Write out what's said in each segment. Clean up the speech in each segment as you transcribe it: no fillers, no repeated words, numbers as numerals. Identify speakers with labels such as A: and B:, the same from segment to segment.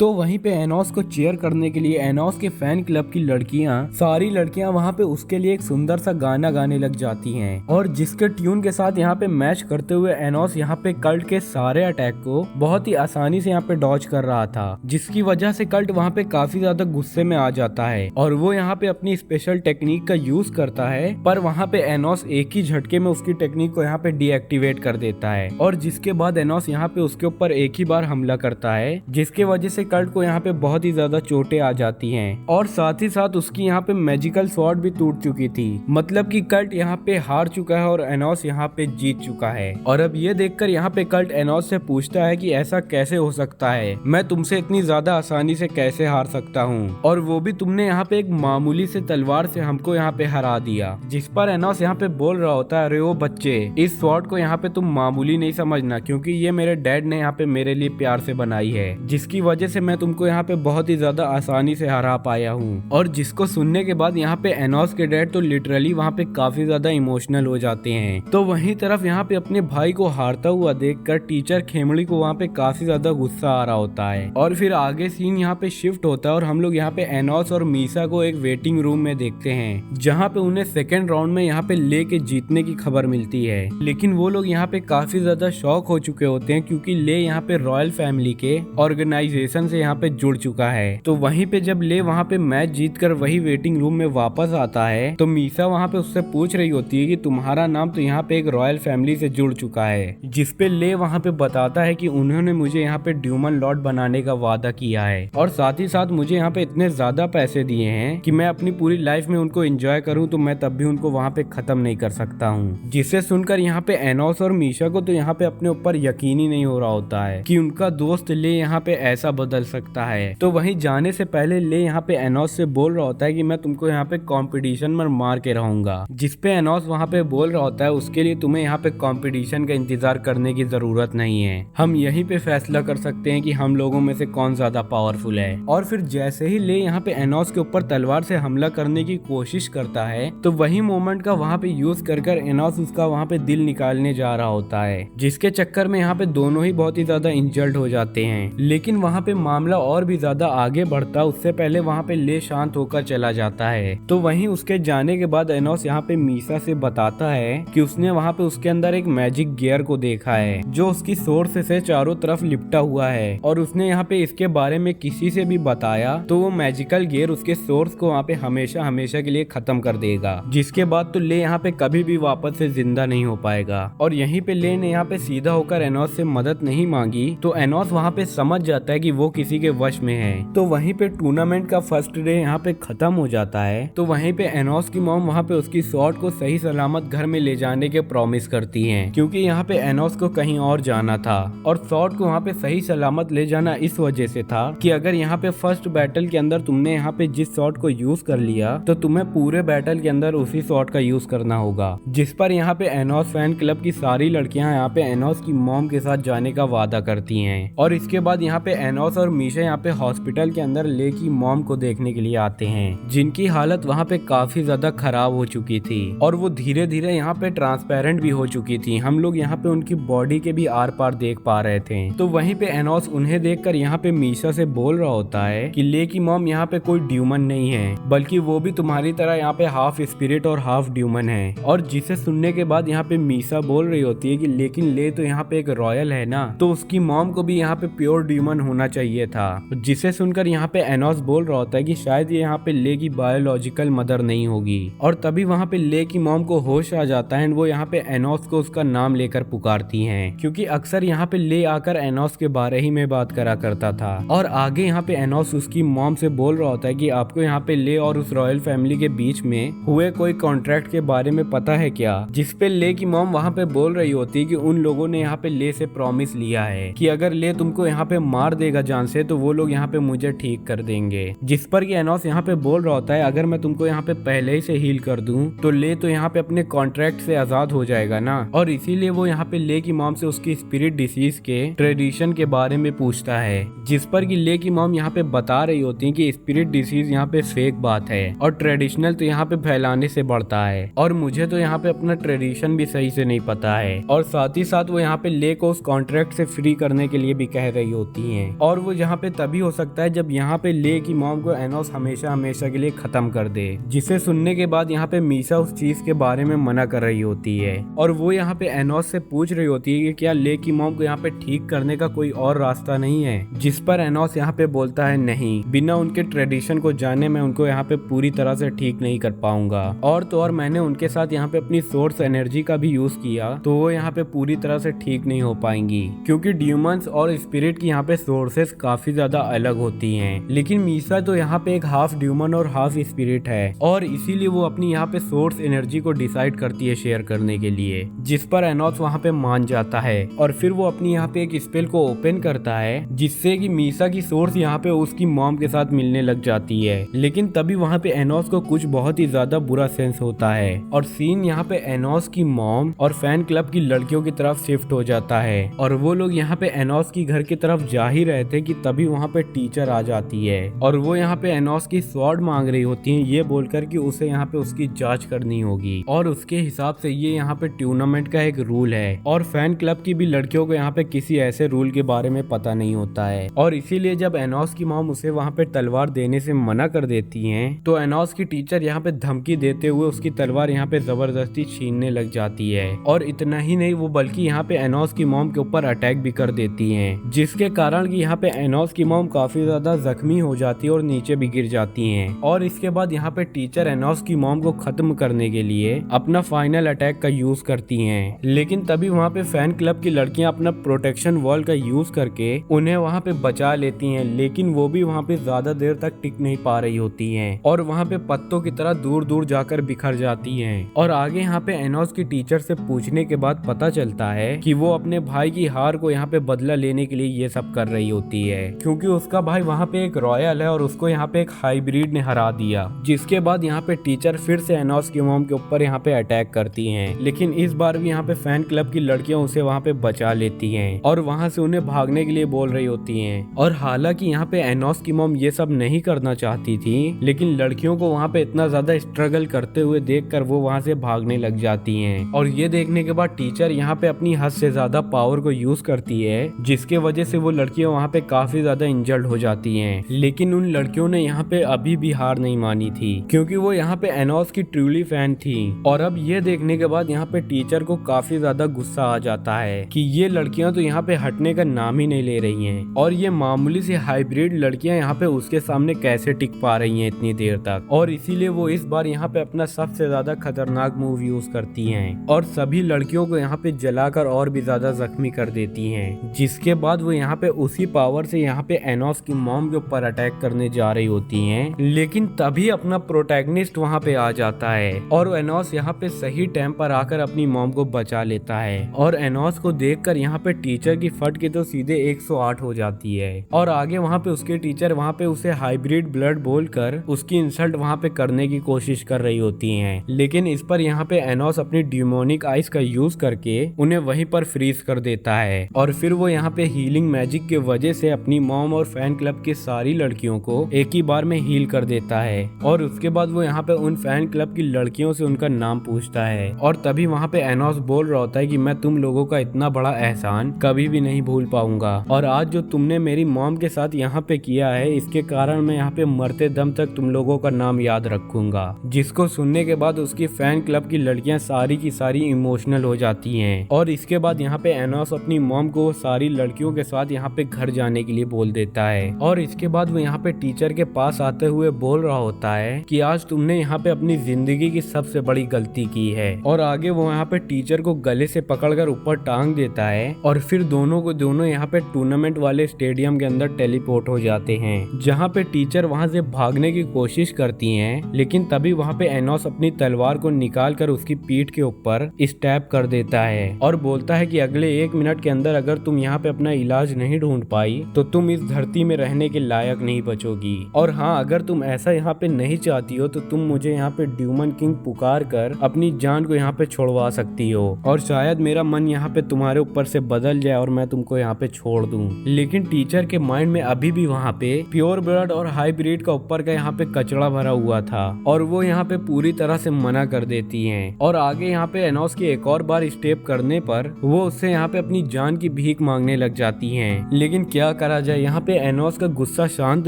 A: तो वहीं पे एनोस को चीयर करने के लिए एनोस के फैन क्लब की सारी लड़कियां वहां पे उसके लिए एक सुंदर सा गाना गाने लग जाती हैं और जिसके ट्यून के साथ यहाँ पे मैच करते हुए एनोस यहाँ पे कल्ट के सारे अटैक को बहुत ही आसानी से यहाँ पे डॉज कर रहा था, जिसकी वजह से कल्ट वहाँ पे काफी ज्यादा गुस्से में आ जाता है और वो यहाँ पे अपनी स्पेशल टेक्निक का यूज करता है। पर वहाँ पे एनोस एक ही झटके में उसकी टेक्निक को यहाँ पे डीएक्टिवेट कर देता है और जिसके बाद एनोस यहाँ पे उसके ऊपर एक ही बार हमला करता है, जिसके वजह से कल्ट को यहाँ पे बहुत ही ज्यादा चोटें आ जाती हैं और साथ ही साथ उसकी यहाँ पे मैजिकल स्वॉर्ड भी टूट चुकी थी। मतलब कि कल्ट यहाँ पे हार चुका है और एनोस यहाँ पे जीत चुका है। और अब ये देखकर यहाँ पे कल्ट एनोस से पूछता है कि ऐसा कैसे हो सकता है, मैं तुमसे इतनी ज्यादा आसानी से कैसे हार सकता हूँ, और वो भी तुमने यहाँ पे एक मामूली से तलवार से हमको यहाँ पे हरा दिया। जिस पर एनोस यहाँ पे बोल रहा होता है, अरे वो बच्चे, इस स्वॉर्ड को यहाँ पे तुम मामूली नहीं समझना, क्योंकि ये मेरे डैड ने यहाँ पे मेरे लिए प्यार से बनाई है, जिसकी वजह से मैं तुमको यहाँ पे बहुत ही ज्यादा आसानी से हरा पाया हूँ। और जिसको सुनने के बाद यहाँ पे एनोस के डैड तो लिटरली वहाँ पे काफी ज्यादा इमोशनल हो जाते हैं। तो वहीं तरफ यहाँ पे अपने भाई को हारता हुआ देखकर टीचर खेमड़ी को वहाँ पे काफी ज्यादा गुस्सा आ रहा होता है। और फिर आगे सीन यहाँ पे शिफ्ट होता है और हम लोग यहाँ पे एनोस और मीसा को एक वेटिंग रूम में देखते हैं, जहाँ पे उन्हें सेकेंड राउंड में यहाँ पे ले के जीतने की खबर मिलती है। लेकिन वो लोग यहाँ पे काफी ज्यादा शॉक हो चुके होते हैं, क्योंकि ले यहाँ पे रॉयल फैमिली के ऑर्गेनाइजेशन से यहाँ पे जुड़ चुका है। तो वहीं पे जब ले वहाँ पे मैच जीतकर वही वेटिंग रूम में वापस आता है, तो मीसा वहाँ पे उससे पूछ रही होती है कि तुम्हारा नाम तो यहाँ पे एक रॉयल फैमिली से जुड़ चुका है, जिसपे ले वहाँ पे बताता है कि उन्होंने मुझे यहाँ पे ड्यूमन लॉर्ड बनाने का वादा किया है और साथ ही साथ मुझे यहाँ पे इतने ज्यादा पैसे दिए हैं कि मैं अपनी पूरी लाइफ में उनको एंजॉय करूँ, तो मैं तब भी उनको वहाँ पे खत्म नहीं कर सकता हूँ। जिसे सुनकर यहाँ पे एनोस और मीशा को तो यहाँ पे अपने ऊपर यकीन ही नहीं हो रहा होता है कि उनका दोस्त ले यहाँ पे ऐसा बदल सकता है। तो वहीं जाने से पहले ले यहाँ पे एनोस से बोल रहा होता है कि मैं तुमको यहाँ पे कंपटीशन में मार के रहूंगा, जिसपे एनोस वहाँ पे बोल रहा होता है उसके लिए तुम्हें यहाँ पे कंपटीशन का इंतजार करने की जरूरत नहीं है, हम यहीं पे फैसला कर सकते हैं कि हम लोगों में से कौन ज्यादा पावरफुल है। और फिर जैसे ही ले यहाँ पे एनोस के ऊपर तलवार से हमला करने की कोशिश करता है, तो वही मोमेंट का वहाँ पे यूज कर एनोस उसका वहाँ पे दिल निकालने जा रहा होता है, जिसके चक्कर में यहाँ पे दोनों ही बहुत ही ज्यादा इंजर्ड हो जाते हैं। लेकिन वहाँ पे मामला और भी ज्यादा आगे बढ़ता उससे पहले वहाँ पे ले शांत होकर चला जाता है। तो वहीं उसके जाने के बाद एनोस यहाँ पे मीसा से बताता है कि उसने वहाँ पे उसके अंदर एक मैजिक गियर को देखा है जो उसकी सोर्स से चारों तरफ लिपटा हुआ है, और उसने यहाँ पे इसके बारे में किसी से भी बताया तो वो मैजिकल गियर उसके सोर्स को वहाँ पे हमेशा हमेशा के लिए खत्म कर देगा, जिसके बाद तो ले यहाँ पे कभी भी वापस से जिंदा नहीं हो पाएगा। और यहीं पे ले ने यहाँ पे सीधा होकर एनोस से मदद नहीं मांगी, तो एनोस वहाँ पे समझ जाता है कि वो किसी के वश में है। तो वहीं पे टूर्नामेंट का फर्स्ट डे यहाँ पे खत्म हो जाता है। तो वहीं पे एनोस की मॉम वहाँ पे उसकी स्वॉर्ड को सही सलामत घर में ले जाने के प्रॉमिस करती हैं, क्योंकि यहाँ पे एनोस को कहीं और जाना था और स्वॉर्ड को वहाँ पे सही सलामत ले जाना इस वजह से था कि अगर यहाँ पे फर्स्ट बैटल के अंदर तुमने यहाँ पे जिस स्वॉर्ड को यूज कर लिया तो तुम्हें पूरे बैटल के अंदर उसी स्वॉर्ड का यूज करना होगा। जिस पर यहाँ पे एनोस फैन क्लब की सारी लड़कियां यहाँ पे एनोस की मॉम के साथ जाने का वादा करती हैं। और इसके बाद यहाँ पे एनोस और मीशा यहाँ पे हॉस्पिटल के अंदर ले की मॉम को देखने के लिए आते हैं, जिनकी हालत वहाँ पे काफी ज्यादा खराब हो चुकी थी और वो धीरे धीरे यहाँ पे ट्रांसपेरेंट भी हो चुकी थी। हम लोग यहाँ पे उनकी बॉडी के भी आर पार देख पा रहे थे। तो वहीं पे एनोस उन्हें देखकर यहाँ पे मीशा से बोल रहा होता है कि ले की मॉम यहाँ पे कोई ड्यूमन नहीं है, बल्कि वो भी तुम्हारी तरह यहाँ पे हाफ स्पिरिट और हाफ ड्यूमन है। और जिसे सुनने के बाद यहाँ पे मीशा बोल रही होती है कि लेकिन ले तो यहाँ पे एक रॉयल है ना, तो उसकी मॉम को भी यहाँ पे प्योर ड्यूमन होना चाहिए था। जिसे सुनकर यहाँ पे एनोस बोल रहा होता है कि शायद ये यहाँ पे ले की बायोलॉजिकल मदर नहीं होगी। और तभी वहाँ पे ले की मॉम को होश आ जाता है, वो यहाँ पे एनोस को उसका नाम लेकर पुकारती हैं, क्योंकि अक्सर यहाँ पे ले आकर एनोस के बारे ही में बात करा करता था। और आगे यहाँ पे एनोस उसकी मॉम से बोल रहा होता है कि आपको यहाँ पे ले और उस रॉयल फैमिली के बीच में हुए कोई कॉन्ट्रैक्ट के बारे में पता है क्या। जिसपे ले की मॉम वहाँ पे बोल रही होती है कि उन लोगों ने यहाँ पे ले से प्रॉमिस लिया है कि अगर ले तुमको यहाँ पे मार देगा जान से तो वो लोग यहाँ पे मुझे ठीक कर देंगे। जिस पर कि एनोस यहाँ पे बोल रहा होता है अगर मैं तुमको यहाँ पे पहले ही से हील कर दूं तो ले तो यहाँ पे अपने कॉन्ट्रैक्ट से आजाद हो जाएगा ना। और इसीलिए वो यहाँ पे ले की मॉम से उसकी स्पिरिट डिसीज के ट्रेडिशन के बारे में पूछता है, जिस पर कि ले की मॉम यहाँ पे बता रही होती है कि स्पिरिट डिसीज यहाँ पे फेक बात है और ट्रेडिशनल तो यहाँ पे फैलाने से बढ़ता है, और मुझे तो यहाँ पे अपना ट्रेडिशन भी सही से नहीं पता है। और साथ ही साथ वो यहाँ पे ले को उस कॉन्ट्रैक्ट से फ्री करने के लिए भी कह रही होती हैं। और वो वो यहाँ पे तभी हो सकता है जब यहाँ पे ले की मॉम को एनोस हमेशा हमेशा के लिए खत्म कर दे, जिसे सुनने के बाद यहाँ पे मीसा उस चीज के बारे में मना कर रही होती है और वो यहाँ पे एनोस से पूछ रही होती है कि क्या ले की मॉम को यहाँ पे ठीक करने का कोई और रास्ता नहीं है, जिस पर एनोस यहाँ पे बोलता है नहीं, बिना उनके ट्रेडिशन को जाने मैं उनको यहाँ पे पूरी तरह से ठीक नहीं कर पाऊंगा, और तो और मैंने उनके साथ यहाँ पे अपनी सोर्स एनर्जी का भी यूज किया तो वो यहाँ पे पूरी तरह से ठीक नहीं हो पाएंगी, क्योंकि ड्यूमंस और स्पिरिट की यहाँ पे सोर्सेस काफी ज्यादा अलग होती हैं। लेकिन मीसा तो यहाँ पे एक हाफ ड्यूमन और हाफ स्पिरिट है और इसीलिए वो अपनी यहाँ पे सोर्स एनर्जी को डिसाइड करती है शेयर करने के लिए, जिस पर एनोस वहाँ पे मान जाता है और फिर वो अपनी यहाँ पे एक स्पेल को ओपन करता है जिससे कि मीसा की सोर्स यहाँ पे उसकी मॉम के साथ मिलने लग जाती है। लेकिन तभी वहाँ पे एनोस को कुछ बहुत ही ज्यादा बुरा सेंस होता है और सीन यहाँ पे एनोस की मॉम और फैन क्लब की लड़कियों की तरफ शिफ्ट हो जाता है और वो लोग यहाँ पे एनोस की घर की तरफ जा ही रहे थे कि तभी वहाँ पे टीचर आ जाती है और वो यहाँ पे एनोस की स्वॉर्ड मांग रही होती है, ये बोलकर कि उसे यहाँ पे उसकी जांच करनी होगी और उसके हिसाब से ये यहाँ पे टूर्नामेंट का एक रूल है और फैन क्लब की भी लड़कियों को यहाँ पे किसी ऐसे रूल के बारे में पता नहीं होता है और इसीलिए जब एनोस की मॉम उसे वहाँ पे तलवार देने से मना कर देती है तो एनोस की टीचर यहाँ पे धमकी देते हुए उसकी तलवार यहाँ पे जबरदस्ती छीनने लग जाती है और इतना ही नहीं वो बल्कि यहाँ पे एनोस की मॉम के ऊपर अटैक भी कर देती है, जिसके कारण कि यहाँ पे एनोस की मॉम काफी ज्यादा जख्मी हो जाती है और नीचे भी गिर जाती हैं और इसके बाद यहाँ पे टीचर एनोस की मॉम को खत्म करने के लिए अपना फाइनल अटैक का यूज करती हैं। लेकिन तभी वहाँ पे फैन क्लब की लड़कियां अपना प्रोटेक्शन वॉल का यूज करके उन्हें वहाँ पे बचा लेती हैं, लेकिन वो भी वहाँ पे ज्यादा देर तक टिक नहीं पा रही होती हैं और वहाँ पे पत्तों की तरह दूर दूर जाकर बिखर जाती हैं। और आगे यहाँ पे एनोस की टीचर से पूछने के बाद पता चलता है कि वो अपने भाई की हार को यहाँ पे बदला लेने के लिए ये सब कर रही होती है, क्योंकि उसका भाई वहाँ पे एक रॉयल है और उसको यहाँ पे एक हाइब्रिड ने हरा दिया। जिसके बाद यहाँ पे टीचर फिर से एनोस की मॉम के ऊपर यहाँ पे अटैक करती हैं, लेकिन इस बार भी यहाँ पे फैन क्लब की लड़कियां उसे वहाँ पे बचा लेती हैं और वहाँ से उन्हें भागने के लिए बोल रही होती हैं। और हालांकि यहाँ पे एनोस की मॉम ये सब नहीं करना चाहती थी, लेकिन लड़कियों को वहाँ पे इतना ज्यादा स्ट्रगल करते हुए देखकर वो वहाँ से भागने लग जाती हैं और ये देखने के बाद टीचर यहाँ पे अपनी हद से ज्यादा पावर को यूज करती है, जिसके वजह से वो लड़कियां वहाँ पे काफी ज्यादा इंजर्ड हो जाती हैं। लेकिन उन लड़कियों ने यहाँ पे अभी भी हार नहीं मानी थी, क्योंकि वो यहाँ पे एनोस की ट्रूली फैन थी। और अब ये देखने के बाद यहाँ पे टीचर को काफी ज्यादा गुस्सा आ जाता है कि ये लड़कियां तो यहाँ पे हटने का नाम ही नहीं ले रही हैं और ये मामूली सी हाइब्रिड लड़कियां यहाँ पे उसके सामने कैसे टिक पा रही हैं इतनी देर तक। और इसीलिए वो इस बार यहाँ पे अपना सबसे ज्यादा खतरनाक मूव यूज करती हैं और सभी लड़कियों को यहाँ पे जलाकर और भी ज्यादा जख्मी कर देती हैं। जिसके बाद वो यहाँ पे उसी पावर से यहाँ पे एनोस की मॉम के ऊपर अटैक करने जा रही होती हैं, लेकिन तभी अपना प्रोटैगनिस्ट वहाँ पे आ जाता है और एनोस यहाँ पे सही टाइम पर आकर अपनी मॉम को बचा लेता है। और एनोस को देखकर यहाँ पे टीचर की फट के तो सीधे 108 हो जाती है और आगे वहाँ पे उसके टीचर वहाँ पे उसे हाइब्रिड ब्लड बोलकर उसकी इंसल्ट वहाँ पे करने की कोशिश कर रही होती हैं। लेकिन इस पर यहाँ पे एनोस अपनी डिमोनिक आइस का यूज करके उन्हें वहीं पर फ्रीज कर देता है और फिर वो यहाँ पे हीलिंग मैजिक के वजह से अपनी मॉम और फैन क्लब की सारी लड़कियों को एक ही बार में हील कर देता है। और उसके बाद वो यहाँ पे उन फैन क्लब की लड़कियों से उनका नाम पूछता है और तभी वहाँ पे एनोस बोल रहा होता है कि मैं तुम लोगों का इतना बड़ा एहसान कभी भी नहीं भूल पाऊंगा और आज जो तुमने मेरी मॉम के साथ यहाँ पे किया है इसके कारण मैं यहाँ पे मरते दम तक तुम लोगों का नाम याद रखूंगा। जिसको सुनने के बाद उसकी फैन क्लब की लड़कियां सारी की सारी इमोशनल हो जाती हैं और इसके बाद यहाँ पे एनोस अपनी मॉम को सारी लड़कियों के साथ यहाँ पे घर जाने के लिए बोल देता है और इसके बाद वो यहाँ पे टीचर के पास आते हुए बोल रहा होता है कि आज तुमने यहाँ पे अपनी जिंदगी की सबसे बड़ी गलती की है। और आगे वो यहाँ पे टीचर को गले से पकड़कर ऊपर टांग देता है और फिर दोनों यहाँ पे टूर्नामेंट वाले स्टेडियम के अंदर टेलीपोर्ट हो जाते हैं, जहाँ पे टीचर वहाँ से भागने की कोशिश करती हैं, लेकिन तभी वहाँ पे एनोस अपनी तलवार को निकाल कर उसकी पीठ के ऊपर स्टैब कर देता है और बोलता है कि अगले 1 मिनट के अंदर अगर तुम यहाँ पे अपना इलाज नहीं ढूंढ पाई तो तुम इस धरती में रहने के लायक नहीं बचोगी। और हाँ, अगर तुम ऐसा यहाँ पे नहीं चाहती हो तो तुम मुझे यहाँ पे ड्यूमन किंग पुकार कर अपनी जान को यहाँ पे छोड़वा सकती हो और शायद मेरा मन यहाँ पे तुम्हारे ऊपर से बदल जाए और मैं तुमको यहाँ पे छोड़ दूं। लेकिन टीचर के माइंड में अभी भी वहाँ पे प्योर ब्लड और हाइब्रिड का ऊपर का यहाँ पे कचड़ा भरा हुआ था और वो यहाँ पे पूरी तरह से मना कर देती हैं। और आगे यहाँ पे एनोस के एक और बार स्टेप करने पर वो उससे यहाँ पे अपनी जान की भीख मांगने लग जाती हैं। लेकिन क्या करा जाए, यहाँ पे एनोस का गुस्सा शांत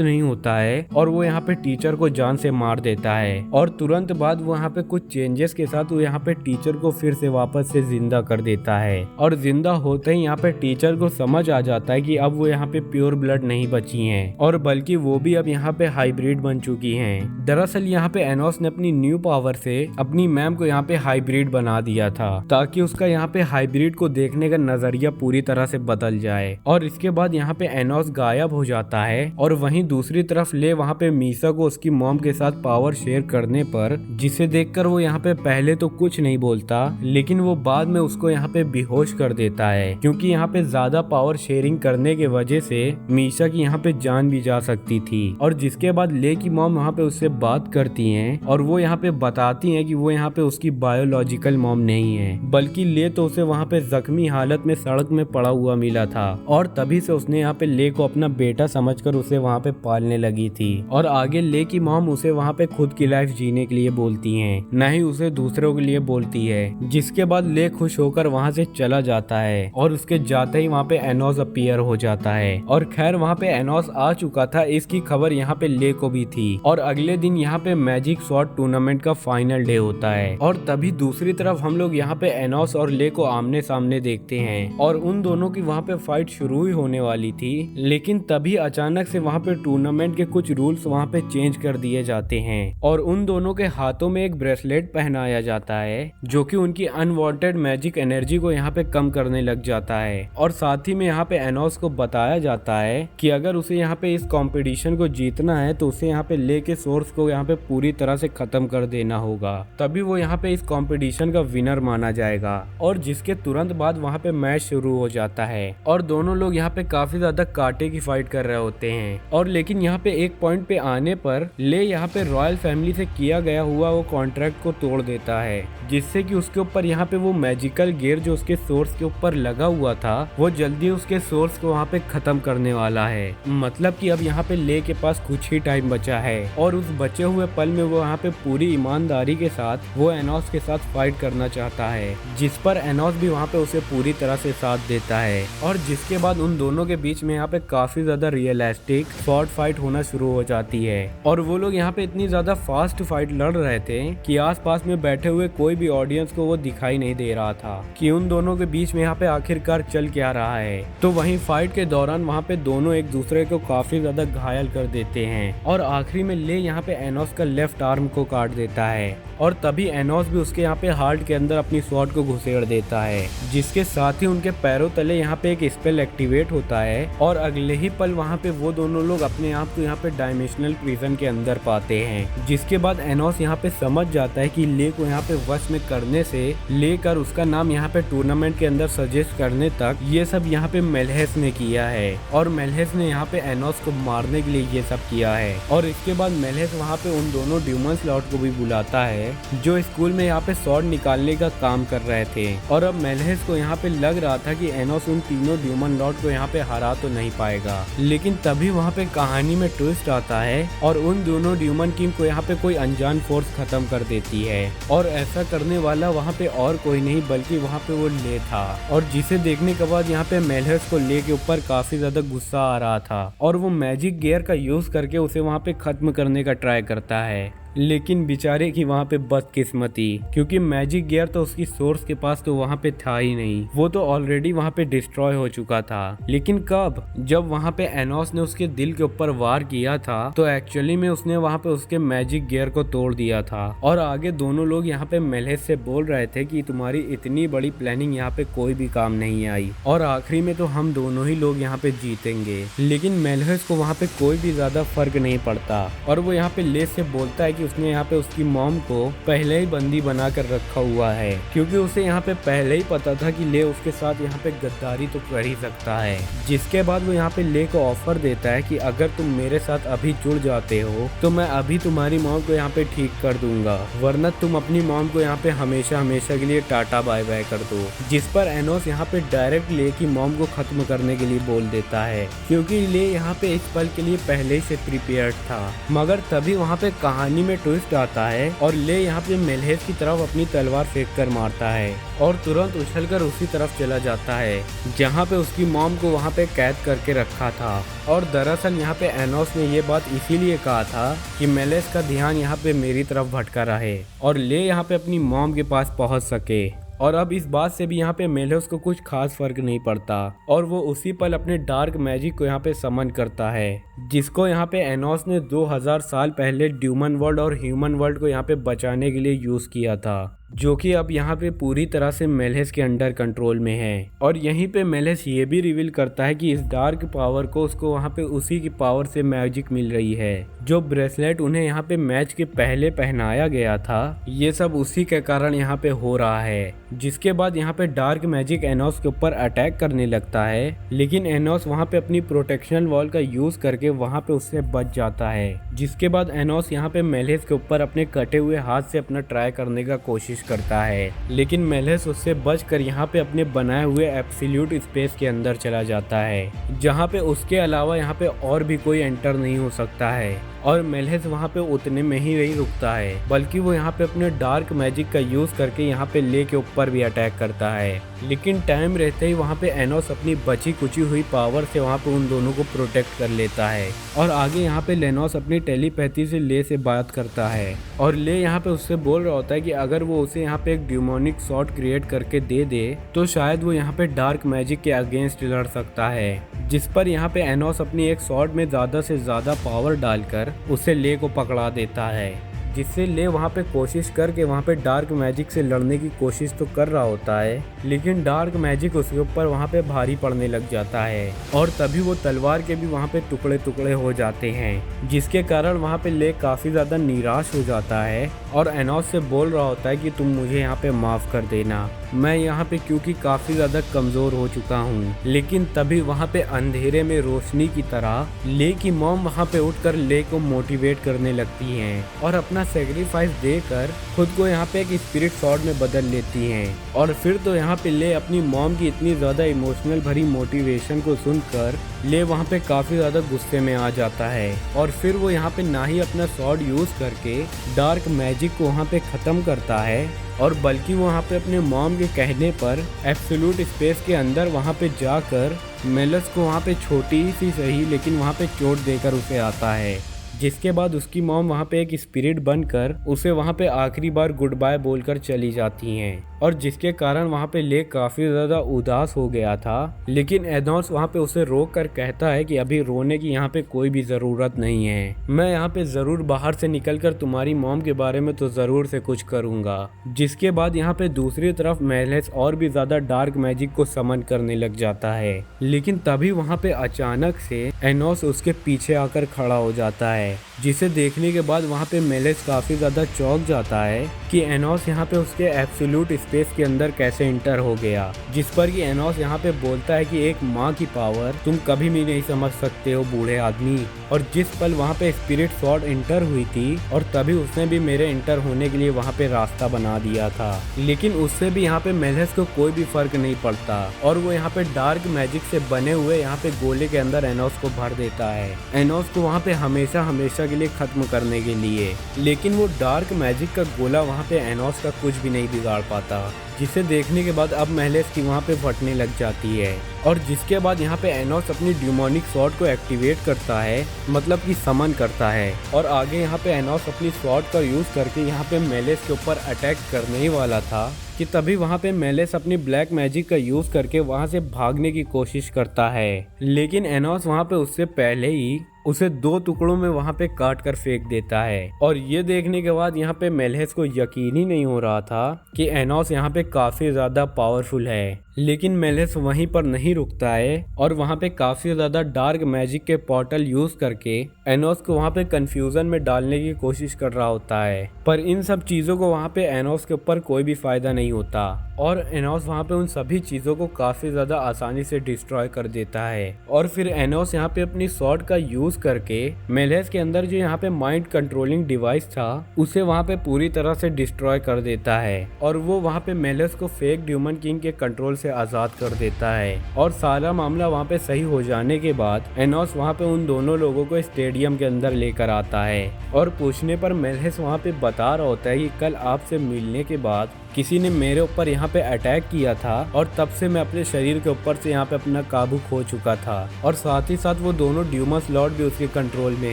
A: नहीं होता है और वो यहाँ पे टीचर को जान से मार देता है और तुरंत बाद वो यहाँ पे कुछ चेंजेस के साथ वो यहाँ पे टीचर को फिर से वापस से जिंदा कर देता है। और जिंदा होते ही यहाँ पे टीचर को समझ आ जाता है कि अब वो यहाँ पे प्योर ब्लड नहीं बची हैं और बल्कि वो भी अब यहाँ पे हाइब्रिड बन चुकी हैं। दरअसल यहाँ पे एनोस ने अपनी न्यू पावर से अपनी मैम को यहाँ पे हाइब्रिड बना दिया था ताकि उसका यहाँ पे हाइब्रिड को देखने का नजरिया पूरी तरह से बदल जाए। और इसके बाद यहाँ पे एनोस गायब हो जाता है और वहीं दूसरी तरफ ले वहाँ पे मीसा को उसकी मॉम के साथ पावर शेयर करने पर, जिसे देखकर वो यहाँ पे पहले तो कुछ नहीं बोलता लेकिन वो बाद में उसको यहाँ पे बेहोश कर देता है क्योंकि यहाँ पे ज्यादा पावर शेयरिंग करने के वजह से मीसा की यहाँ पे जान भी जा सकती थी। और जिसके बाद ले की मॉम वहाँ पे उससे बात करती हैं और वो यहाँ पे बताती हैं कि वो यहाँ पे उसकी बायोलॉजिकल मॉम नहीं है बल्कि ले तो उसे वहाँ पे जख्मी हालत में सड़क में पड़ा हुआ मिला था और तभी से उसने यहाँ पे ले को अपना बेटा समझकर उसे वहाँ पे पालने लगी थी। और आगे ले की मॉम उसे वहाँ पे खुद की लाइफ जीने के लिए बोलती हैं, न ही उसे दूसरों के लिए बोलती है। जिसके बाद ले खुश होकर वहाँ से चला जाता है और उसके जाते ही वहाँ पे एनोस अपीयर हो जाता है। और खैर वहाँ पे एनोस आ चुका था, इसकी खबर यहाँ पे ले को भी थी। और अगले दिन यहाँ पे मैजिक स्वॉर्ड टूर्नामेंट का फाइनल डे होता है और तभी दूसरी तरफ हम लोग यहाँ पे एनोस और ले को आमने सामने देखते हैं और उन दोनों की वहाँ पे फाइट शुरू ही होने वाली थी। लेकिन तभी अचानक से वहाँ पे टूर्नामेंट के कुछ रूल्स वहाँ पे चेंज कर दिए जाते हैं और उन दोनों के हाथों में एक ब्रेसलेट पहनाया जाता है जो कि उनकी अनवांटेड मैजिक एनर्जी को यहाँ पे कम करने लग जाता है। और साथ ही में यहाँ पे एनोस को बताया जाता है कि अगर उसे यहाँ पे इस कंपटीशन को जीतना है तो उसे यहाँ पे ले के सोर्स को यहाँ पे पूरी तरह से खत्म कर देना होगा, तभी वो यहाँ पे इस कंपटीशन का विनर माना जाएगा। और जिसके तुरंत बाद वहाँ पे मैच शुरू हो जाता है और दोनों लोग यहाँ पे काफी ज्यादा कांटे की फाइट कर रहे होते हैं। और लेकिन यहाँ पे एक पॉइंट पे आने पर ले यहाँ पे रॉयल फैमिली से किया गया हुआ वो कॉन्ट्रैक्ट को तोड़ देता है, जिससे कि उसके ऊपर यहाँ पे वो मैजिकल गियर जो उसके सोर्स के ऊपर लगा हुआ था वो जल्दी उसके सोर्स को वहाँ पे खत्म करने वाला है। मतलब कि अब यहाँ पे ले के पास कुछ ही टाइम बचा है और उस बचे हुए पल में वो यहाँ पे पूरी ईमानदारी के साथ वो एनोस के साथ फाइट करना चाहता है, जिस पर एनोस भी वहाँ पे उसे पूरी तरह से साथ देता है। और जिसके बाद उन दोनों के बीच में यहाँ पे काफी ज्यादा रियलिस्टिक स्वॉर्ड फाइट होना शुरू हो जाती है और वो लोग यहाँ पे इतनी ज्यादा फास्ट फाइट लड़ रहे थे कि आसपास में बैठे हुए कोई भी ऑडियंस को वो दिखाई नहीं दे रहा था कि उन दोनों के बीच में यहाँ पे आखिरकार चल क्या रहा है। तो वहीं फाइट के दौरान वहाँ पे दोनों एक दूसरे को काफी ज्यादा घायल कर देते हैं और आखिरी में ले यहाँ पे एनोस का लेफ्ट आर्म को काट देता है और तभी एनोस भी उसके यहाँ पे हार्ट के अंदर अपनी स्वॉर्ड को घुसेड़ देता है, जिसके साथ ही उनके पैरों तले यहाँ पे एक स्पेल एक्टिवेट होता है और अगले ही पल वहाँ पे वो दोनों लोग अपने आप को यहाँ पे डायमेंशनल प्रिजन के अंदर पाते हैं। जिसके बाद एनोस यहाँ पे समझ जाता है कि ले को यहाँ पे वश में करने से लेकर उसका नाम यहाँ पे टूर्नामेंट के अंदर सजेस्ट करने तक ये सब यहाँ पे मेलहेस ने किया है और मेलहेस ने यहाँ पे एनोस को मारने के लिए ये सब किया है। और इसके बाद मेलहेस वहाँ पे उन दोनों ड्यूमन स्लॉट को भी बुलाता है जो स्कूल में यहाँ पे स्वॉर्ड निकालने का काम कर रहे थे। और अब मेलहेस को यहाँ पे लग रहा था कि एनोस उन तीनों ड्यूमन लॉर्ड को यहाँ पे हरा तो नहीं पाएगा, लेकिन तभी वहाँ पे कहानी में ट्विस्ट आता है और उन दोनों ड्यूमन किंग को यहाँ पे कोई अनजान फोर्स खत्म कर देती है। और ऐसा करने वाला वहाँ पे और कोई नहीं बल्कि वहाँ पे वो ले था और जिसे देखने के बाद यहाँ पे मेलहेस को ले के ऊपर काफी ज्यादा गुस्सा आ रहा था और वो मैजिक गियर का यूज करके उसे वहाँ पे खत्म करने का ट्राई करता है। लेकिन बेचारे की वहाँ पे बदकिस्मती, क्योंकि मैजिक गियर तो उसकी सोर्स के पास तो वहाँ पे था ही नहीं, वो तो ऑलरेडी वहाँ पे डिस्ट्रॉय हो चुका था। लेकिन कब? जब वहाँ पे एनोस ने उसके दिल के ऊपर वार किया था तो एक्चुअली में उसने वहाँ पे उसके मैजिक गियर को तोड़ दिया था। और आगे दोनों लोग यहाँ पे मेलहेस से बोल रहे थे कि तुम्हारी इतनी बड़ी प्लानिंग यहाँ पे कोई भी काम नहीं आई और आखिरी में तो हम दोनों ही लोग यहाँ पे जीतेंगे। लेकिन मेलहेस को वहाँ पे कोई भी ज्यादा फर्क नहीं पड़ता और वो यहाँ पे ले से बोलता है कि उसने यहाँ पे उसकी मॉम को पहले ही बंदी बना कर रखा हुआ है, क्योंकि उसे यहाँ पे पहले ही पता था कि ले उसके साथ यहाँ पे गद्दारी तो कर ही सकता है। जिसके बाद वो यहाँ पे ले को ऑफर देता है कि अगर तुम मेरे साथ अभी जुड़ जाते हो तो मैं अभी तुम्हारी मॉम को यहाँ पे ठीक कर दूंगा, वरना तुम अपनी मॉम को यहाँ पे हमेशा हमेशा के लिए टाटा बाय बाय कर दो। जिस पर एनोस यहाँ पे डायरेक्ट ले की मॉम को खत्म करने के लिए बोल देता है, क्योंकि ले यहाँ पे इस पल के लिए पहले ही से प्रिपेयर्ड था। मगर तभी वहाँ पे कहानी में पे ट्विस्ट आता है और ले यहाँ पे मेलहेस की तरफ अपनी तलवार फेंक कर मारता है और तुरंत उछलकर उसी तरफ चला जाता है जहाँ पे उसकी मॉम को वहाँ पे कैद करके रखा था। और दरअसल यहाँ पे एनोस ने ये बात इसीलिए कहा था कि मेलहेस का ध्यान यहाँ पे मेरी तरफ भटका रहे और ले यहाँ पे अपनी मॉम के पास पहुँच सके। और अब इस बात से भी यहाँ पे मेलहेस को कुछ खास फर्क नहीं पड़ता और वो उसी पल अपने डार्क मैजिक को यहाँ पे समन करता है, जिसको यहाँ पे एनोस ने 2000 साल पहले ड्यूमन वर्ल्ड और ह्यूमन वर्ल्ड को यहाँ पे बचाने के लिए यूज किया था, जो कि अब यहाँ पे पूरी तरह से मेलहेस के अंडर कंट्रोल में है। और यहीं पे मेलहेस ये भी रिवील करता है कि इस डार्क पावर को उसको वहाँ पे उसी की पावर से मैजिक मिल रही है। जो ब्रेसलेट उन्हें यहाँ पे मैच के पहले पहनाया गया था, ये सब उसी के कारण यहाँ पे हो रहा है। जिसके बाद यहाँ पे डार्क मैजिक एनोस के ऊपर अटैक करने लगता है, लेकिन एनोस वहाँ पे अपनी प्रोटेक्शन वॉल का यूज करके वहाँ पे उससे बच जाता है। जिसके बाद एनोस यहाँ पे मेलहेस के ऊपर अपने कटे हुए हाथ से अपना ट्राई करने का कोशिश करता है, लेकिन मेलहेस उससे बचकर यहाँ पे अपने बनाए हुए एब्सोल्यूट स्पेस के अंदर चला जाता है, जहाँ पे उसके अलावा यहाँ पे और भी कोई एंटर नहीं हो सकता है। और मेलहेस वहाँ पे उतने में ही नहीं रुकता है, बल्कि वो यहाँ पे अपने डार्क मैजिक का यूज करके यहाँ पे ले के ऊपर भी अटैक करता है। लेकिन टाइम रहते ही वहाँ पे एनोस अपनी बची कुची हुई पावर से वहाँ पे उन दोनों को प्रोटेक्ट कर लेता है। और आगे यहाँ पे लेनोस अपनी टेलीपैथी से ले से बात करता है और ले यहाँ पे उससे बोल रहा होता है कि अगर वो उसे यहाँ पे एक ड्यूमोनिक शॉट क्रिएट करके दे दे तो शायद वो यहाँ पे डार्क मैजिक के अगेंस्ट लड़ सकता है। जिस पर यहाँ पे एनोस अपनी एक शॉट में ज्यादा से ज्यादा पावर डालकर उसे ले को पकड़ा देता है, जिससे ले वहाँ पे कोशिश करके वहाँ पे डार्क मैजिक से लड़ने की कोशिश तो कर रहा होता है, लेकिन डार्क मैजिक उसके ऊपर वहाँ पे भारी पड़ने लग जाता है और तभी वो तलवार के भी वहाँ पे टुकड़े टुकड़े हो जाते हैं, जिसके कारण वहाँ पे ले काफी ज्यादा निराश हो जाता है और एनोस से बोल रहा होता है कि तुम मुझे यहाँ पे माफ कर देना, मैं यहाँ पे क्योंकि काफी ज्यादा कमजोर हो चुका हूँ। लेकिन तभी वहाँ पे अंधेरे में रोशनी की तरह ले की मॉम वहाँ पे उठकर ले को मोटिवेट करने लगती हैं और अपना सेक्रीफाइस देकर खुद को यहाँ पे एक स्पिरिट स्वॉर्ड में बदल लेती हैं। और फिर तो यहाँ पे ले अपनी मॉम की इतनी ज्यादा इमोशनल भरी मोटिवेशन को सुनकर ले वहाँ पे काफी ज्यादा गुस्से में आ जाता है और फिर वो यहाँ पे ना ही अपना स्वॉर्ड यूज करके डार्क मैजिक को वहाँ पे खत्म करता है और बल्कि वो वहाँ पे अपने मॉम के कहने पर एब्सोल्यूट स्पेस के अंदर वहाँ पे जाकर मेलहेस को वहाँ पे छोटी सी सही लेकिन वहाँ पे चोट देकर उसे आता है, जिसके बाद उसकी मॉम वहाँ पे एक स्पिरिट बनकर उसे वहाँ पे आखिरी बार गुड बाय बोलकर चली जाती हैं और जिसके कारण वहाँ पे ले काफी ज्यादा उदास हो गया था। लेकिन एनोस वहाँ पे उसे रोक कर कहता है कि अभी रोने की यहाँ पे कोई भी जरूरत नहीं है, मैं यहाँ पे जरूर बाहर से निकलकर तुम्हारी मॉम के बारे में तो जरूर से कुछ करूंगा। जिसके बाद यहाँ पे दूसरी तरफ मेलहेस और भी ज्यादा डार्क मैजिक को समन करने लग जाता है, लेकिन तभी वहाँ पे अचानक से एनोस उसके पीछे आकर खड़ा हो जाता है, जिसे देखने के बाद वहाँ पे मेलहेस काफी ज्यादा चौंक जाता है कि एनोस यहाँ पे उसके एब्सोल्यूट स्पेस के अंदर कैसे इंटर हो गया। जिस पर कि एनोस यहाँ पे बोलता है कि एक माँ की पावर तुम कभी भी नहीं समझ सकते हो बूढ़े आदमी। और जिस पल वहाँ पे स्पिरिट स्वॉर्ड इंटर हुई थी और तभी उसने भी मेरे इंटर होने के लिए वहाँ पे रास्ता बना दिया था, लेकिन उससे भी यहाँ पे मेलहेस को कोई भी फर्क नहीं पड़ता और वो यहाँ पे डार्क मैजिक से बने हुए यहाँ पे गोले के अंदर एनोस को भर देता है, एनोस को वहाँ पे हमेशा हमेशा के लिए खत्म करने के लिए। लेकिन वो डार्क मैजिक का गोला वहाँ पे एनोस का कुछ भी नहीं बिगाड़ पाता, जिसे देखने के बाद अब मेलहेस की वहाँ पे फटने लग जाती है। और जिसके बाद यहाँ पे एनोस अपनी ड्यूमोनिक स्वॉर्ड को एक्टिवेट करता है, मतलब कि समन करता है और आगे यहाँ पे एनोस अपनी स्वॉर्ड का यूज करके यहाँ पे मेलहेस के ऊपर अटैक करने ही वाला था कि तभी वहाँ पे मेलहेस अपनी ब्लैक मैजिक का यूज करके वहाँ से भागने की कोशिश करता है, लेकिन एनोस वहाँ पे उससे पहले ही उसे दो टुकड़ों में वहाँ पे काट कर फेंक देता है। और ये देखने के बाद यहाँ पे मेलहेस को यकीन ही नहीं हो रहा था कि एनोस यहाँ पे काफी ज्यादा पावरफुल है, लेकिन मेलहेस वहीं पर नहीं रुकता है और वहाँ पे काफी ज्यादा डार्क मैजिक के पोर्टल यूज करके एनोस को वहाँ पे कंफ्यूजन में डालने की कोशिश कर रहा होता है। पर इन सब चीजों को वहाँ पे एनोस के ऊपर कोई भी फायदा नहीं होता और एनोस वहाँ पे उन सभी चीजों को काफी ज्यादा आसानी से डिस्ट्रॉय कर देता है। और फिर एनोस यहाँ पे अपनी स्वॉर्ड का यूज करके मेलहेस के अंदर जो यहाँ पे माइंड कंट्रोलिंग डिवाइस था उसे वहाँ पे पूरी तरह से डिस्ट्रॉय कर देता है और वो वहाँ पे मेलहेस को फेक ह्यूमन किंग के कंट्रोल से उसे आजाद कर देता है और सारा मामला वहाँ पे सही हो जाने के बाद एनोस वहाँ पे उन दोनों लोगों को स्टेडियम के अंदर लेकर आता है और पूछने पर मेलहेस वहाँ पे बता रहा होता है कि कल आपसे मिलने के बाद किसी ने मेरे ऊपर यहाँ पे अटैक किया था और तब से मैं अपने शरीर के ऊपर से यहाँ पे अपना काबू खो चुका था और साथ ही साथ वो दोनों ड्यूमस लॉर्ड भी उसके कंट्रोल में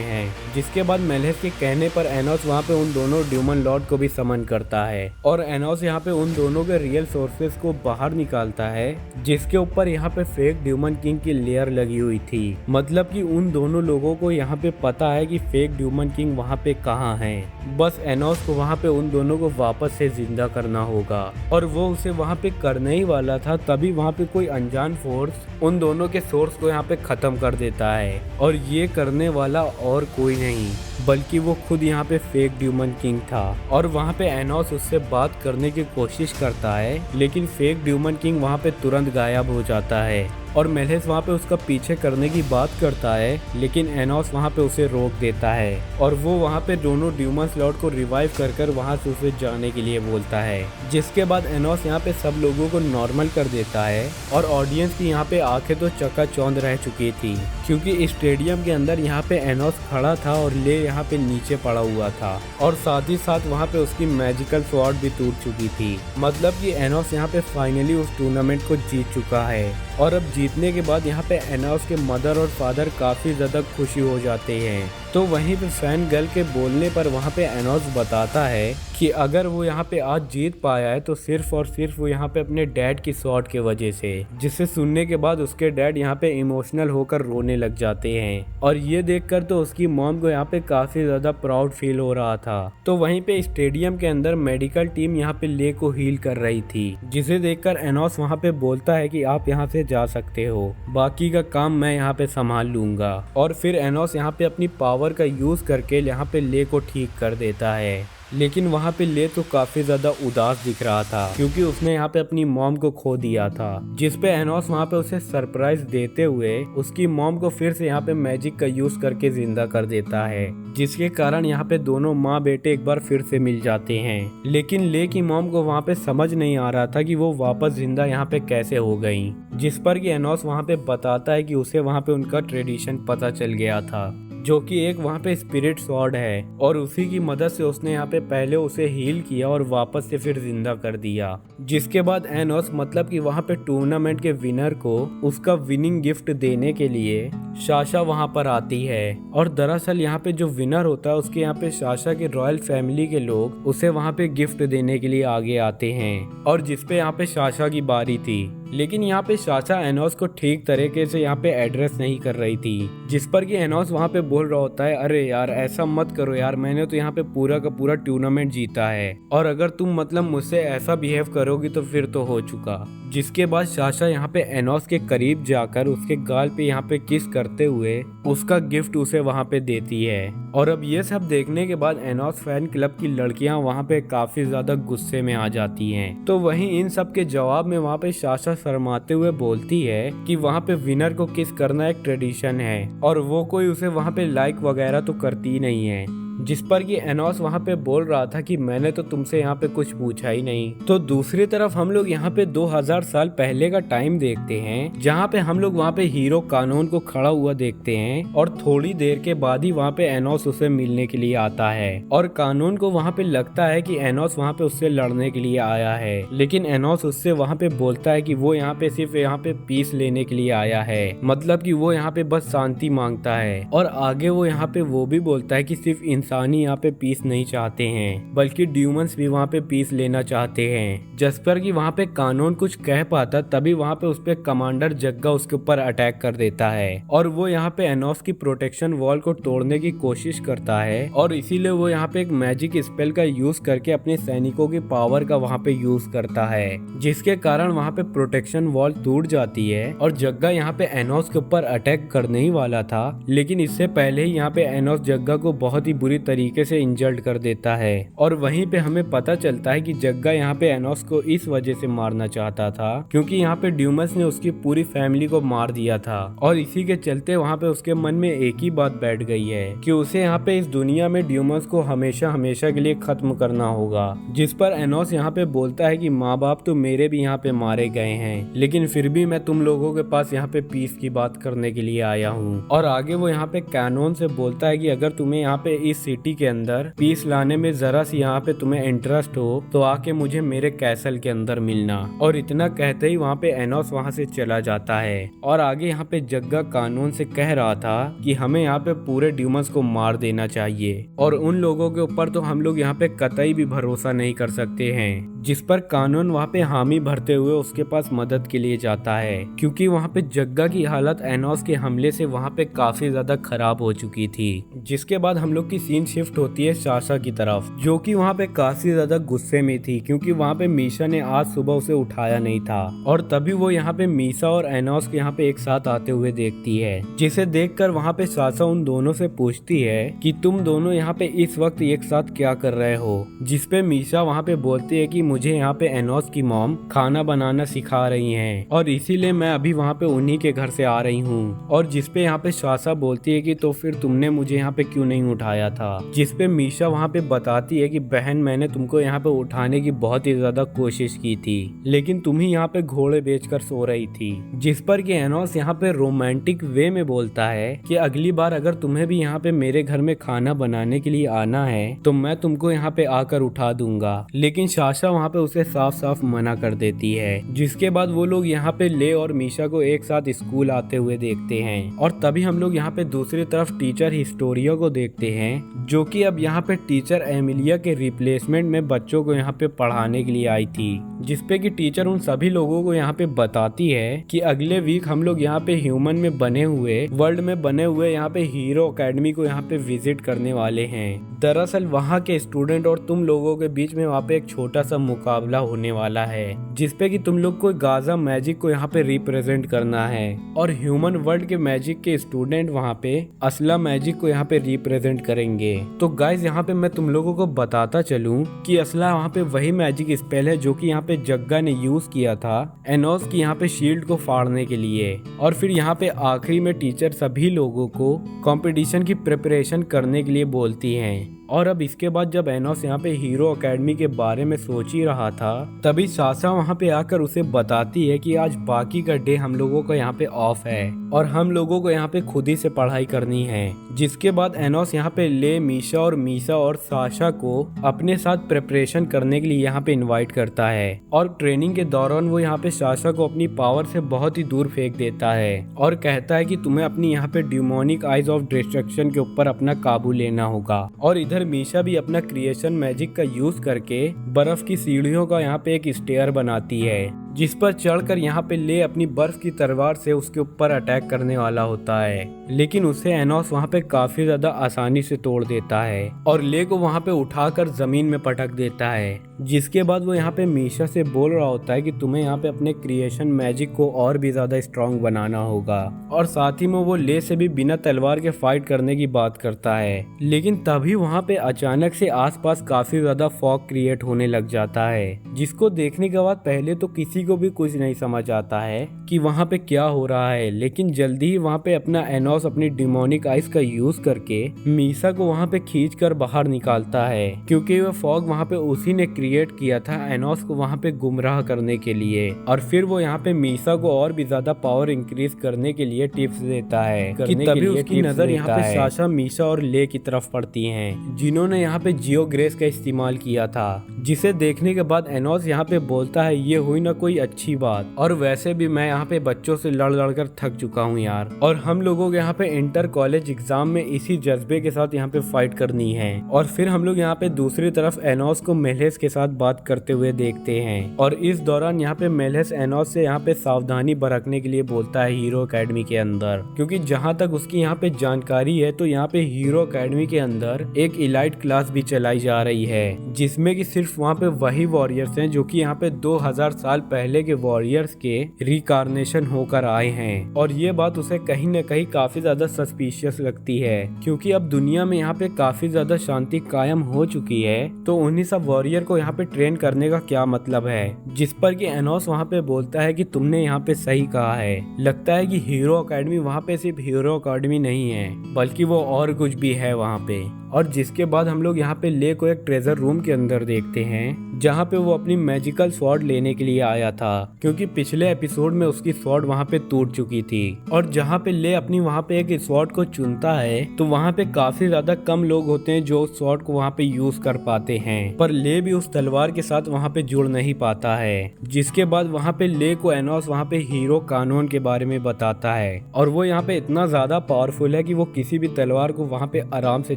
A: हैं। जिसके बाद मेलहेस के कहने पर एनोस वहाँ पे उन दोनों ड्यूमन लॉर्ड को भी समन करता है और एनोस यहाँ पे उन दोनों के रियल सोर्सेस को बाहर निकालता है जिसके ऊपर यहाँ पे फेक ड्यूमन किंग की लेयर लगी हुई थी। मतलब कि उन दोनों लोगों को यहाँ पे पता है कि फेक ड्यूमन किंग वहाँ पे कहाँ है। बस एनोस को वहाँ पे उन दोनों को वापस से जिंदा करना होगा और वो उसे वहाँ पे करने ही वाला था। तभी वहाँ पे कोई अनजान फोर्स उन दोनों के सोर्स को यहाँ पे खत्म कर देता है और ये करने वाला और कोई नहीं बल्कि वो खुद यहाँ पे फेक ड्यूमन किंग था। और वहाँ पे एनोस उससे बात करने की कोशिश करता है लेकिन फेक ड्यूमन किंग वहाँ पे तुरंत गायब हो जाता है और मेलहेस वहाँ पे उसका पीछे करने की बात करता है लेकिन एनोस वहाँ पे उसे रोक देता है और वो वहाँ पे दोनों ड्यूमस लॉर्ड को रिवाइव कर वहाँ से उसे जाने के लिए बोलता है। जिसके बाद एनोस यहाँ पे सब लोगों को नॉर्मल कर देता है और ऑडियंस की यहाँ पे आंखें तो चकाचौंध रह चुकी थी क्योंकि स्टेडियम के अंदर यहाँ पे एनोस खड़ा था और ले यहाँ पे नीचे पड़ा हुआ था और साथ ही साथ वहाँ पे उसकी मैजिकल स्वॉर्ड भी टूट चुकी थी। मतलब कि एनोस यहाँ पे फाइनली उस टूर्नामेंट को जीत चुका है और अब जीतने के बाद यहाँ पे एनोस के मदर और फादर काफी ज्यादा खुशी हो जाते हैं। तो वहीं पे फैन गर्ल के बोलने पर वहाँ पे एनोस बताता है कि अगर वो यहाँ पे आज जीत पाया है तो सिर्फ और सिर्फ वो यहाँ पे अपने डैड की शॉट की वजह से। जिसे सुनने के बाद उसके डैड यहाँ पे इमोशनल होकर रोने लग जाते हैं और ये देखकर तो उसकी मॉम को यहाँ पे काफी ज्यादा प्राउड फील हो रहा था। तो वहीं पे स्टेडियम के अंदर मेडिकल टीम यहाँ पे ले को हील कर रही थी जिसे देखकर एनोस वहाँ पे बोलता है कि आप यहाँ से जा सकते हो, बाकी का काम मैं यहाँ पे संभाल लूंगा। और फिर एनोस यहाँ पे अपनी पावर का यूज करके यहाँ पे ले को ठीक कर देता है। लेकिन वहाँ पे ले तो काफी ज्यादा उदास दिख रहा था क्योंकि उसने यहाँ पे अपनी मॉम को खो दिया था। जिस पे एनोस वहाँ पे उसे सरप्राइज देते हुए उसकी मॉम को फिर से यहाँ पे मैजिक का यूज करके जिंदा कर देता है जिसके कारण यहाँ पे दोनों माँ बेटे एक बार फिर से मिल जाते हैं। लेकिन ले की मॉम को वहाँ पे समझ नहीं आ रहा था कि वो वापस जिंदा यहाँ पे कैसे हो गई। जिस पर कि एनोस वहाँ पे बताता है कि उसे वहाँ पे उनका ट्रेडिशन पता चल गया था जो कि एक वहाँ पे स्पिरिट स्वॉर्ड है और उसी की मदद से उसने यहाँ पे पहले उसे हील किया और वापस से फिर जिंदा कर दिया। जिसके बाद एनोस मतलब कि वहाँ पे टूर्नामेंट के विनर को उसका विनिंग गिफ्ट देने के लिए साशा वहाँ पर आती है और दरअसल यहाँ पे जो विनर होता है उसके यहाँ पे साशा के रॉयल फैमिली के लोग उसे वहाँ पे गिफ्ट देने के लिए आगे आते हैं और जिसपे यहाँ पे साशा की बारी थी। लेकिन यहाँ पे साशा एनोस को ठीक तरीके से यहाँ पे एड्रेस नहीं कर रही थी जिस पर कि एनोस वहाँ पे बोल रहा होता है, अरे यार ऐसा मत करो यार, मैंने तो यहाँ पे पूरा का पूरा टूर्नामेंट जीता है और अगर तुम मतलब मुझसे ऐसा बिहेव करोगी तो फिर तो हो चुका। जिसके बाद साशा यहाँ पे एनोस के करीब जाकर उसके गाल पे यहाँ पे किस करते हुए उसका गिफ्ट उसे वहाँ पे देती है। और अब ये सब देखने के बाद एनोस फैन क्लब की लड़कियां वहाँ पे काफी ज्यादा गुस्से में आ जाती हैं। तो वहीं इन सब के जवाब में वहाँ पे साशा शर्माते हुए बोलती है कि वहाँ पे विनर को किस करना एक ट्रेडिशन है और वो कोई उसे वहाँ पे लाइक वगैरह तो करती नहीं है। जिस पर कि एनोस वहाँ पे बोल रहा था कि मैंने तो तुमसे यहाँ पे कुछ पूछा ही नहीं। तो दूसरी तरफ हम लोग यहाँ पे 2000 साल पहले का टाइम देखते हैं जहाँ पे हम लोग वहाँ पे हीरो कानून को खड़ा हुआ देखते हैं और थोड़ी देर के बाद ही वहाँ पे एनोस उसे मिलने के लिए आता है और कानून को वहाँ पे लगता है कि एनोस वहाँ पे उससे लड़ने के लिए आया है। लेकिन एनोस उससे वहाँ पे बोलता है कि वो यहाँ पे सिर्फ यहाँ पे पीस लेने के लिए आया है, मतलब कि वो यहाँ पे बस शांति मांगता है। और आगे वो यहाँ पे वो भी बोलता है कि सिर्फ इंसानी यहाँ पे पीस नहीं चाहते हैं बल्कि ड्यूमन्स भी वहाँ पे पीस लेना चाहते हैं। जिस पर कि वहाँ पे कानून कुछ कह पाता तभी वहाँ पे उस पे कमांडर जग्गा उसके ऊपर अटैक कर देता है और वो यहाँ पे एनोस की प्रोटेक्शन वॉल को तोड़ने की कोशिश करता है और इसीलिए वो यहाँ पे एक मैजिक स्पेल का यूज करके अपने सैनिकों की पावर का वहाँ पे यूज करता है जिसके कारण वहाँ पे प्रोटेक्शन वॉल टूट जाती है और जग्गा यहाँ पे एनोस के ऊपर अटैक करने ही वाला था। लेकिन इससे पहले ही यहाँ पे एनोस जग्गा को बहुत ही बुरी बुरी तरीके से इंजर्ड कर देता है। और वहीं पे हमें पता चलता है कि जग्गा यहाँ पे एनोस को इस वजह से मारना चाहता था क्योंकि यहाँ पे ड्यूमस ने उसकी पूरी फैमिली को मार दिया था। और इसी के चलते वहाँ पे उसके मन में एक ही बात बैठ गई है कि उसे यहाँ पे इस दुनिया में ड्यूमस को हमेशा हमेशा के लिए खत्म करना होगा। जिस पर एनोस यहाँ पे बोलता है कि माँ बाप तो मेरे भी यहाँ पे मारे गए हैं, लेकिन फिर भी मैं तुम लोगों के पास यहाँ पे पीस की बात करने के लिए आया हूँ। और आगे वो यहाँ पे कैनोन से बोलता है कि अगर तुम्हें यहाँ पे इस सिटी के अंदर पीस लाने में जरा सी यहाँ पे तुम्हें इंटरेस्ट हो तो आके मुझे मेरे कैसल के अंदर मिलना। और इतना कहते ही वहाँ पे एनोस वहाँ से चला जाता है। और आगे यहाँ पे जग्गा कानून से कह रहा था कि हमें यहाँ पे पूरे ड्यूमस को मार देना चाहिए और उन लोगों के ऊपर तो हम लोग यहाँ पे कतई भी भरोसा नहीं कर सकते हैं। जिस पर कानून वहाँ पे हामी भरते हुए उसके पास मदद के लिए जाता है क्योंकि वहाँ पे जग्गा की हालत एनोस के हमले से वहाँ पे काफी ज्यादा खराब हो चुकी थी। जिसके बाद हम लोग की सीन शिफ्ट होती है साशा की तरफ, जो कि वहाँ पे काफी ज्यादा गुस्से में थी क्योंकि वहाँ पे मीशा ने आज सुबह उसे उठाया नहीं था। और तभी वो यहाँ पे मीशा और एनोस के यहाँ पे एक साथ आते हुए देखती है, जिसे देखकर वहाँ पे साशा उन दोनों से पूछती है कि तुम दोनों यहाँ पे इस वक्त एक साथ क्या कर रहे हो। जिसपे मीशा वहाँ पे बोलती है कि मुझे यहाँ पे एनोस की मॉम खाना बनाना सिखा रही हैं और इसीलिए मैं अभी वहाँ पे उन्हीं के घर से आ रही हूँ। और जिसपे यहाँ पे साशा बोलती है कि तो फिर तुमने मुझे यहाँ पे क्यों नहीं उठाया था। जिसपे मीशा वहाँ पे बताती है कि बहन मैंने तुमको यहाँ पे उठाने की बहुत ही ज्यादा कोशिश की थी, लेकिन तुम ही यहाँ पे घोड़े बेचकर सो रही थी। जिस पर कि एनोस यहाँ पे रोमांटिक वे में बोलता है कि अगली बार अगर तुम्हें भी यहाँ पे मेरे घर में खाना बनाने के लिए आना है तो मैं तुमको यहाँ पे आकर उठा दूंगा। लेकिन साशा वहाँ पे उसे साफ साफ मना कर देती है। जिसके बाद वो लोग यहाँ पे ले और मीशा को एक साथ स्कूल आते हुए देखते हैं। और तभी हम लोग यहाँ पे दूसरी तरफ टीचर हिस्टोरिया को देखते हैं, जो कि अब यहाँ पे टीचर एमिलिया के रिप्लेसमेंट में बच्चों को यहाँ पे पढ़ाने के लिए आई थी। जिसपे कि टीचर उन सभी लोगों को यहाँ पे बताती है कि अगले वीक हम लोग यहाँ पे ह्यूमन में बने हुए वर्ल्ड में बने हुए यहाँ पे हीरो एकेडमी को यहाँ पे विजिट करने वाले हैं। दरअसल वहाँ के स्टूडेंट और तुम लोगों के बीच में वहाँ पे एक छोटा सा मुकाबला होने वाला है, जिसपे कि तुम लोग को गाजा मैजिक को यहाँ पे रिप्रेजेंट करना है और ह्यूमन वर्ल्ड के मैजिक के स्टूडेंट वहाँ पे असला मैजिक को यहाँ पे रिप्रेजेंट करेंगे। तो गाइस यहाँ पे मैं तुम लोगों को बताता चलूं कि असला वहाँ पे वही मैजिक स्पेल है जो कि यहाँ पे जग्गा ने यूज किया था एनोस की यहाँ पे शील्ड को फाड़ने के लिए। और फिर यहाँ पे आखिरी में टीचर सभी लोगों को कंपटीशन की प्रिपरेशन करने के लिए बोलती हैं। और अब इसके बाद जब एनोस यहाँ पे हीरो एकेडमी के बारे में सोच ही रहा था तभी साशा वहाँ पे आकर उसे बताती है कि आज बाकी का डे हम लोगों का यहाँ पे ऑफ है और हम लोगों को यहाँ पे खुद ही से पढ़ाई करनी है। जिसके बाद एनोस यहाँ पे ले मीशा और साशा को अपने साथ प्रिपरेशन करने के लिए यहाँ पे इन्वाइट करता है। और ट्रेनिंग के दौरान वो यहाँ पे साशा को अपनी पावर से बहुत ही दूर फेंक देता है और कहता है कि तुम्हें अपनी यहाँ पे डिमोनिक आइज ऑफ डिस्ट्रक्शन के ऊपर अपना काबू लेना होगा। और इधर मीशा भी अपना क्रिएशन मैजिक का यूज करके बर्फ की सीढ़ियों का यहाँ पे एक स्टेयर बनाती है, जिस पर चढ़कर यहाँ पे ले अपनी बर्फ की तलवार से उसके ऊपर अटैक करने वाला होता है। लेकिन उसे एनोस वहाँ पे काफी ज्यादा आसानी से तोड़ देता है और ले को वहाँ पे उठाकर जमीन में पटक देता है। जिसके बाद वो यहाँ पे मीशा से बोल रहा होता है कि तुम्हें यहाँ पे अपने क्रिएशन मैजिक को और भी ज्यादा स्ट्रॉन्ग बनाना होगा और साथ ही में वो ले से भी बिना तलवार के फाइट करने की बात करता है। लेकिन तभी वहाँ पे अचानक से आसपास काफी ज्यादा फॉग क्रिएट होने लग जाता है, जिसको देखने के बाद पहले तो किसी को भी कुछ नहीं समझ आता है कि वहाँ पे क्या हो रहा है। लेकिन जल्दी ही वहाँ पे अपना एनोस अपनी डिमोनिक आइस का यूज करके मीशा को वहाँ पे खींच कर बाहर निकालता है, क्योंकि वह फॉग वहाँ पे उसी ने क्रिएट किया था एनोस को वहाँ पे गुमराह करने के लिए। और फिर वो यहाँ पे मीशा को और भी ज्यादा पावर इंक्रीज करने के लिए टिप्स देता है कि तभी उसकी नजर यहाँ पे साशा, मीशा और ले की तरफ पड़ती है, जिन्होंने यहाँ पे जियो ग्रेस का इस्तेमाल किया था। जिसे देखने के बाद एनोस यहाँ पे बोलता है ये हुई ना कोई अच्छी बात, और वैसे भी मैं यहाँ पे बच्चों से लड़ लड़ कर थक चुका हूँ यार, और हम लोगों के यहाँ पे इंटर कॉलेज एग्जाम में इसी जज्बे के साथ यहाँ पे फाइट करनी है। और फिर हम लोग यहाँ पे दूसरी तरफ एनोस को मेलेस के साथ बात करते हुए देखते हैं। और इस दौरान यहाँ पे मेलिस एनोस से यहाँ पे सावधानी बरतने के लिए बोलता है हीरो एकेडमी के अंदर, क्योंकि जहाँ तक उसकी यहाँ पे जानकारी है तो यहाँ पे हीरो एकेडमी के अंदर एक इलाइट क्लास भी चलाई जा रही है, जिसमें कि सिर्फ वहाँ पे वही वॉरियर्स हैं जो कि यहाँ पे 2000 साल पहले के वॉरियर्स के रिकार्नेशन होकर आए हैं। और ये बात उसे कहीं न कहीं काफी ज्यादा सस्पिशियस लगती है, क्योंकि अब दुनिया में यहाँ पे काफी ज्यादा शांति कायम हो चुकी है, तो उन्हीं सब वॉरियर को यहाँ पे ट्रेन करने का क्या मतलब है। जिस पर कि एनोस वहाँ पे बोलता है कि तुमने यहाँ पे सही कहा है, लगता है कि हीरो एकेडमी वहाँ पे सिर्फ हीरो एकेडमी नहीं है बल्कि वो और कुछ भी है वहाँ पे। और जिसके बाद हम लोग यहाँ पे ले को एक ट्रेजर रूम के अंदर देखते हैं, जहाँ पे वो अपनी मैजिकल स्वॉर्ड लेने के लिए आया था, क्योंकि पिछले एपिसोड में उसकी स्वॉर्ड वहाँ पे टूट चुकी थी। और जहाँ पे ले अपनी वहाँ पे एक स्वॉर्ड को चुनता है तो वहाँ पे काफी ज्यादा कम लोग होते हैं जो उस स्वॉर्ड को वहाँ पे यूज कर पाते हैं, पर ले भी उस तलवार के साथ वहाँ पे जुड़ नहीं पाता है। जिसके बाद वहाँ पे ले को एनोस वहाँ पे हीरो कानून के बारे में बताता है, और वो यहाँ पे इतना ज्यादा पावरफुल है कि वो किसी भी तलवार को वहाँ पे आराम से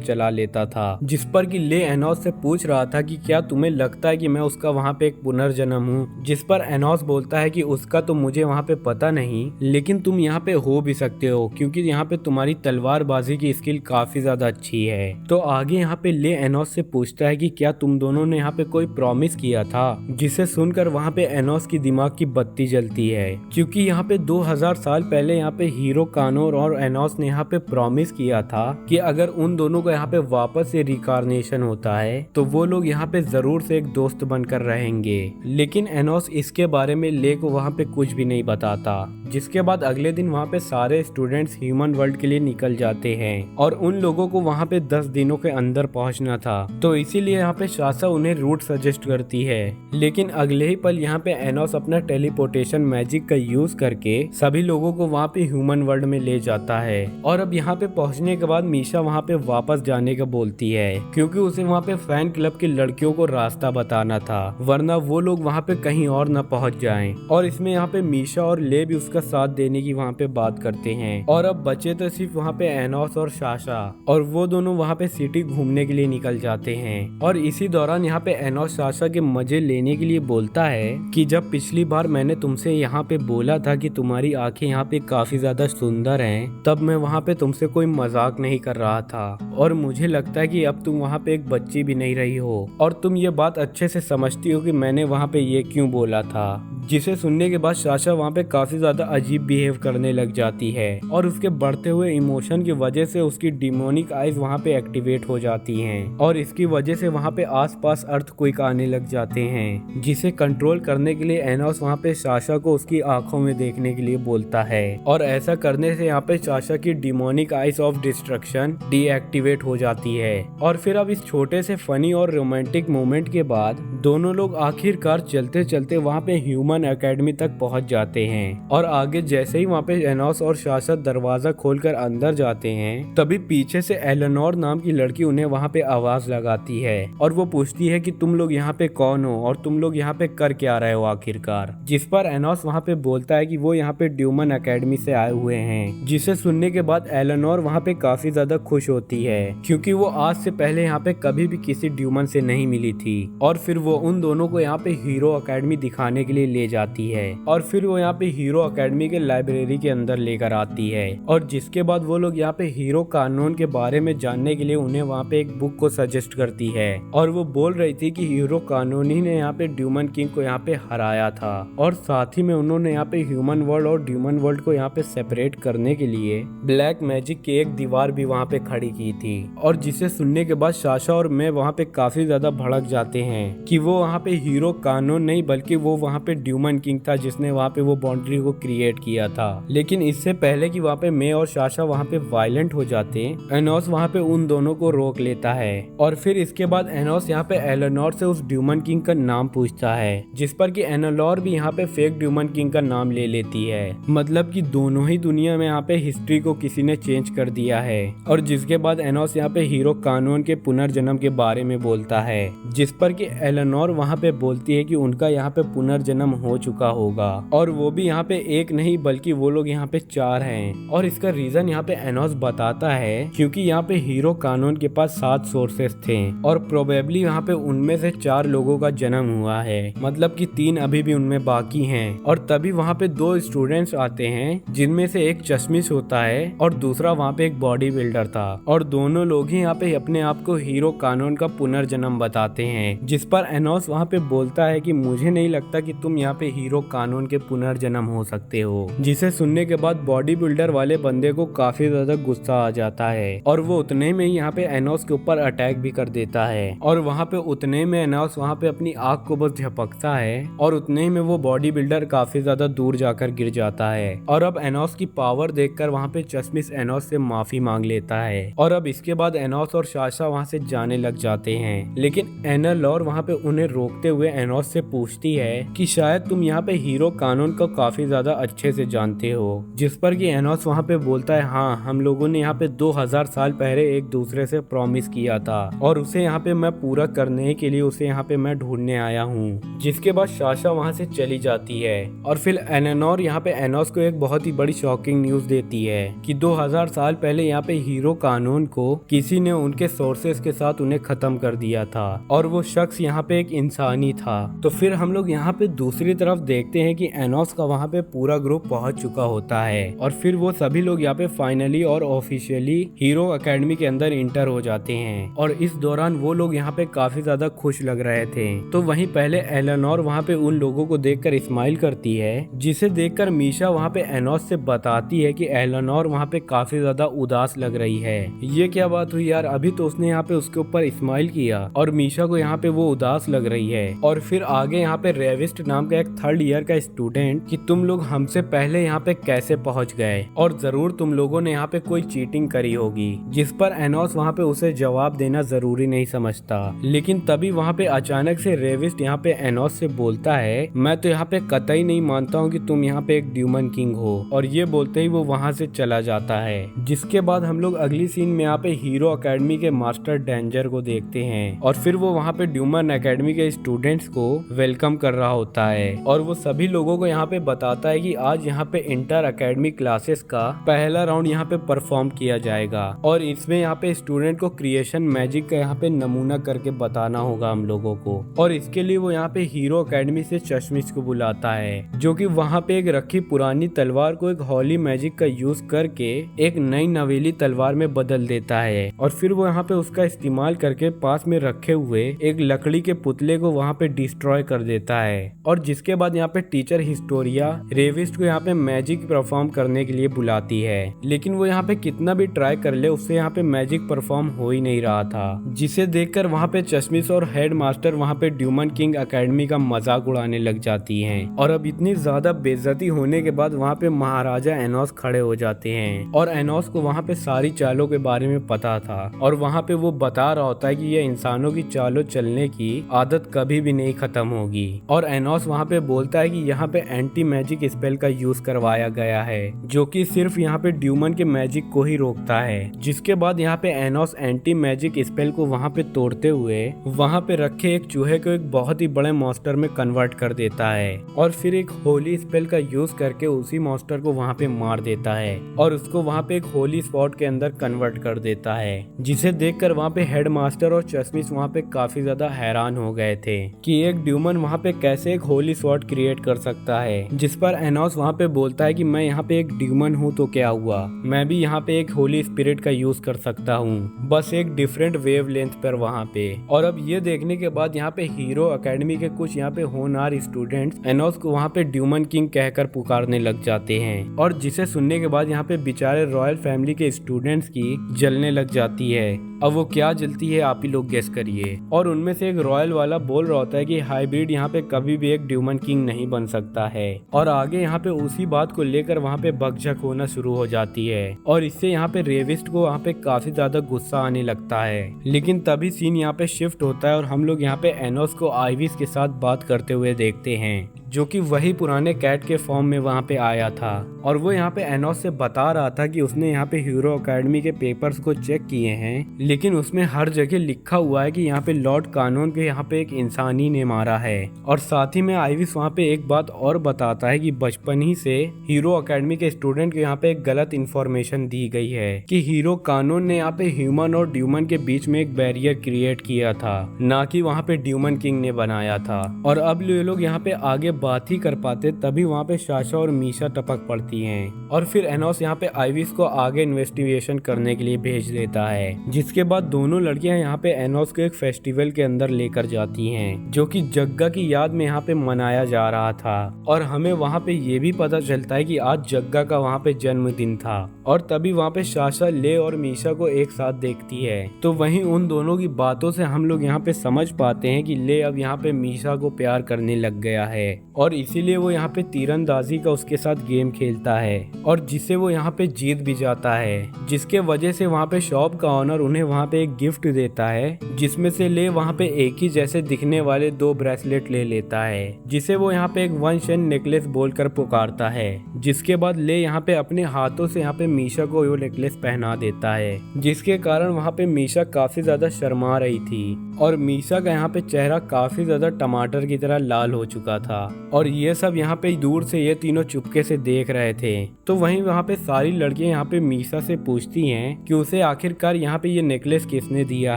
A: चला लेता था। जिस पर कि ले एनोस से पूछ रहा था कि क्या तुम्हें लगता है कि मैं उसका वहाँ पे एक पुनर्जन्म हूँ, जिस पर एनोस बोलता है कि उसका तो मुझे वहाँ पे पता नहीं, लेकिन तुम यहाँ पे हो भी सकते हो क्योंकि यहाँ पे तुम्हारी तलवारबाजी की स्किल काफी ज्यादा अच्छी है। तो आगे यहाँ पे ले एनोस से पूछता है कि क्या तुम दोनों ने यहाँ पे कोई प्रॉमिस किया था, जिसे सुनकर वहाँ पे एनोस की दिमाग की बत्ती जलती है, क्योंकि यहाँ पे 2000 साल पहले यहाँ पे हीरो कानोर और एनोस ने यहाँ पे प्रॉमिस किया था कि अगर उन दोनों को यहाँ पे वापस से रिकार्नेशन होता है तो वो लोग यहाँ पे जरूर से एक दोस्त बनकर रहेंगे। लेकिन एनोस इसके बारे में ले को वहाँ पे कुछ भी नहीं बताता। जिसके बाद अगले दिन वहाँ पे सारे स्टूडेंट्स ह्यूमन वर्ल्ड के लिए निकल जाते हैं, और उन लोगों को वहाँ पे 10 दिनों के अंदर पहुँचना था, तो इसीलिए यहाँ पे शासा उन्हें रूट सजेस्ट करती है। लेकिन अगले ही पल यहाँ पे एनोस अपना टेलीपोर्टेशन मैजिक का यूज करके सभी लोगों को वहाँ पे ह्यूमन वर्ल्ड में ले जाता है। और अब यहाँ पे पहुँचने के बाद मीशा वहाँ पे वापस जाने का बोलती है, क्योंकि उसे वहाँ पे फैन क्लब की लड़कियों को रास्ता बताना था, वरना वो लोग वहाँ पे कहीं और न पहुँच जाएं। और इसमें यहाँ पे मीशा और ले भी उसका साथ देने की वहाँ पे बात करते हैं। और अब बचे तो सिर्फ वहाँ पे एनोस और शाशा, और वो दोनों वहाँ पे सिटी घूमने के लिए निकल जाते हैं। और इसी दौरान यहाँ पे एनोस शाशा के मजे लेने के लिए बोलता है कि जब पिछली बार मैंने तुमसे यहाँ पे बोला था कि तुम्हारी आंखें यहाँ पे काफी ज्यादा सुंदर हैं, तब मैं वहाँ पे तुमसे कोई मजाक नहीं कर रहा था, और मुझे लगता है कि अब तुम वहाँ पे एक बच्ची भी नहीं रही हो, और तुम ये बात अच्छे से समझती हो कि मैंने वहाँ पे ये क्यों बोला था। जिसे सुनने के बाद शाशा वहाँ पे काफी ज्यादा अजीब बिहेव करने लग जाती है, और उसके बढ़ते हुए इमोशन की वजह से उसकी डिमोनिक आइज वहाँ पे एक्टिवेट हो जाती हैं, और इसकी वजह से वहाँ पे आसपास अर्थक्वेक आने लग जाते हैं, जिसे कंट्रोल करने के लिए एनोस वहाँ पे शाशा को उसकी आंखों में देखने के लिए बोलता है। और ऐसा करने से यहाँ पे शाशा की demonic eyes of destruction deactivate हो जाती है। और फिर अब इस छोटे से फनी और रोमांटिक मोमेंट के बाद दोनों लोग आखिरकार चलते चलते वहाँ पे ह्यूमन एकेडमी तक पहुंच जाते हैं। और आगे जैसे ही वहाँ पे एनोस और शाशा दरवाजा खोलकर अंदर जाते हैं, तभी पीछे से एलेनोर नाम की लड़की उन्हें वहाँ पे आवाज लगाती है, और वो पूछती है कि तुम लोग यहाँ पे कौन हो और तुम लोग यहाँ पे कर क्या रहे हो आखिरकार। जिस पर एनोस वहाँ पे बोलता है कि वो यहाँ पे ड्यूमन एकेडमी से आए हुए हैं। जिसे सुनने के बाद एलेनोर वहाँ पे काफी ज्यादा खुश होती है, क्योंकि वो आज से पहले यहाँ पे कभी भी किसी ड्यूमन से नहीं मिली थी। और फिर वो उन दोनों को यहाँ पे हीरो एकेडमी दिखाने के लिए ले जाती है, और फिर वो यहाँ पे हीरो एकेडमी के लाइब्रेरी के अंदर लेकर आती है। और जिसके बाद वो लोग यहाँ पे हीरो कानून के बारे में जानने के लिए उन्हें वहाँ पे एक बुक को सजेस्ट करती है, और वो बोल रही थी कि हीरो कानून ही ने यहाँ पे ड्यूमन किंग को यहाँ पे हराया था, और साथ ही में उन्होंने यहाँ पे ह्यूमन वर्ल्ड और ड्यूमन वर्ल्ड को यहाँ पे सेपरेट करने के लिए ब्लैक मैजिक की एक दीवार भी वहाँ पे खड़ी की थी। और जिसे सुनने के बाद शाशा और मैं वहाँ पे काफी ज्यादा भड़क जाते हैं कि वो वहाँ पे हीरो कानून नहीं बल्कि वो वहाँ पे ड्यूमन किंग था जिसने वहाँ पे वो बाउंड्री को क्रिएट किया था। लेकिन इससे पहले कि वहाँ पे मैं और शाशा वहाँ पे वायलेंट हो जाते, एनोस वहाँ पे उन दोनों को रोक लेता है। और फिर इसके बाद एनोस यहाँ पे एलेनोर से उस ड्यूमन किंग का नाम पूछता है, जिस पर कि एलेनोर भी यहाँ पे फेक ड्यूमन किंग का नाम ले लेती है। मतलब कि दोनों ही दुनिया में यहाँ पे हिस्ट्री को किसी ने चेंज कर दिया है। और जिसके बाद एनोस यहाँ पे हीरो कानून के पुनर्जन्म के बारे में बोलता है, जिस पर कि एलेनोर वहाँ पे बोलती है कि उनका यहाँ पे पुनर्जन्म हो चुका होगा, और वो भी यहाँ पे एक नहीं बल्कि वो लोग यहाँ पे 4 हैं। और इसका रीजन यहाँ पे एनोस बताता है क्योंकि यहाँ पे हीरो कानून के पास 7 सोर्सेस थे और प्रोबेबली यहाँ पे उनमें से 4 लोगों का जन्म हुआ है, मतलब कि 3 अभी भी उनमें बाकी हैं। और तभी वहाँ पे 2 स्टूडेंट्स आते हैं जिनमें से एक चश्मिश होता है और दूसरा वहाँ पे एक बॉडी बिल्डर था, और दोनों लोग ही यहाँ पे अपने आप को हीरो कानून का पुनर्जन्म बताते हैं। जिस पर एनोस वहाँ पे बोलता है कि मुझे नहीं लगता कि तुम यहाँ पे हीरो कानून के पुनर्जन्म हो सकते हो। जिसे सुनने के बाद बॉडी बिल्डर वाले बंदे को काफी ज्यादा गुस्सा आ जाता है और वो उतने में ही यहाँ पे एनोस के ऊपर अटैक भी कर देता है। और वहाँ पे उतने में एनोस वहाँ पे अपनी आग को बस झपकता है और उतने ही में वो बॉडी बिल्डर काफी ज्यादा दूर जाकर गिर जाता है। और अब एनोस की पावर देखकर वहाँ पे चश्मिश एनोस से माफी मांग लेता है। और अब इसके बाद एनोस और साशा वहाँ से जाने लग जाते हैं, लेकिन एनालॉर वहाँ पे उन्हें रोकते हुए एनोस से पूछती है कि शायद तुम यहाँ पे हीरो कानून को काफी ज्यादा अच्छे से जानते हो। जिस पर कि एनोस वहाँ पे बोलता है, हाँ, हम लोगों ने यहाँ पे 2000 साल पहले एक दूसरे से प्रॉमिस किया था और उसे यहाँ पे मैं पूरा करने के लिए उसे यहाँ पे मैं ढूंढने आया हूँ। जिसके बाद साशा वहाँ से चली जाती है और फिर एलेनोर यहाँ पे एनोस को एक बहुत ही बड़ी शॉकिंग न्यूज देती है कि 2000 साल पहले यहाँ पे हीरो कानून को किसी ने उनके सोर्सेस के साथ उन्हें खत्म कर दिया था और वो शख्स यहाँ पे एक इंसानी था। तो फिर हम लोग यहाँ पे दूसरी तरफ देखते हैं कि एनोस का वहाँ पे पूरा ग्रुप पहुंच चुका होता है और फिर वो सभी लोग यहाँ पे फाइनली और ऑफिशियली हीरो एकेडमी के अंदर इंटर हो जाते हैं। और इस दौरान वो लोग यहाँ पे काफी ज्यादा खुश लग रहे थे। तो वहीं पहले एलेनोर वहाँ पे उन लोगों को देखकर स्माइल करती है, जिसे देखकर मीशा वहाँ पे एनोस से बताती है कि एलेनोर वहाँ पे काफी ज्यादा उदास लग रही है। ये क्या बात हुई यार, अभी तो उसने यहाँ पे उसके ऊपर स्माइल किया और मीशा को यहाँ पे वो उदास लग रही है। और फिर आगे यहाँ पे रेविस्ट नाम का एक 3rd ईयर का स्टूडेंट कि तुम लोग हमसे पहले यहाँ पे कैसे पहुँच गए और जरूर तुम लोगों ने यहाँ पे कोई चीटिंग करी होगी। जिस पर एनोस वहाँ पे उसे जवाब देना जरूरी नहीं समझता, लेकिन तभी वहाँ पे अचानक से रेविस्ट यहाँ पे एनोस से बोलता है, मैं तो यहाँ पे कतई नहीं मानता हूँ कि तुम यहाँ पे एक ड्यूमन किंग हो। और ये बोलते ही वो वहाँ से चला जाता है। जिसके बाद हम लोग अगली सीन में यहाँ पे हीरो एकेडमी के मास्टर डेंजर को देखते हैं और फिर वो वहाँ पे ड्यूमन एकेडमी के स्टूडेंट्स को वेलकम कर रहा होता है और वो सभी लोगों को यहाँ पे बताता है कि आज यहाँ पे इंटर एकेडमी क्लासेस का पहला राउंड यहाँ पे परफॉर्म किया जाएगा और इसमें यहाँ पे स्टूडेंट को क्रिएशन मैजिक का यहाँ पे नमूना करके बताना होगा हम लोगों को। और इसके लिए वो यहाँ पे हीरो एकेडमी से चश्मिश को बुलाता है, जो कि वहाँ पे एक रखी पुरानी तलवार को एक होली मैजिक का यूज करके एक नई नवेली तलवार में बदल देता है। और फिर वो यहाँ पे उसका इस्तेमाल करके पास में रखे हुए एक लकड़ी के पुतले को वहाँ पे डिस्ट्रॉय कर देता है। और जिसके बाद यहाँ पे टीचर हिस्टोरिया रेविस्ट को यहाँ पे मैजिक परफॉर्म करने के लिए बुलाती है, लेकिन वो यहाँ पे कितना भी ट्राई कर ले उससे यहाँ पे मैजिक परफॉर्म हो ही नहीं रहा था। जिसे देखकर वहाँ पे चश्मिश और हेड मास्टर वहाँ पे ड्यूमन किंग एकेडमी का मजाक उड़ाने लग जाती हैं। और अब इतनी ज्यादा बेइज्जती होने के बाद वहाँ पे महाराजा एनोस खड़े हो जाते हैं और एनोस को वहाँ पे सारी चालों के बारे में पता था और वहाँ पे वो बता रहा होता है कि ये इंसानों की चालों चलने की आदत कभी भी नहीं खत्म होगी। और एनोस वहाँ पे बोलता है कि यहाँ पे एंटी मैजिक स्पेल का यूज करवाया गया है, जो कि सिर्फ यहाँ पे ड्यूमन के मैजिक को ही रोकता है। जिसके बाद यहाँ पे एनोस एंटी मैजिक स्पेल को वहाँ पे तोड़ते हुए वहाँ पे रखे एक चूहे को एक बहुत ही बड़े मॉन्स्टर में कन्वर्ट कर देता है और फिर एक होली स्पेल का यूज करके उसी मॉन्स्टर को वहाँ पे मार देता है और उसको वहाँ पे एक होली स्पॉट के अंदर कन्वर्ट कर देता है। जिसे देखकर वहाँ पे हेड मास्टर और चश्मिश वहाँ पे काफी ज्यादा हैरान हो गए थे कि एक ड्यूमन वहाँ पे कैसे एक होली स्वॉर्ड क्रिएट कर सकता है। जिस पर एनोस वहाँ पे बोलता है कि मैं यहाँ पे एक ड्यूमन हूँ तो क्या हुआ, मैं भी यहाँ पे एक होली स्पिरिट का यूज कर सकता हूँ, बस एक डिफरेंट वेव लेंथ पर वहाँ पे। और अब ये देखने के बाद यहाँ पे हीरो एकेडमी के कुछ यहाँ पे होनहार स्टूडेंट्स एनोस को वहाँ पे ड्यूमन किंग कहकर पुकारने लग जाते हैं और जिसे सुनने के बाद यहाँ पे बेचारे रॉयल फैमिली के स्टूडेंट्स की जलने लग जाती है। अब वो क्या जलती है आप ही लोग गेस करिए। और उनमें से एक रॉयल वाला बोल रहा होता है कि हाइब्रिड यहाँ पे कभी भी एक ड्यूमन किंग नहीं बन सकता है। और आगे यहाँ पे उसी बात को लेकर वहाँ पे बकझक होना शुरू हो जाती है और इससे यहाँ पे रेविस्ट को वहाँ पे काफी ज्यादा गुस्सा आने लगता है। लेकिन तभी सीन यहाँ पे शिफ्ट होता है और हम लोग यहाँ पे एनोस को आइविस के साथ बात करते हुए देखते हैं, जो कि वही पुराने कैट के फॉर्म में वहाँ पे आया था। और वो यहाँ पे एनोस से बता रहा था कि उसने यहाँ पे हीरो एकेडमी के पेपर्स को चेक किए हैं, लेकिन उसमें हर जगह लिखा हुआ है कि यहाँ पे लॉर्ड कानून के यहाँ पे एक इंसानी ने मारा है। और साथ ही में आइविस वहाँ पे एक बात और बताता है कि बचपन ही से हीरो एकेडमी के स्टूडेंट को यहाँ पे एक गलत इन्फॉर्मेशन दी गई है कि हीरो कानून ने यहाँ पे ह्यूमन और ड्यूमन के बीच में एक बैरियर क्रिएट किया था, ना कि वहाँ पे ड्यूमन किंग ने बनाया था। और अब ये लोग यहाँ पे आगे बात ही कर पाते तभी वहाँ पे साशा और मीशा टपक पड़ती हैं। और फिर एनोस यहाँ पे आइविस को आगे इन्वेस्टिगेशन करने के लिए भेज देता है, जिसके बाद दोनों लड़कियां यहाँ पे एनोस को एक फेस्टिवल के अंदर लेकर जाती हैं, जो कि जग्गा की याद में यहाँ पे मनाया जा रहा था। और हमें वहाँ पे ये भी पता चलता है कि आज जग्गा का वहाँ पे जन्मदिन था। और तभी वहाँ पे साशा ले और मीशा को एक साथ देखती है, तो वहीं उन दोनों की बातों से हम लोग यहाँ पे समझ पाते हैं कि ले अब यहाँ पे मीशा को प्यार करने लग गया है, और इसीलिए वो यहाँ पे तीरंदाजी का उसके साथ गेम खेलता है, और जिसे वो यहाँ पे जीत भी जाता है, जिसके वजह से वहाँ पे शॉप का ऑनर उन्हें वहाँ पे एक गिफ्ट देता है, जिसमें से ले वहाँ पे एक ही जैसे दिखने वाले 2 ब्रेसलेट ले लेता है, जिसे वो यहाँ पे एक वन शेन नेकलेस बोलकर पुकारता है। जिसके बाद ले यहाँ पे अपने हाथों से यहाँ पे मीशा को वो नेकलेस पहना देता है, जिसके कारण वहाँ पे मीशा काफी ज्यादा शर्मा रही थी, और मीशा का यहाँ पे चेहरा काफी ज्यादा टमाटर की तरह लाल हो चुका था। और ये सब यहाँ पे दूर से ये तीनों चुपके से देख रहे थे। तो वहीं वहाँ पे सारी लड़कियां यहाँ पे मीशा से पूछती हैं कि उसे आखिरकार यहाँ पे ये नेकलेस किसने दिया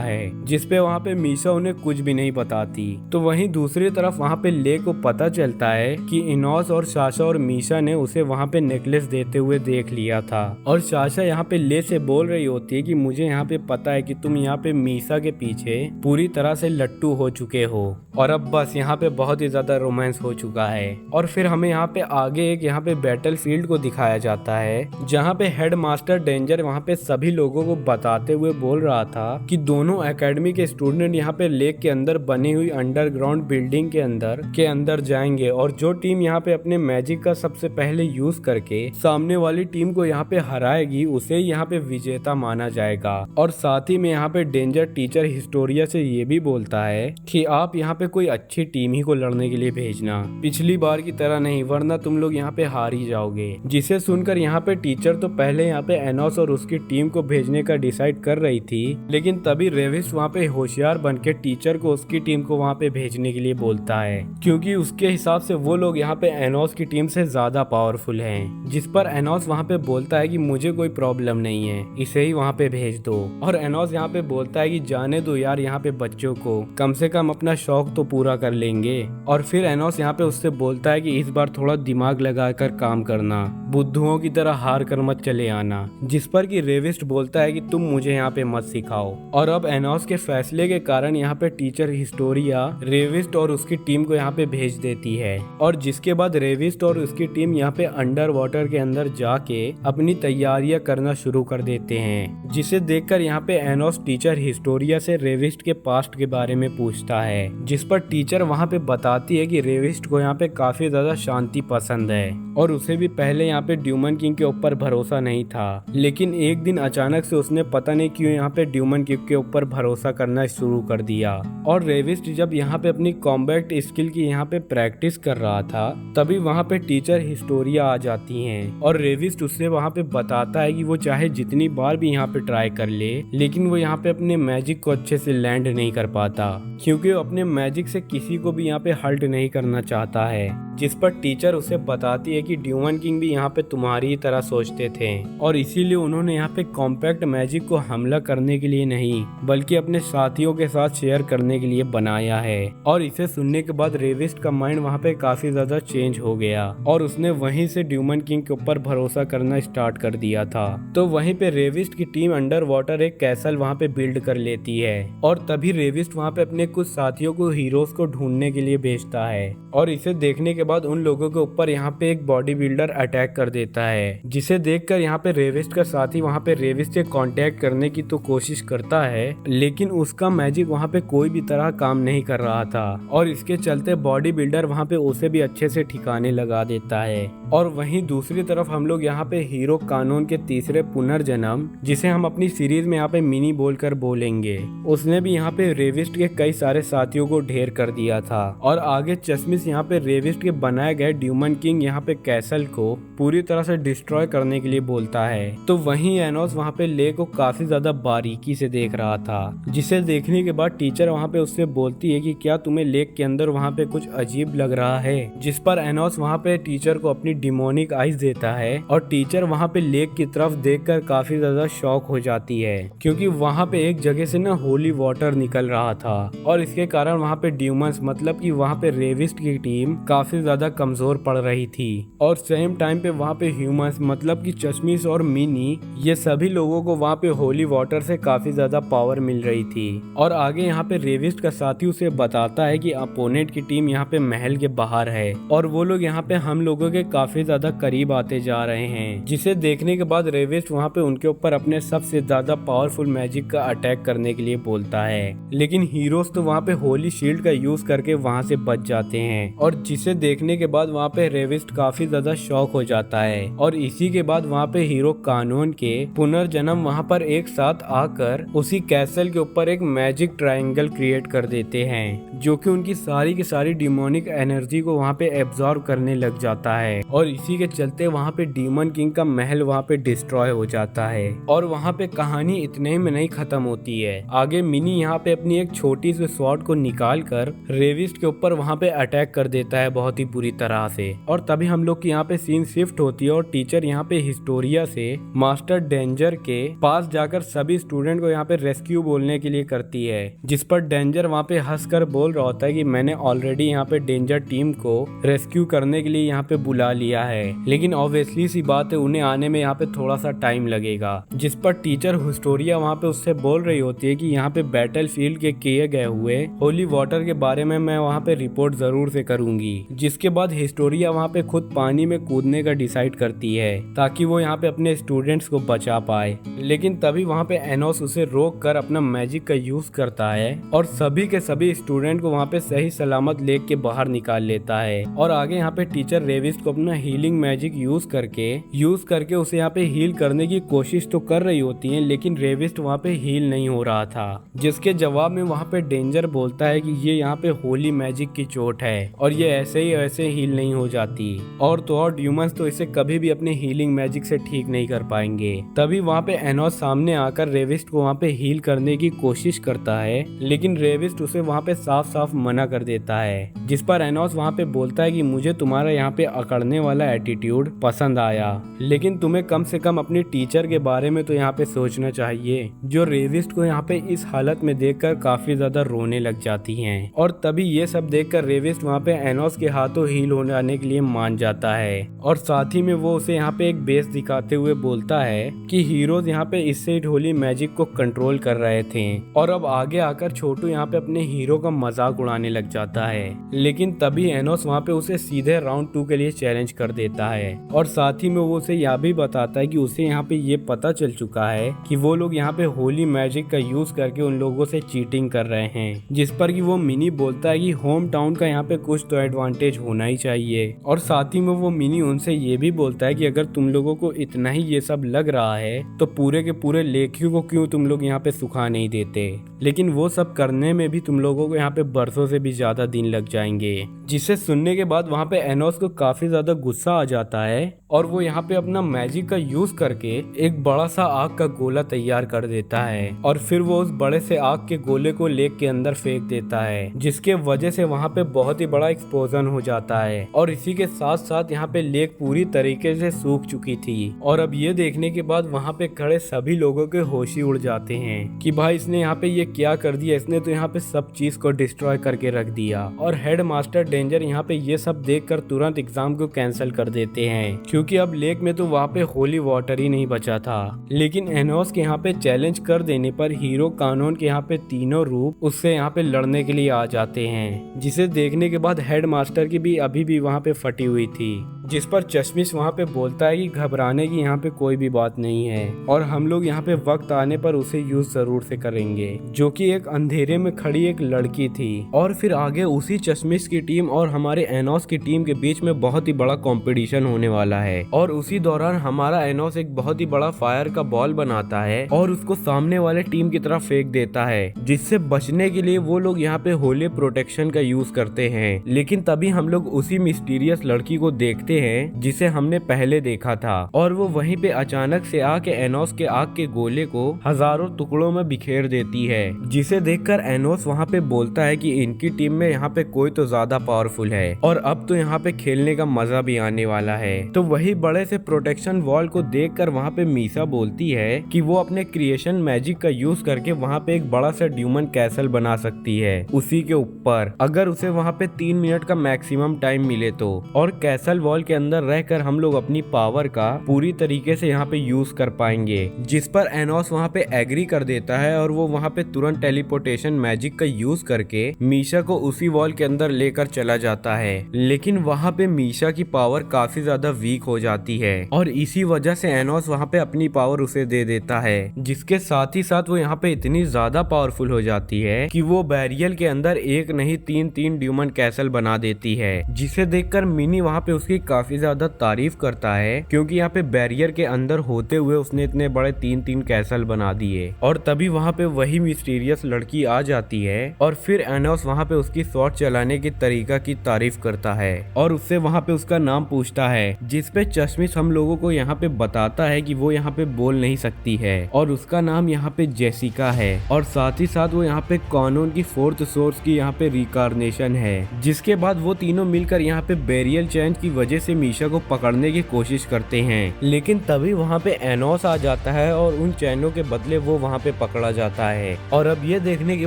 A: है, जिसपे वहाँ पे मीशा उन्हें कुछ भी नहीं बताती। तो वहीं दूसरी तरफ वहाँ पे ले को पता चलता है कि इनोस और साशा और मीशा ने उसे वहाँ पे नेकलेस देते हुए देख लिया था। और साशा यहाँ पे ले से बोल रही होती है कि मुझे यहाँ पे पता है कि तुम यहाँ पे मीशा के पीछे पूरी तरह से लट्टू हो चुके हो, और अब बस यहाँ पे बहुत ही ज्यादा रोमांस हो चुका है। और फिर हमें यहाँ पे आगे एक यहाँ पे बैटल फील्ड को दिखाया जाता है, जहाँ पे हेड मास्टर डेंजर वहाँ पे सभी लोगों को बताते हुए बोल रहा था कि दोनों एकेडमी के स्टूडेंट यहाँ पे लेक के अंदर बनी हुई अंडरग्राउंड बिल्डिंग के अंदर जाएंगे, और जो टीम यहाँ पे अपने मैजिक का सबसे पहले यूज करके सामने वाली टीम को यहाँ पे हराएगी उसे यहाँ पे विजेता माना जाएगा। और साथ ही में यहाँ पे डेंजर टीचर हिस्टोरिया से ये भी बोलता है कि आप यहाँ पे कोई अच्छी टीम ही को लड़ने के लिए भेजना, पिछली बार की तरह नहीं, वरना तुम लोग यहाँ पे हार ही जाओगे। जिसे सुनकर यहाँ पे टीचर तो पहले यहाँ पे एनोस और उसकी टीम को भेजने का डिसाइड कर रही थी, लेकिन तभी रेविस वहाँ पे होशियार बन के टीचर को उसकी टीम को वहाँ पे भेजने के लिए बोलता है, क्योंकि उसके हिसाब से वो लोग यहाँ पे एनोस की टीम से ज्यादा पावरफुल हैं। जिस पर एनोस वहाँ पे बोलता है कि मुझे कोई प्रॉब्लम नहीं है, इसे ही वहाँ पे भेज दो। और एनोस यहाँ पे बोलता है कि जाने दो यार, यहाँ पे बच्चों को कम से कम अपना शौक तो पूरा कर लेंगे। और फिर एनोस यहाँ पे उससे बोलता है कि इस बार थोड़ा दिमाग लगाकर काम करना, बुद्धुओं की तरह हार कर मत चले आना। जिस पर कि रेविस्ट बोलता है कि तुम मुझे यहाँ पे मत सिखाओ। और अब एनोस के फैसले के कारण यहाँ पे टीचर हिस्टोरिया रेविस्ट और उसकी टीम को यहाँ पे भेज देती है, और जिसके बाद रेविस्ट और उसकी टीम यहाँ पे अंडर वाटर के अंदर जाके अपनी तैयारियां करना शुरू कर देते हैं। जिसे देखकर यहाँ पे एनोस टीचर हिस्टोरिया से रेविस्ट के पास्ट के बारे में पूछता है, जिस पर टीचर वहाँ पे बताती है कि रेविस्ट को यहाँ पे काफी ज्यादा शांति पसंद है, और उसे भी पहले यहाँ पे ड्यूमन किंग के ऊपर भरोसा नहीं था, लेकिन एक दिन अचानक से उसने पता नहीं क्यों यहाँ पे ड्यूमन किंग के ऊपर भरोसा करना शुरू कर दिया। और रेविस्ट जब यहाँ पे अपनी कॉम्बैट स्किल की यहाँ पे प्रैक्टिस कर रहा था, तभी वहाँ पे टीचर हिस्टोरिया आ जाती हैं, और रेविस्ट उससे वहाँ पे बताता है कि वो चाहे जितनी बार भी यहाँ पे ट्राई कर ले, लेकिन वो यहाँ पे अपने मैजिक को अच्छे से लैंड नहीं कर पाता, क्योंकि वो अपने मैजिक से किसी को भी यहाँ पे हल्ट नहीं करना चाहता है। जिस पर टीचर उसे बताती है कि ड्यूमन किंग भी यहाँ पे तुम्हारी तरह सोचते थे, और इसीलिए उन्होंने यहाँ पे कॉम्पैक्ट मैजिक को हमला करने के लिए नहीं, बल्कि अपने साथियों के साथ शेयर करने के लिए बनाया है। और इसे सुनने के बाद रेविस्ट का माइंड वहाँ पे काफी ज्यादा चेंज हो गया, और उसने वहीं से ड्यूमन किंग के ऊपर भरोसा करना स्टार्ट कर दिया था। तो वहीं पे रेविस्ट की टीम अंडर वाटर एक कैसल वहाँ पे बिल्ड कर लेती है, और तभी रेविस्ट वहाँ पे अपने कुछ साथियों को हीरोज को ढूंढने के लिए भेजता है। और इसे देखने के बाद उन लोगों के ऊपर यहाँ पे एक बॉडी बिल्डर अटैक कर देता है, जिसे देखकर यहाँ पे रेविस्ट का साथी वहाँ पे रेविस्ट से कांटेक्ट करने की तो कोशिश करता है, लेकिन उसका मैजिक वहाँ पे कोई भी तरह काम नहीं कर रहा था, और इसके चलते बॉडी बिल्डर वहाँ पे उसे भी अच्छे से ठिकाने लगा देता है। और वहीं दूसरी तरफ हम लोग यहाँ पे हीरो कानून के तीसरे पुनर्जन्म, जिसे हम अपनी सीरीज में यहाँ पे मिनी बोलकर बोलेंगे, उसने भी यहाँ पे रेविस्ट के कई सारे साथियों को ढेर कर दिया था। और आगे चश्मिश यहाँ पे रेविस्ट के बनाए गए ड्यूमन किंग यहाँ पे कैसल को पूरी तरह से डिस्ट्रॉय करने के लिए बोलता है। तो वहीं एनोस वहाँ पे ले को काफी ज्यादा बारीकी से देख रहा था, जिसे देखने के बाद टीचर वहाँ पे उससे बोलती है कि क्या तुम्हें लेक के अंदर वहाँ पे कुछ अजीब लग रहा है, जिस पर एनोस वहाँ पे टीचर को अपनी डिमोनिक आइज देता है और टीचर वहाँ पे लेक की तरफ देखकर काफी ज्यादा शॉक हो जाती है, क्योंकि वहाँ पे एक जगह से ना होली वाटर निकल रहा था और इसके कारण वहाँ पे ड्यूमन्स मतलब कि वहाँ पे रेविस्ट की टीम काफी ज्यादा कमजोर पड़ रही थी और सेम टाइम पे वहाँ पे ह्यूमंस मतलब कि चश्मिश और मिनी ये सभी लोगों को वहाँ पे होली वाटर से काफी ज्यादा पावर मिल रही थी। और आगे यहाँ पे रेविस्ट का साथी उसे बताता है कि अपोनेंट की टीम यहाँ पे महल के बाहर है और वो लोग यहाँ पे हम लोगों के काफी ज्यादा करीब आते जा रहे हैं, जिसे देखने के बाद रेविस्ट वहाँ पे उनके ऊपर अपने सबसे ज्यादा पावरफुल मैजिक का अटैक करने के लिए बोलता है, लेकिन हीरोज तो वहाँ पे होली शील्ड का यूज करके वहाँ से बच जाते हैं और जिसे देखने के बाद वहाँ पे रेविस्ट काफी ज्यादा शॉक हो जाता है। और इसी के बाद वहाँ पे हीरो कानून के पुनर्जन्म वहाँ पर एक साथ आकर उसी कैसल के ऊपर एक मैजिक ट्रायंगल क्रिएट कर देते हैं, जो कि उनकी सारी की सारी डिमोनिक एनर्जी को वहाँ पे एब्जॉर्ब करने लग जाता है और इसी के चलते वहाँ पे डीमन किंग का महल वहाँ पे डिस्ट्रॉय हो जाता है। और वहाँ पे कहानी इतने में नहीं खत्म होती है, आगे मिनी यहाँ पे अपनी एक छोटी सी स्वॉर्ड को निकाल कर रेविस्ट के ऊपर वहाँ पे अटैक कर देता है बहुत ही बुरी तरह से। और तभी हम लोग की यहाँ पे सीन शिफ्ट होती है और टीचर यहाँ पे हिस्टोरिया से मास्टर डेंजर के पास जाकर सभी स्टूडेंट को यहाँ पे रेस्क्यू बोलने के लिए करती है, जिस पर डेंजर वहाँ पे हंसकर बोल रहा होता है कि मैंने ऑलरेडी यहाँ पे डेंजर टीम को रेस्क्यू करने के लिए यहाँ पे बुला लिया है, लेकिन ऑब्वियसली सी बात है उन्हें आने में यहाँ पे थोड़ा सा टाइम लगेगा। जिस पर टीचर हिस्टोरिया वहाँ पे उससे बोल रही होती है कि यहाँ पे बैटल फील्ड के किए गए हुए होली वाटर के बारे में मैं वहाँ पे रिपोर्ट जरूर से करूंगी। जिसके बाद हिस्टोरिया वहाँ पे खुद पानी में कूदने का डिसाइड करती है ताकि वो यहाँ पे अपने स्टूडेंट्स को बचा पाए, लेकिन तभी वहाँ पे एनोस उसे रोक कर अपना मैजिक का यूज करता है और सभी के सभी स्टूडेंट को वहाँ पे सही सलामत लेक के बाहर निकाल लेता है। और आगे यहाँ पे टीचर रेविस्ट को अपना हीलिंग मैजिक यूज करके उसे यहाँ पे हील करने की कोशिश तो कर रही होती है, लेकिन रेविस्ट वहाँ पे हील नहीं हो रहा था, जिसके जवाब में वहाँ पे डेंजर बोलता है कि ये यहाँ पे होली मैजिक की चोट है और ये ऐसे हील नहीं हो जाती और तो और ड्यूमन्स तो इसे कभी भी अपने हीलिंग मैजिक से ठीक नहीं कर पाएंगे। तभी वहाँ पे एनोस सामने आकर रेविस्ट को वहाँ पे हील करने की कोशिश करता है, लेकिन रेविस्ट उसे वहाँ पे साफ साफ मना कर देता है, जिस पर एनोस वहाँ पे बोलता है कि मुझे तुम्हारा यहाँ पे अकड़ने वाला एटीट्यूड पसंद आया, लेकिन तुम्हें कम से कम अपने टीचर के बारे में तो यहाँ पे सोचना चाहिए, जो रेविस्ट को यहाँ पे इस हालत में देखकर काफी ज्यादा रोने लग जाती हैं। और तभी ये सब देखकर रेविस्ट वहाँ पे एनोस के हाथों हील होने आने के लिए मान जाता है और साथ ही में वो उसे यहाँ पे एक बेस दिखाते हुए बोलता है कि हीरोज यहाँ पे इससे होली मैजिक को कंट्रोल कर रहे थे। और अब आगे आकर छोटू यहाँ पे अपने हीरो का मजाक उड़ाने लग जाता है, लेकिन तभी एनोस वहाँ पे उसे सीधे राउंड 2 के लिए चैलेंज कर देता है और साथ ही में वो उसे यह भी बताता है कि उसे यहाँ पे ये पता चल चुका है कि वो लोग यहाँ पे होली मैजिक का यूज करके उन लोगों से चीटिंग कर रहे हैं, जिस पर कि वो मिनी बोलता है कि होम टाउन का यहाँ पे कुछ तो एडवांटेज होना ही चाहिए। और साथ ही में वो मिनी उनसे ये भी बोलता है कि अगर तुम लोगों को इतना ही ये सब लग रहा है तो पूरे के पूरे लेखियों को क्यों तुम लोग यहाँ पे सुखा नहीं देते, लेकिन वो सब करने में भी तुम लोगों को यहाँ पे बरसों से भी ज्यादा दिन लग जाएंगे। जिसे सुनने के बाद वहाँ पे एनोस को काफी ज्यादा गुस्सा आ जाता है और वो यहाँ पे अपना मैजिक का यूज करके एक बड़ा सा आग का गोला तैयार कर देता है और फिर वो उस बड़े से आग के गोले को लेक के अंदर फेंक देता है, जिसके वजह से वहाँ पे बहुत ही बड़ा एक्सप्लोजन हो जाता है और इसी के साथ साथ यहाँ पे लेक पूरी तरीके से सूख चुकी थी। और अब ये देखने के बाद वहाँ पे खड़े सभी लोगों के होश ही उड़ जाते हैं कि भाई इसने यहाँ पे ये क्या कर दिया, इसने तो यहाँ पे सब चीज को डिस्ट्रॉय करके रख दिया। और हेड मास्टर डेंजर यहाँ पे ये सब देखकर तुरंत एग्जाम को कैंसिल कर देते हैं, क्योंकि अब लेक में तो वहाँ पे होली वाटर ही नहीं बचा था। लेकिन एनोस के यहाँ पे चैलेंज कर देने पर हीरो कानून के यहाँ पे तीनों रूप उससे यहाँ पे लड़ने के लिए आ जाते हैं, जिसे देखने के बाद हेड मास्टर की भी अभी भी वहाँ पे फटी हुई थी। जिस पर चश्मिश वहाँ पे बोलता है कि घबराने की यहाँ पे कोई भी बात नहीं है और हम लोग यहाँ पे वक्त आने पर उसे यूज जरूर से करेंगे, जो कि एक अंधेरे में खड़ी एक लड़की थी। और फिर आगे उसी चश्मिश की टीम और हमारे एनोस की टीम के बीच में बहुत ही बड़ा कंपटीशन होने वाला है और उसी दौरान हमारा एनोस एक बहुत ही बड़ा फायर का बॉल बनाता है और उसको सामने वाले टीम की तरफ फेंक देता है, जिससे बचने के लिए वो लोग यहाँ पे होली प्रोटेक्शन का यूज करते हैं। लेकिन तभी हम लोग उसी मिस्टीरियस लड़की को देखते हैं जिसे हमने पहले देखा था और वो वहीं पे अचानक से आके एनोस के आग के गोले को हजारों टुकड़ों में बिखेर देती है, जिसे देखकर एनोस वहाँ पे बोलता है कि इनकी टीम में यहाँ पे कोई तो ज्यादा पावरफुल है और अब तो यहाँ पे खेलने का मजा भी आने वाला है। तो वही बड़े से प्रोटेक्शन वॉल को देखकर वहाँ पे मीसा बोलती है कि वो अपने क्रिएशन मैजिक का यूज करके वहाँ पे एक बड़ा सा ड्यूमन कैसल बना सकती है उसी के ऊपर, अगर उसे वहाँ पे 3 मिनट का मैक्सिमम टाइम मिले तो। और कैसल वॉल के अंदर रहकर हम लोग अपनी पावर का पूरी तरीके से यहाँ पे यूज कर पाएंगे, जिस पर एनोस वहाँ पे एग्री कर देता है और वो वहाँ पे तुरंत टेलीपोर्टेशन मैजिक का यूज करके मीशा को उसी वॉल के अंदर लेकर चला जाता है। लेकिन वहाँ पे मीशा की पावर काफी ज्यादा वीक हो जाती है और इसी वजह से एनोस वहाँ पे अपनी पावर उसे दे देता है, जिसके साथ ही साथ वो यहाँ पे इतनी ज्यादा पावरफुल हो जाती है कि वो बैरियल के अंदर एक नहीं 3 ड्यूमन कैसल बना देती है, जिसे देखकर मिनी वहाँ पे उसकी काफी ज्यादा तारीफ करता है क्योंकि यहाँ पे बैरियर के अंदर होते हुए उसने इतने बड़े 3 कैसल बना दिए। और तभी वहाँ पे वही मिस्टीरियस लड़की आ जाती है और फिर एनोस वहाँ पे उसकी शॉट चलाने की तरीका की तारीफ करता है और उससे वहाँ पे उसका नाम पूछता है, जिस पे चश्मिश हम लोगों को यहाँ पे बताता है कि वो यहाँ पे बोल नहीं सकती है और उसका नाम यहाँ पे जेसिका है और साथ ही साथ वो यहाँ पे कानून की 4th सोर्स की यहाँ पे रिकार्नेशन है। जिसके बाद वो तीनों मिलकर यहाँ पे बैरियल चैन की वजह से मीशा को पकड़ने की कोशिश करते हैं, लेकिन तभी वहाँ पे एनोस आ जाता है और उन चैनों के बदले वो वहाँ पे पकड़ा जाता है। और अब ये देखने के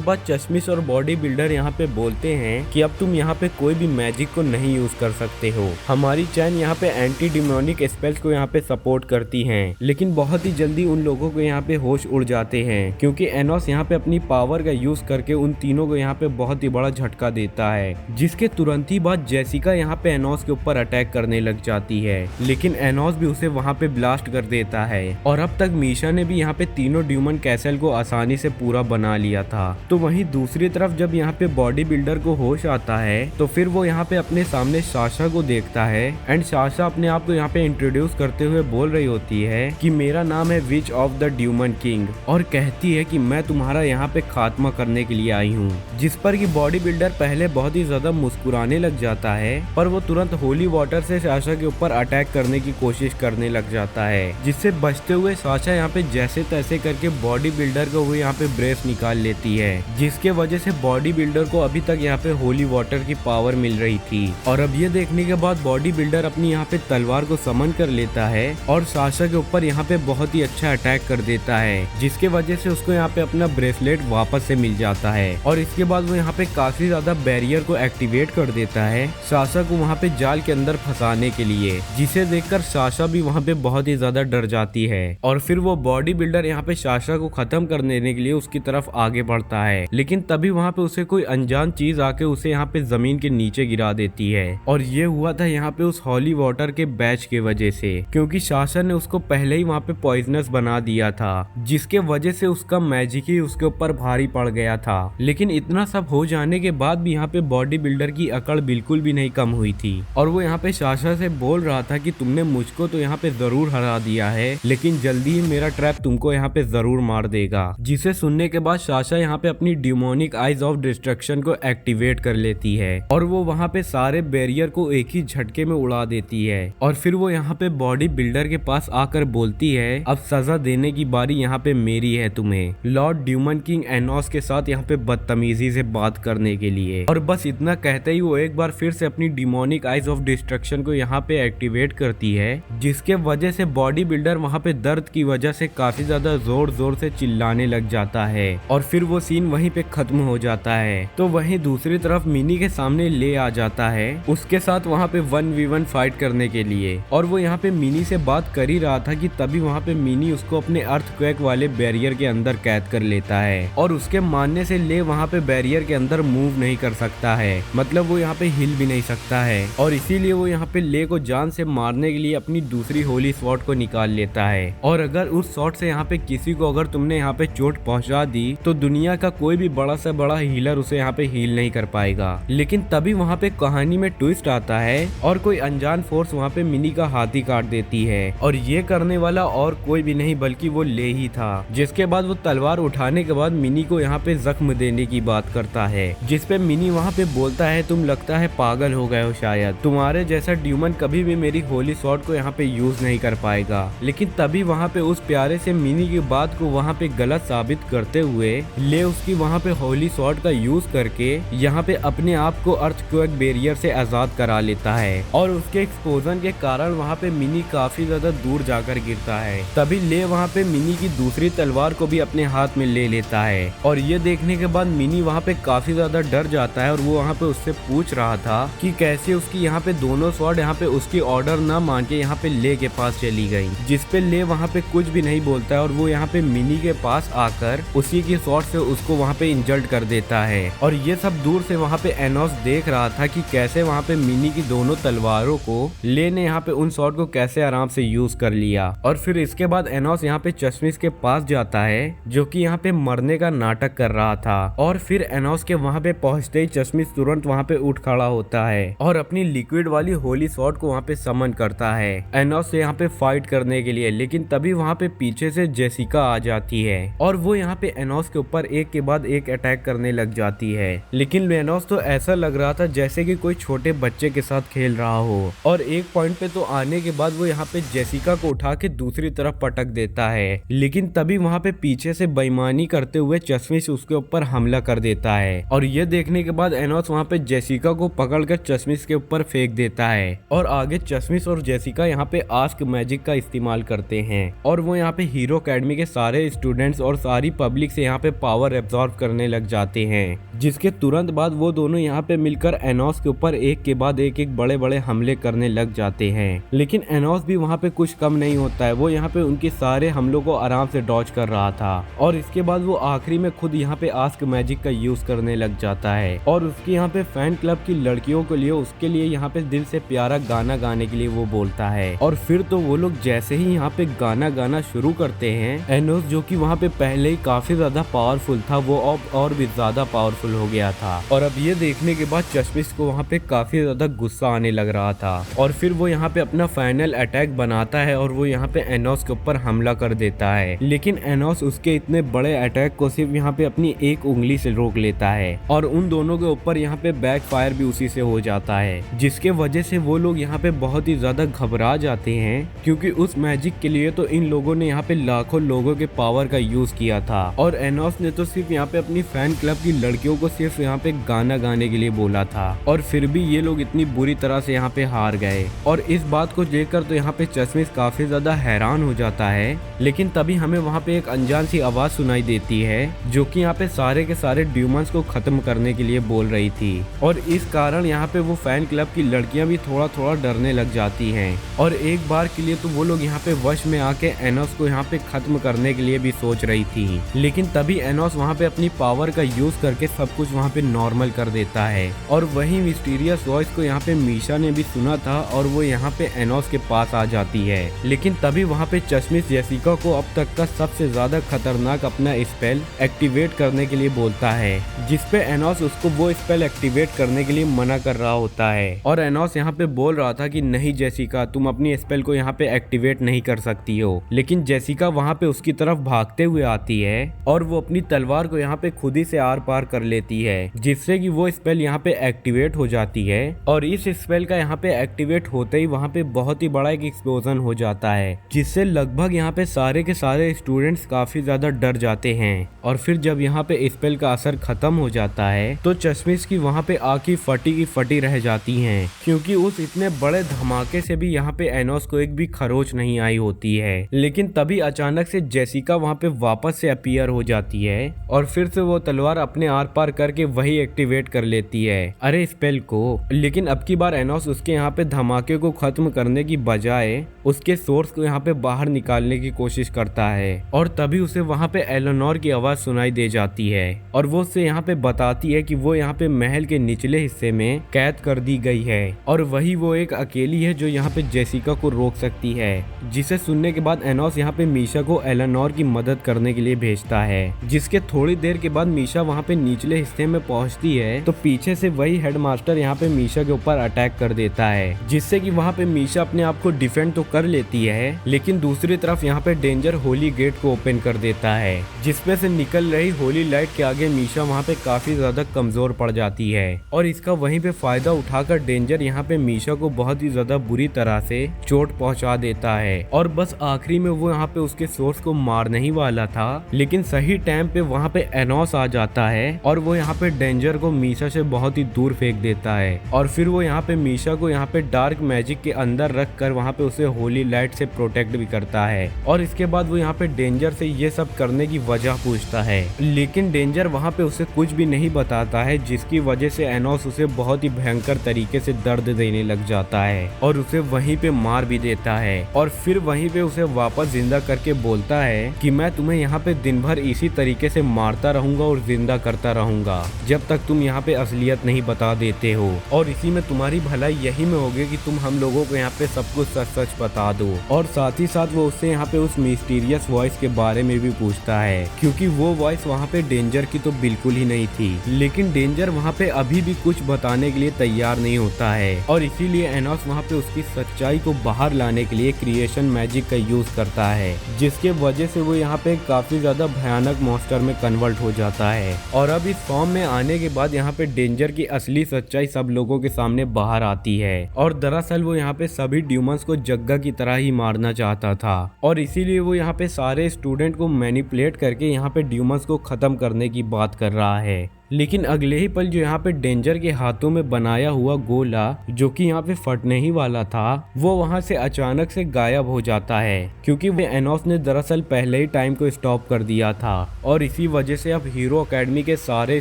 A: बाद चश्मिश और बॉडी बिल्डर यहाँ पे बोलते हैं कि अब तुम यहाँ पे कोई भी मैजिक को नहीं यूज कर सकते हो, हमारी चैन यहाँ पे एंटी डिमोनिक स्पेल्स को यहाँ पे सपोर्ट करती हैं। लेकिन बहुत ही जल्दी उन लोगों को यहाँ पे होश उड़ जाते हैं क्योंकि एनोस यहाँ पे अपनी पावर का यूज करके उन तीनों को यहाँ पे बहुत ही बड़ा झटका देता है, जिसके तुरंत ही बाद जेसिका यहाँ पे एनोस के ऊपर अटैक करने लग जाती है, लेकिन एनोस भी उसे वहाँ पे ब्लास्ट कर देता है। और अब तक मीशा ने भी यहाँ पे तीनों ड्यूमन कैसल को आसानी से पूरा बना लिया था। तो वहीं दूसरी तरफ जब यहाँ पे बॉडी बिल्डर को होश आता है तो फिर वो यहाँ पे अपने सामने साशा को देखता है एंड साशा अपने आप को यहाँ पे इंट्रोड्यूस करते हुए बोल रही होती है कि मेरा नाम है विच ऑफ द ड्यूमन किंग और कहती है कि मैं तुम्हारा यहाँ पे खात्मा करने के लिए आई हूँ। जिस पर कि बॉडी बिल्डर पहले बहुत ही ज्यादा मुस्कुराने लग जाता है पर वो तुरंत होली वाटर से साशा के ऊपर अटैक करने की कोशिश करने लग जाता है, जिससे बचते हुए साशा यहाँ पे जैसे तैसे करके बॉडी बिल्डर को वो यहाँ पे ब्रेस निकाल लेती है, जिसके वजह से बॉडी बिल्डर को अभी तक यहाँ पे होली वाटर की पावर मिल रही थी। और अब ये देखने के बाद बॉडी बिल्डर अपनी यहाँ पे तलवार को समन कर लेता है और साशा के ऊपर यहाँ पे बहुत ही अच्छा अटैक कर देता है, जिसके वजह से उसको यहाँ पे अपना ब्रेसलेट वापस से मिल जाता है। और इसके बाद वो यहाँ पे काफी ज्यादा बैरियर को एक्टिवेट कर देता है साशा को वहाँ पे जाल के अंदर फंसाने के लिए, जिसे देखकर साशा भी वहाँ पे बहुत ही ज्यादा डर जाती है। और फिर वो बॉडी बिल्डर यहाँ पे साशा को खत्म कर देने के लिए उसकी तरफ आगे बढ़ता है, लेकिन तभी वहाँ पे उसे कोई अनजान चीज आके उसे यहाँ पे जमीन के नीचे गिरा देती है। और ये हुआ था यहाँ पे उस हॉली वाटर के बैच के वजह से, क्योंकि साशा ने उसको पहले ही वहाँ पे पॉइजनस बना दिया था, जिसके वजह से उसका मैजिक ही उसके ऊपर भारी पड़ गया था। लेकिन इतना सब हो जाने के बाद भी यहाँ पे बॉडी बिल्डर की अकड़ बिल्कुल भी नहीं कम हुई थी और वो यहाँ पे साशा से बोल रहा था कि तुमने मुझको तो यहाँ पे जरूर हरा दिया है, लेकिन जल्दी ही मेरा ट्रैप तुमको यहाँ पे जरूर मार देगा। जिसे सुनने के बाद साशा यहाँ पे अपनी डिमोनिक आइज ऑफ डिस्ट्रक्शन को एक्टिवेट कर लेती है और वो वहाँ पे सारे बैरियर को एक ही झटके में उड़ा देती है। और फिर वो यहाँ पे बॉडी बिल्डर के पास आकर बोलती है अब सजा देने की बारी यहाँ पे मेरी है तुम्हें, लॉर्ड ड्यूमन किंग एनोस के साथ यहाँ पे बदतमीजी से बात करने के लिए। और बस इतना कहते ही वो एक बार फिर से अपनी डिमोनिक आइज ऑफ डिस्ट्रक्शन को यहाँ पे एक्टिवेट करती है, जिसके वजह से बॉडी बिल्डर वहाँ पे दर्द की वजह से काफी ज्यादा जोर जोर से चिल्लाने लग जाता है और फिर वो सीन वहीं पे खत्म हो जाता है। तो वहीं दूसरी तरफ मिनी के सामने ले आ जाता है उसके साथ वहाँ पे 1v1 फाइट करने के लिए। और वो यहाँ पे मिनी से बात कर ही रहा था कि तभी वहाँ पे मिनी उसको अपने अर्थक्वेक वाले बैरियर के अंदर कैद कर लेता है और उसके मानने से ले वहाँ पे बैरियर के अंदर मूव नहीं कर सकता है, मतलब वो यहाँ पे हिल भी नहीं सकता है और इसीलिए वो यहाँ यहाँ पे ले को जान से मारने के लिए अपनी दूसरी होली स्वॉर्ड को निकाल लेता है और अगर उस शॉट से यहाँ पे किसी को अगर तुमने यहाँ पे चोट पहुंचा दी तो दुनिया का कोई भी बड़ा से बड़ा हीलर उसे यहाँ पे हील नहीं कर पाएगा। लेकिन तभी वहाँ पे कहानी में ट्विस्ट आता है और कोई अनजान फोर्स वहाँ पे मिनी का हाथ ही काट देती है और ये करने वाला और कोई भी नहीं बल्कि वो ले ही था। जिसके बाद वो तलवार उठाने के बाद मिनी को यहाँ पे जख्म देने की बात करता है, जिसपे मिनी वहाँ पे बोलता है तुम लगता है पागल हो गए हो, शायद तुम्हारे जैसा ड्यूमन कभी भी मेरी होली स्वॉर्ड को यहाँ पे यूज नहीं कर पाएगा। लेकिन तभी वहाँ पे उस प्यारे से मिनी की बात को वहाँ पे गलत साबित करते हुए ले उसकी वहाँ पे होली स्वॉर्ड का यूज करके यहाँ पे अपने आप को अर्थक्वेक बैरियर से आजाद करा लेता है और उसके एक्सपोजन के कारण वहाँ पे मिनी काफी ज्यादा दूर जाकर गिरता है। तभी ले वहाँ पे मिनी की दूसरी तलवार को भी अपने हाथ में ले लेता है और ये देखने के बाद मिनी वहाँ पे काफी ज्यादा डर जाता है और वो वहाँ पे उससे पूछ रहा था कि कैसे उसकी यहाँ पे दोनों स्वॉर्ड यहाँ पे उसकी ऑर्डर ना मान के यहाँ पे ले के पास चली गई, जिसपे ले वहाँ पे कुछ भी नहीं बोलता है और वो यहाँ पे मिनी के पास आकर उसी की स्वॉर्ड से उसको वहाँ पे इंजल्ट कर देता है। और ये सब दूर से वहाँ पे एनोस देख रहा था कि कैसे वहाँ पे मिनी की दोनों तलवारों को ले ने यहाँ पे उन स्वॉर्ड को कैसे आराम से यूज कर लिया। और फिर इसके बाद एनोस यहाँ पे चश्मिश के पास जाता है जो कि यहाँ पे मरने का नाटक कर रहा था और फिर एनोस के वहाँ पे पहुँचते ही चश्मिश तुरंत वहाँ पे उठ खड़ा होता है और अपनी लिक्विड वाली होली स्वॉर्ड को वहाँ पे समन करता है एनोस से यहाँ पे फाइट करने के लिए। लेकिन तभी वहाँ पे पीछे से जेसिका आ जाती है और वो यहाँ पे एनोस के ऊपर एक के बाद एक अटैक करने लग जाती है। लेकिन एनोस तो ऐसा लग रहा था जैसे कि कोई छोटे बच्चे के साथ खेल रहा हो और एक पॉइंट पे तो आने के बाद वो यहाँ पे जेसिका को उठा के दूसरी तरफ पटक देता है। लेकिन तभी वहाँ पे पीछे से बेईमानी करते हुए चश्मिश उसके ऊपर हमला कर देता है और ये देखने के बाद एनोस वहाँ पे जेसिका को पकड़कर चश्मिश के ऊपर फेंक देता है और आगे चश्मिश और जेसिका यहाँ पे आस्क मैजिक का इस्तेमाल करते हैं और वो यहाँ पे हीरो अकेडमी के सारे स्टूडेंट्स और सारी पब्लिक से यहाँ पे पावर एब्जॉर्ब करने लग जाते हैं। जिसके तुरंत बाद वो दोनों यहाँ पे मिलकर एनोस के ऊपर एक के बाद एक बड़े बड़े हमले करने लग जाते हैं। लेकिन एनोस भी वहाँ पे कुछ कम नहीं होता है, वो यहाँ पे उनके सारे हमलों को आराम से डॉज कर रहा था और इसके बाद वो आखिरी में खुद यहाँ पे आस्क मैजिक का यूज करने लग जाता है और उसके यहाँ पे फैन क्लब की लड़कियों के लिए उसके लिए यहाँ पे दिल से प्यारा गाना गाने के लिए वो बोलता है। और फिर तो वो लोग जैसे ही यहाँ पे गाना गाना शुरू करते हैं, एनोस जो कि वहाँ पे पहले ही काफी ज्यादा पावरफुल था वो अब और भी ज्यादा पावरफुल हो गया था और अब ये देखने के बाद चश्मिश को वहाँ पे काफी ज्यादा गुस्सा आने लग रहा था और फिर वो यहाँ पे अपना फाइनल अटैक बनाता है और वो यहाँ पे एनोस के ऊपर हमला कर देता है। लेकिन एनोस उसके इतने बड़े अटैक को सिर्फ यहाँ पे अपनी एक उंगली से रोक लेता है और उन दोनों के ऊपर यहाँ पे बैक फायर भी उसी से हो जाता है, जिसके वजह से वो लोग यहाँ पे बहुत ही ज्यादा घबरा जाते हैं क्योंकि उस मैजिक के लिए तो इन लोगों ने यहाँ पे लाखों लोगों के पावर का यूज किया था और एनोस ने तो सिर्फ यहाँ पे अपनी फैन क्लब की लड़कियों को सिर्फ यहाँ पे गाना गाने के लिए बोला था और फिर भी ये लोग इतनी बुरी तरह से यहाँ पे हार गए। और इस बात को देखकर तो यहाँ पे चश्मिश काफी ज्यादा हैरान हो जाता है। लेकिन तभी हमें वहाँ पे एक अनजान सी आवाज सुनाई देती है जो कि यहाँ पे सारे के सारे ड्यूमन्स को खत्म करने के लिए बोल रही थी और इस कारण यहाँ पे वो फैन क्लब की लड़कियां भी थोड़ा थोड़ा डरने लग जाती हैं और एक बार के लिए तो वो लोग यहाँ पे वश में आके एनोस को यहाँ पे खत्म करने के लिए भी सोच रही थी। लेकिन तभी एनोस वहाँ पे अपनी पावर का यूज करके सब कुछ वहाँ पे नॉर्मल कर देता है और वही मिस्टीरियस वॉइस को यहाँ पे मीशा ने भी सुना था और वो यहाँ पे एनोस के पास आ जाती है। लेकिन तभी वहाँ पे चश्मिश जेसिका को अब तक का सबसे ज्यादा खतरनाक अपना स्पेल एक्टिवेट करने के लिए बोलता है, जिसपे एनोस उसको वो स्पेल एक्टिवेट करने के लिए मना कर रहा होता है और एनोस यहाँ पे बोल रहा था कि नहीं जेसिका, तुम अपनी स्पेल को यहाँ पे एक्टिवेट नहीं कर सकती हो। लेकिन जेसिका वहाँ पे उसकी तरफ भागते हुए आती है और वो अपनी तलवार को यहाँ पे खुद ही से आर पार कर लेती है, जिससे कि वो स्पेल यहाँ पे एक्टिवेट हो जाती है और इस स्पेल का यहाँ पे एक्टिवेट होते ही वहाँ पे बहुत ही बड़ा एक एक्सप्लोजन हो जाता है, जिससे लगभग यहाँ पे सारे के सारे स्टूडेंट्स काफी ज्यादा डर जाते हैं। और फिर जब यहाँ पे स्पेल का असर खत्म हो जाता है तो चश्मिश की वहाँ पे आंखें फटी की फटी रह जाती हैं क्योंकि उस इतने बड़े धमाके से भी यहाँ पे एनोस को एक भी खरोच नहीं आई होती है। लेकिन तभी अचानक से जेसिका वहाँ पे वापस से अपीयर हो जाती है और फिर से वो तलवार अपने आर पार करके वही एक्टिवेट कर लेती है अरे स्पेल को। लेकिन अब की बार एनोस उसके यहाँ पे धमाके को खत्म करने की बजाय उसके सोर्स को यहाँ पे बाहर निकालने की कोशिश करता है और तभी उसे वहाँ पे एलेनोर की आवाज सुनाई दे जाती है और वो उससे यहाँ पे बताती है कि वो यहाँ पे महल के निचले हिस्से में कैद कर दी गई है और वही वो एक अकेली है जो यहाँ पे जेसिका को रोक सकती है। जिसे सुनने के बाद एनोस यहाँ पे मीशा को एलेनोर की मदद करने के लिए भेजता है। जिसके थोड़ी देर के बाद मीशा वहाँ पे निचले हिस्से में पहुँचती है तो पीछे से वही हेडमास्टर यहाँ पे मीशा के ऊपर अटैक कर देता है, जिससे कि वहाँ पे मीशा अपने आप को डिफेंड तो कर लेती है, लेकिन दूसरी तरफ यहाँ पे डेंजर होली गेट को ओपन कर देता है, जिसमें से निकल रही होली लाइट के आगे मीशा वहाँ पे काफी ज्यादा कमजोर पड़ जाती है। और इसका वहीं पे फायदा उठाकर डेंजर यहाँ पे मीशा को बहुत ही ज्यादा बुरी तरह से चोट पहुंचा देता है। और बस आखिरी में वो यहाँ पे उसके सोर्स को मारने ही वाला था, लेकिन सही टाइम पे वहाँ पे एनोस आ जाता है और वो यहाँ पे डेंजर को मीशा से बहुत ही दूर फेंक देता है। और फिर वो यहाँ पे मीशा को यहाँ पे डार्क मैजिक के अंदर रख कर वहाँ पे उसे होली लाइट से प्रोटेक्ट भी करता है। और इसके बाद वो यहाँ पे डेंजर से ये सब करने की वजह पूछता है, लेकिन डेंजर वहाँ पे उसे कुछ भी नहीं बताता है, जिसकी वजह से एनोस उसे बहुत ही भयंकर तरीके से दर्द देने लग जाता है और उसे वहीं पे मार भी देता है। और फिर वहीं पे उसे वापस जिंदा करके बोलता है कि मैं तुम्हें यहाँ पे दिन भर इसी तरीके से मारता रहूंगा और जिंदा करता रहूंगा जब तक तुम यहाँ पे असलियत नहीं बता देते हो, और इसी में तुम्हारी भलाई यही में होगी कि तुम हम लोगों को यहाँ पे सब कुछ सच सच बता दो। और साथ ही साथ वो उससे यहाँ पे उस मिस्टीरियस वॉइस के बारे में भी पूछता है, क्योंकि वो वॉइस वहाँ पे डेंजर की तो बिल्कुल ही नहीं थी, लेकिन डेंजर वहाँ पे अभी भी कुछ बताने के लिए तैयार नहीं होता है। और इसीलिए एनोस वहाँ पे उसकी सच्चाई को बाहर लाने के लिए क्रिएशन मैजिक का यूज करता है, जिसके वजह से वो यहाँ पे काफी ज्यादा भयानक मॉन्स्टर में कन्वर्ट हो जाता है। और अब इस फॉर्म में आने के बाद यहाँ पे डेंजर की असली सच्चाई सब लोगों के सामने बाहर आती है। और दरअसल वो यहाँ पे सभी ड्यूमंस को जग्गा की तरह ही मारना चाहता था, और इसीलिए वो यहाँ पे सारे स्टूडेंट को मैनिपुलेट करके यहाँ पे ड्यूमंस को खत्म करने की बात कर रहा है। लेकिन अगले ही पल जो यहाँ पे डेंजर के हाथों में बनाया हुआ गोला जो कि यहाँ पे फटने ही वाला था, वो वहाँ से अचानक से गायब हो जाता है, क्योंकि वो एनोस ने दरअसल पहले ही टाइम को स्टॉप कर दिया था। और इसी वजह से अब हीरो एकेडमी के सारे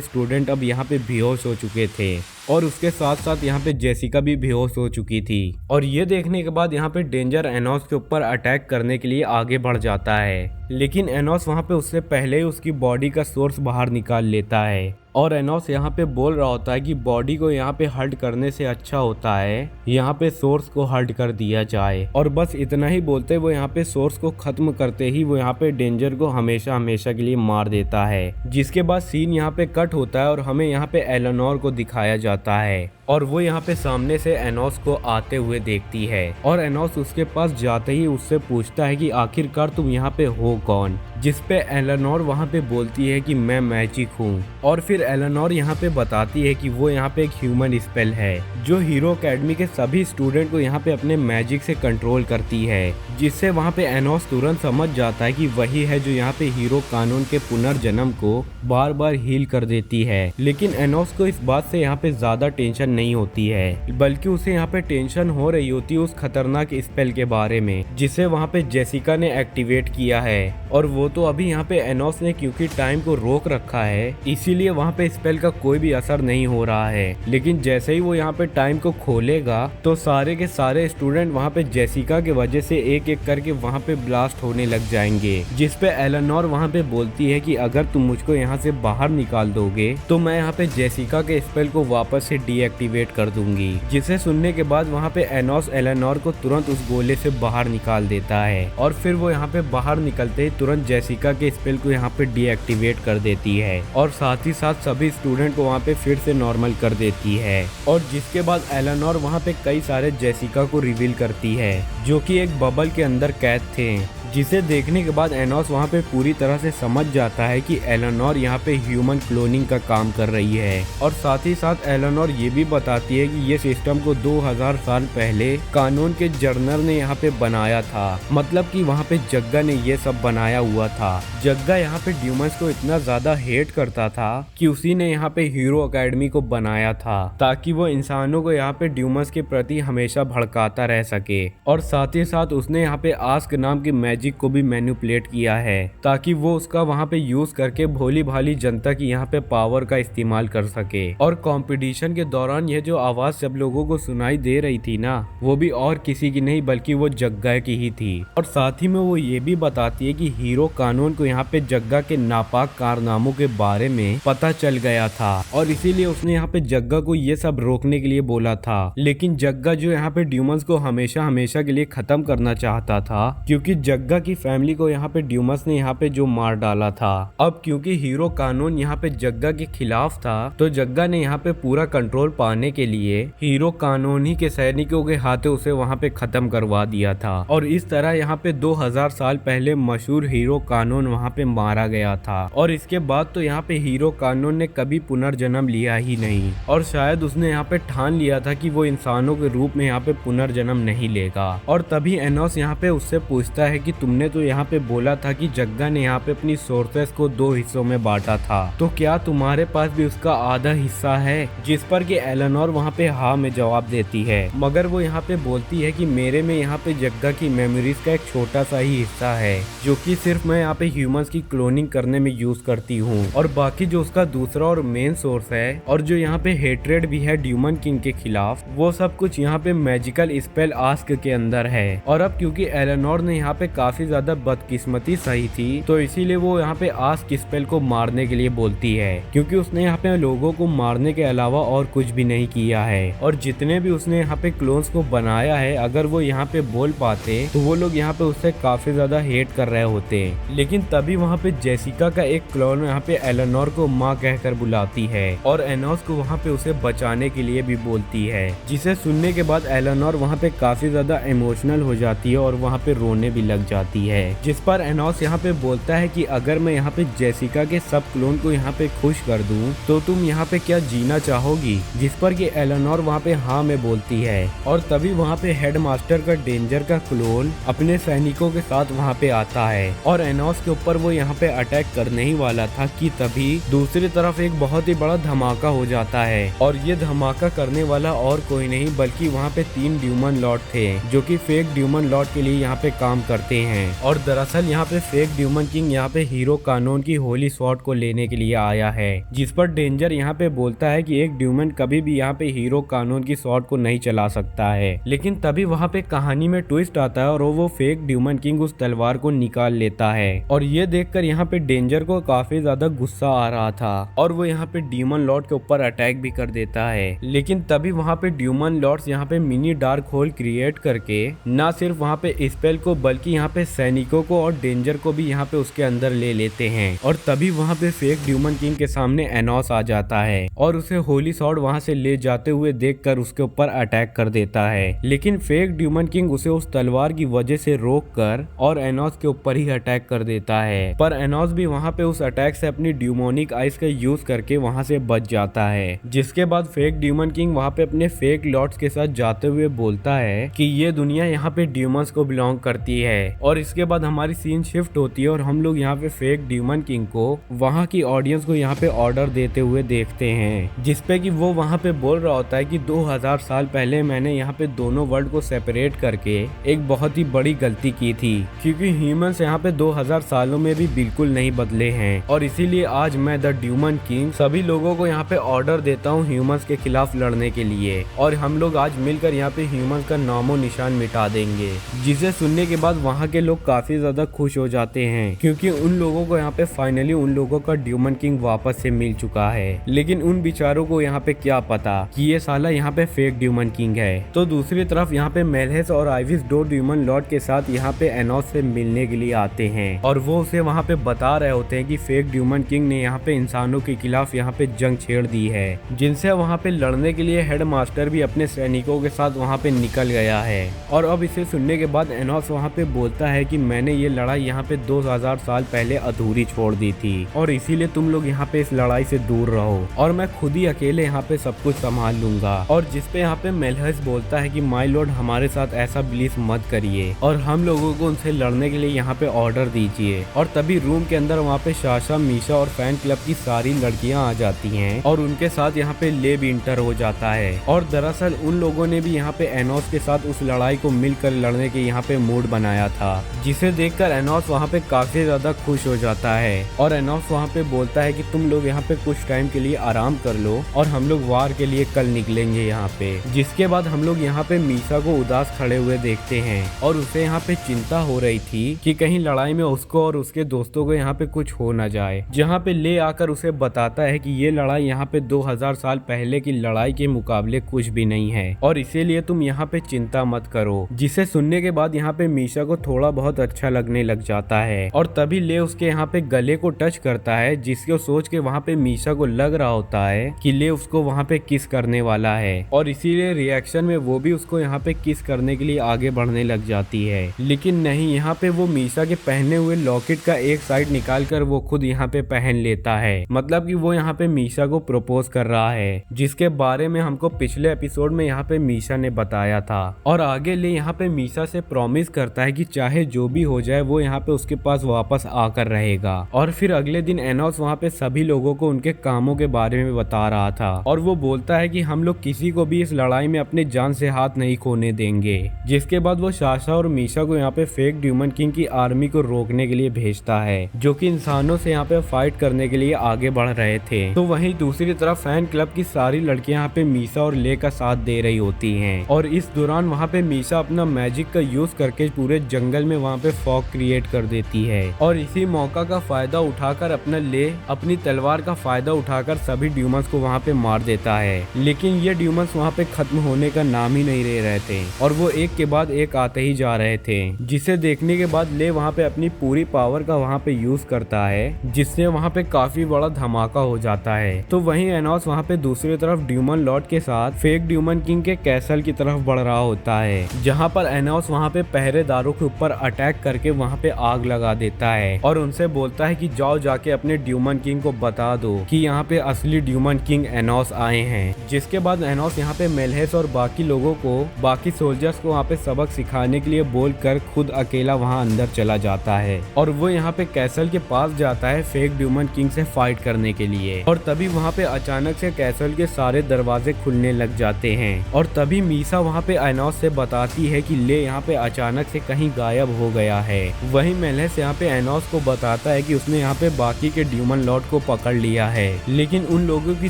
A: स्टूडेंट अब यहाँ पे बेहोश हो चुके थे, और उसके साथ साथ यहाँ पे जेसिका भी बेहोश हो चुकी थी। और ये देखने के बाद यहाँ पे डेंजर एनोस के ऊपर अटैक करने के लिए आगे बढ़ जाता है, लेकिन एनोस वहाँ पे उससे पहले ही उसकी बॉडी का सोर्स बाहर निकाल लेता है। और एनोस यहाँ पे बोल रहा होता है कि बॉडी को यहाँ पे हर्ट करने से अच्छा होता है यहाँ पे सोर्स को हर्ट कर दिया जाए। और बस इतना ही बोलते वो यहाँ पे सोर्स को खत्म करते ही वो यहाँ पे डेंजर को हमेशा हमेशा के लिए मार देता है। जिसके बाद सीन यहाँ पे कट होता है और हमें यहाँ पे एलेनोर को दिखाया जाता है, और वो यहाँ पे सामने से एनोस को आते हुए देखती है। और एनोस उसके पास जाते ही उससे पूछता है कि आखिरकार तुम यहाँ पे हो कौन, जिस पे एलेनोर वहाँ पे बोलती है कि मैं मैजिक हूँ। और फिर एलेनोर यहाँ पे बताती है कि वो यहाँ पे एक ह्यूमन स्पेल है जो हीरो एकेडमी के सभी स्टूडेंट को यहाँ पे अपने मैजिक से कंट्रोल करती है, जिससे वहाँ पे एनोस तुरंत समझ जाता है कि वही है जो यहाँ पे हीरो कानून के पुनर्जन्म को बार बार हील कर देती है। लेकिन एनोस को इस बात से यहाँ पे ज्यादा टेंशन नहीं होती है, बल्कि उसे यहाँ पे टेंशन हो रही होती है उस खतरनाक स्पेल के बारे में जिसे वहाँ पे जेसिका ने एक्टिवेट किया है। और वो तो अभी यहाँ पे एनोस ने क्योंकि टाइम को रोक रखा है, इसीलिए वहाँ पे स्पेल का कोई भी असर नहीं हो रहा है। लेकिन जैसे ही वो यहाँ पे टाइम को खोलेगा तो सारे के सारे स्टूडेंट वहाँ पे जेसिका के वजह से एक एक करके वहाँ पे ब्लास्ट होने लग जाएंगे, जिस पे एलेनोर वहाँ पे बोलती है कि अगर तुम मुझको यहाँ से बाहर निकाल दोगे तो मैं यहाँ पे जेसिका के स्पेल को वापस से डीएक्टिवेट कर दूंगी। जिसे सुनने के बाद वहाँ पे एनोस एलेनोर को तुरंत उस गोले से बाहर निकाल देता है, और फिर वो यहाँ पे बाहर निकलते ही तुरंत जेसिका के स्पेल को यहाँ पे डीएक्टिवेट कर देती है, और साथ ही साथ सभी स्टूडेंट को वहाँ पे फिर से नॉर्मल कर देती है। और जिसके बाद एलेनोर वहाँ पे कई सारे जेसिका को रिवील करती है जो कि एक बबल के अंदर कैद थे, जिसे देखने के बाद एनोस वहाँ पे पूरी तरह से समझ जाता है कि एलेनोर यहाँ पे ह्यूमन क्लोनिंग का काम कर रही है। और साथ ही साथ एलेनोर ये भी बताती है कि ये सिस्टम को 2000 साल पहले कानून के जर्नल ने यहाँ पे बनाया था, मतलब कि वहाँ पे जग्गा ने ये सब बनाया हुआ था। जग्गा यहाँ पे ड्यूमंस को इतना ज्यादा हेट करता था कि उसी ने यहाँ पे हीरो एकेडमी को बनाया था ताकि वो इंसानों को यहाँ पे ड्यूमंस के प्रति हमेशा भड़काता रह सके। और साथ ही साथ उसने यहाँ पे आस्क नाम की मैजिक मैजिक को भी मैनिपुलेट किया है ताकि वो उसका वहाँ पे यूज करके भोली भाली जनता की यहाँ पे पावर का इस्तेमाल कर सके। और कंपटीशन के दौरान ये जो आवाज सब लोगों को सुनाई दे रही थी ना, वो भी और किसी की नहीं बल्कि वो जग्गा की ही थी। और साथ ही में वो ये भी बताती है कि हीरो कानून को यहाँ पे जग्गा के नापाक कारनामों के बारे में पता चल गया था और इसीलिए उसने यहाँ पे जग्गा को ये सब रोकने के लिए बोला था। लेकिन जग्गा जो यहाँ पे ड्यूमस को हमेशा हमेशा के लिए खत्म करना चाहता था, क्योंकि जग्गा की फैमिली को यहाँ पे ड्यूमस ने यहाँ पे जो मार डाला था। अब क्योंकि हीरो कानून यहाँ पे जग्गा के खिलाफ था, तो जग्गा ने यहाँ पे पूरा कंट्रोल पाने के लिए हीरो कानून ही के सैनिकों के हाथों उसे वहाँ पे खत्म करवा दिया था। और इस तरह यहाँ पे 2000 साल पहले मशहूर हीरो कानून वहाँ पे मारा गया था। और इसके बाद तो यहाँ पे हीरो कानून ने कभी पुनर्जन्म लिया ही नहीं, और शायद उसने यहाँ पे ठान लिया था कि वो इंसानों के रूप में यहाँ पे पुनर्जन्म नहीं लेगा। और तभी एनोस यहाँ पे उससे पूछता है कि तुमने तो यहाँ पे बोला था कि जग्गा ने यहाँ पे अपनी सोर्सेस को 2 हिस्सों में बांटा था, तो क्या तुम्हारे पास भी उसका आधा हिस्सा है? जिस पर कि एलेनोर वहाँ पे हाँ में जवाब देती है, मगर वो यहाँ पे बोलती है कि मेरे में यहाँ पे जग्गा की मेमोरीज का एक छोटा सा ही हिस्सा है जो कि सिर्फ मैं यहाँ पे ह्यूमंस की क्लोनिंग करने में यूज करती हूँ, और बाकी जो उसका दूसरा और मेन सोर्स है और जो यहाँ पे हेट्रेड भी है ड्यूमन किंग के खिलाफ, वो सब कुछ यहाँ पे मैजिकल स्पेल आस्क के अंदर है। और अब क्योंकि एलेनोर ने यहाँ पे काफी ज्यादा बदकिस्मती सही थी, तो इसीलिए वो यहाँ पे आस्क स्पेल को मारने के लिए बोलती है, क्योंकि उसने यहाँ पे लोगों को मारने के अलावा और कुछ भी नहीं किया है। और जितने भी उसने यहाँ पे क्लोन्स को बनाया है, अगर वो यहाँ पे बोल पाते तो वो लोग यहाँ पे उससे काफी ज्यादा हेट कर रहे होते। लेकिन तभी वहाँ पे जेसिका का एक क्लोन यहाँ पे एलेनोर को माँ कहकर बुलाती है और एनोस को वहाँ पे उसे बचाने के लिए भी बोलती है, जिसे सुनने के बाद एलेनोर वहाँ पे काफी ज्यादा इमोशनल हो जाती है और वहाँ पे रोने भी लग जाती है। जिस पर एनोस यहाँ पे बोलता है कि अगर मैं यहाँ पे जेसिका के सब क्लोन को यहाँ पे खुश कर दूं तो तुम यहाँ पे क्या जीना चाहोगी? जिस पर कि एलेनोर वहाँ पे हाँ में बोलती है। और तभी वहाँ पे हेडमास्टर का डेंजर का क्लोन अपने सैनिकों के साथ वहाँ पे आता है और एनोस के ऊपर वो यहाँ पे अटैक करने ही वाला था कि तभी दूसरी तरफ एक बहुत ही बड़ा धमाका हो जाता है। और ये धमाका करने वाला और कोई नहीं बल्कि वहाँ पे 3 ड्यूमन लॉर्ड थे जो कि फेक ड्यूमन लॉर्ड के लिए यहाँ पे काम करते हैं। और दरअसल यहाँ पे फेक ड्यूमन किंग यहाँ पे हीरो कानून की होली स्वॉर्ड को लेने के लिए आया है, जिस पर डेंजर यहाँ पे बोलता है कि एक ड्यूमन कभी भी यहाँ पे हीरो कानून की स्वॉर्ड को नहीं चला सकता है। लेकिन तभी वहाँ पे कहानी में ट्विस्ट आता है और वो फेक ड्यूमन किंग उस तलवार को निकाल लेता है। और ये देखकर यहाँ पे डेंजर को काफी ज्यादा गुस्सा आ रहा था और वो यहाँ पे ड्यूमन लॉर्ड के ऊपर अटैक भी कर देता है। लेकिन तभी वहाँ पे ड्यूमन लॉर्ड्स यहाँ पे मिनी डार्क होल क्रिएट करके न सिर्फ वहाँ पे स्पेल को बल्कि यहाँ पे सैनिकों को और डेंजर को भी यहाँ पे उसके अंदर ले लेते हैं। और तभी वहाँ पे फेक ड्यूमन किंग के सामने एनोस आ जाता है और उसे होली स्वॉर्ड वहाँ से ले जाते हुए देखकर उसके ऊपर अटैक कर देता है। लेकिन फेक ड्यूमन किंग उसे उस तलवार की वजह से रोककर और एनोस के ऊपर ही अटैक कर देता है, पर एनोस भी वहाँ पे उस अटैक से अपनी ड्यूमोनिक आइस का यूज करके वहाँ से बच जाता है। जिसके बाद फेक ड्यूमन किंग वहाँ पे अपने फेक लॉर्ड्स के साथ जाते हुए बोलता है कि ये दुनिया यहाँ पे ड्यूमन्स को बिलोंग करती है। और इसके बाद हमारी सीन शिफ्ट होती है और हम लोग यहाँ पे फेक ड्यूमन किंग को वहाँ की ऑडियंस को यहाँ पे ऑर्डर देते हुए देखते हैं, जिसपे कि वो वहाँ पे बोल रहा होता है कि 2000 साल पहले मैंने यहाँ पे दोनों वर्ल्ड को सेपरेट करके एक बहुत ही बड़ी गलती की थी, क्योंकि ह्यूमंस यहाँ पे 2000 सालों में भी बिल्कुल नहीं बदले हैं। और इसीलिए आज मैं द ड्यूमन किंग सभी लोगों को यहाँ पे ऑर्डर देता हूँ ह्यूमंस के खिलाफ लड़ने के लिए, और हम लोग आज मिलकर यहाँ पे ह्यूमंस का नामो निशान मिटा देंगे। जिसे सुनने के बाद वहाँ के लोग काफी ज्यादा खुश हो जाते हैं, क्योंकि उन लोगों को यहाँ पे फाइनली उन लोगों का ड्यूमन किंग वापस से मिल चुका है। लेकिन उन बेचारों को यहाँ पे क्या पता कि ये साला यहाँ पे फेक ड्यूमन किंग है। तो दूसरी तरफ यहाँ पे मेलहेस और आइविस 2 ड्यूमन लॉर्ड के साथ यहाँ पे एनोस से मिलने के लिए आते हैं और वो उसे वहाँ पे बता रहे होते हैं कि फेक ड्यूमन किंग ने यहाँ पे इंसानों के खिलाफ यहाँ पे जंग छेड़ दी है, जिनसे वहाँ पे लड़ने के लिए हेडमास्टर भी अपने सैनिकों के साथ वहाँ पे निकल गया है। और अब इसे सुनने के बाद एनोस वहाँ पे बोलता है कि मैंने ये लड़ाई यहाँ पे 2000 साल पहले अधूरी छोड़ दी थी और इसीलिए तुम लोग यहाँ पे इस लड़ाई से दूर रहो और मैं खुद ही अकेले यहाँ पे सब कुछ संभाल लूंगा। और जिसपे यहाँ पे मेलहेस बोलता है कि माय लॉर्ड हमारे साथ ऐसा प्लीज मत करिए और हम लोगों को उनसे लड़ने के लिए यहाँ पे ऑर्डर दीजिए। और तभी रूम के अंदर वहाँ पे शाशा, मीशा और फैन क्लब की सारी लड़कियां आ जाती हैं और उनके साथ यहाँ पे ले भी इंटर हो जाता है। और दरअसल उन लोगों ने भी यहाँ पे एनोस के साथ उस लड़ाई को मिलकर लड़ने के यहाँ पे मूड बनाया था। था, जिसे देखकर एनोस वहाँ पे काफी ज्यादा खुश हो जाता है और एनोस वहाँ पे बोलता है कि तुम लोग यहाँ पे कुछ टाइम के लिए आराम कर लो और हम लोग वार के लिए कल निकलेंगे यहाँ पे। जिसके बाद हम लोग यहाँ पे मीसा को उदास खड़े हुए देखते हैं और उसे यहाँ पे चिंता हो रही थी कि कहीं लड़ाई में उसको और उसके दोस्तों को यहाँ पे कुछ हो न जाए। जहाँ पे ले आकर उसे बताता है कि ये लड़ाई यहाँ पे 2000 साल पहले की लड़ाई के मुकाबले कुछ भी नहीं है और इसीलिए तुम यहाँ पे चिंता मत करो। जिसे सुनने के बाद यहाँ पे मीसा को थोड़ा बहुत अच्छा लगने लग जाता है और तभी ले उसके यहाँ पे गले को टच करता है, जिसको सोच के वहाँ पे मीसा को लग रहा होता है कि ले उसको वहाँ पे किस करने वाला है और इसीलिए रिएक्शन में वो भी उसको यहाँ पे किस करने के लिए आगे बढ़ने लग जाती है। लेकिन नहीं, यहाँ पे वो मीसा के पहने हुए लॉकेट का एक साइड निकाल कर वो खुद यहाँ पे पहन लेता है। मतलब कि वो यहाँ पे मीसा को प्रपोज कर रहा है, जिसके बारे में हमको पिछले एपिसोड में यहाँ पे मीसा ने बताया था। और आगे ले यहाँ पे मीसा से प्रॉमिस करता है कि चाहे जो भी हो जाए वो यहाँ पे उसके पास वापस आकर रहेगा। और फिर अगले दिन एनोस वहाँ पे सभी लोगों को उनके कामों के बारे में बता रहा था और वो बोलता है कि हम लोग किसी को भी इस लड़ाई में अपने जान से हाथ नहीं खोने देंगे। जिसके बाद वो साशा और मीसा को यहाँ पे फेक ड्यूमन किंग की आर्मी को रोकने के लिए भेजता है, जो कि इंसानों से यहाँ पे फाइट करने के लिए आगे बढ़ रहे थे। तो वहीं दूसरी तरफ फैन क्लब की सारी लड़कियां यहाँ पे मीसा और ले का साथ दे रही होती हैं और इस दौरान वहाँ पे मीसा अपना मैजिक का यूज करके पूरे जंगल में वहाँ पे फॉग क्रिएट कर देती है और इसी मौका का फायदा उठाकर अपना ले अपनी तलवार का फायदा उठाकर सभी ड्यूमन्स को वहाँ पे मार देता है। लेकिन ये ड्यूमन्स वहाँ पे खत्म होने का नाम ही नहीं ले रहे थे और वो एक के बाद एक आते ही जा रहे थे, जिसे देखने के बाद ले वहाँ पे अपनी पूरी पावर का वहाँ पे यूज करता है, जिससे वहाँ पे काफी बड़ा धमाका हो जाता है। तो वहीं एनोस वहाँ पे दूसरी तरफ ड्यूमन लॉर्ड के साथ फेक ड्यूमन किंग के कैसल की तरफ बढ़ रहा होता है, जहाँ पर एनोस वहाँ पे पहरेदारों के ऊपर अटैक करके वहाँ पे आग लगा देता है और उनसे बोलता है कि जाओ जाके अपने ड्यूमन किंग को बता दो कि यहाँ पे असली ड्यूमन किंग एनोस आए हैं। जिसके बाद एनोस यहाँ पे मेलहेस और बाकी लोगों को, बाकी सोल्जर्स को वहाँ पे सबक सिखाने के लिए बोलकर खुद अकेला वहाँ अंदर चला जाता है और वो यहाँ पे कैसल के पास जाता है फेक ड्यूमन किंग से फाइट करने के लिए। और तभी वहाँ पे अचानक से कैसल के सारे दरवाजे खुलने लग जाते हैं और तभी मीसा वहाँ पे एनोस से बताती है कि ले यहाँ पे अचानक से कहीं गायब हो गया है। वहीं मेलहेस यहाँ पे एनोस को बताता है कि उसने यहाँ पे बाकी के ड्यूमन लॉर्ड को पकड़ लिया है, लेकिन उन लोगों की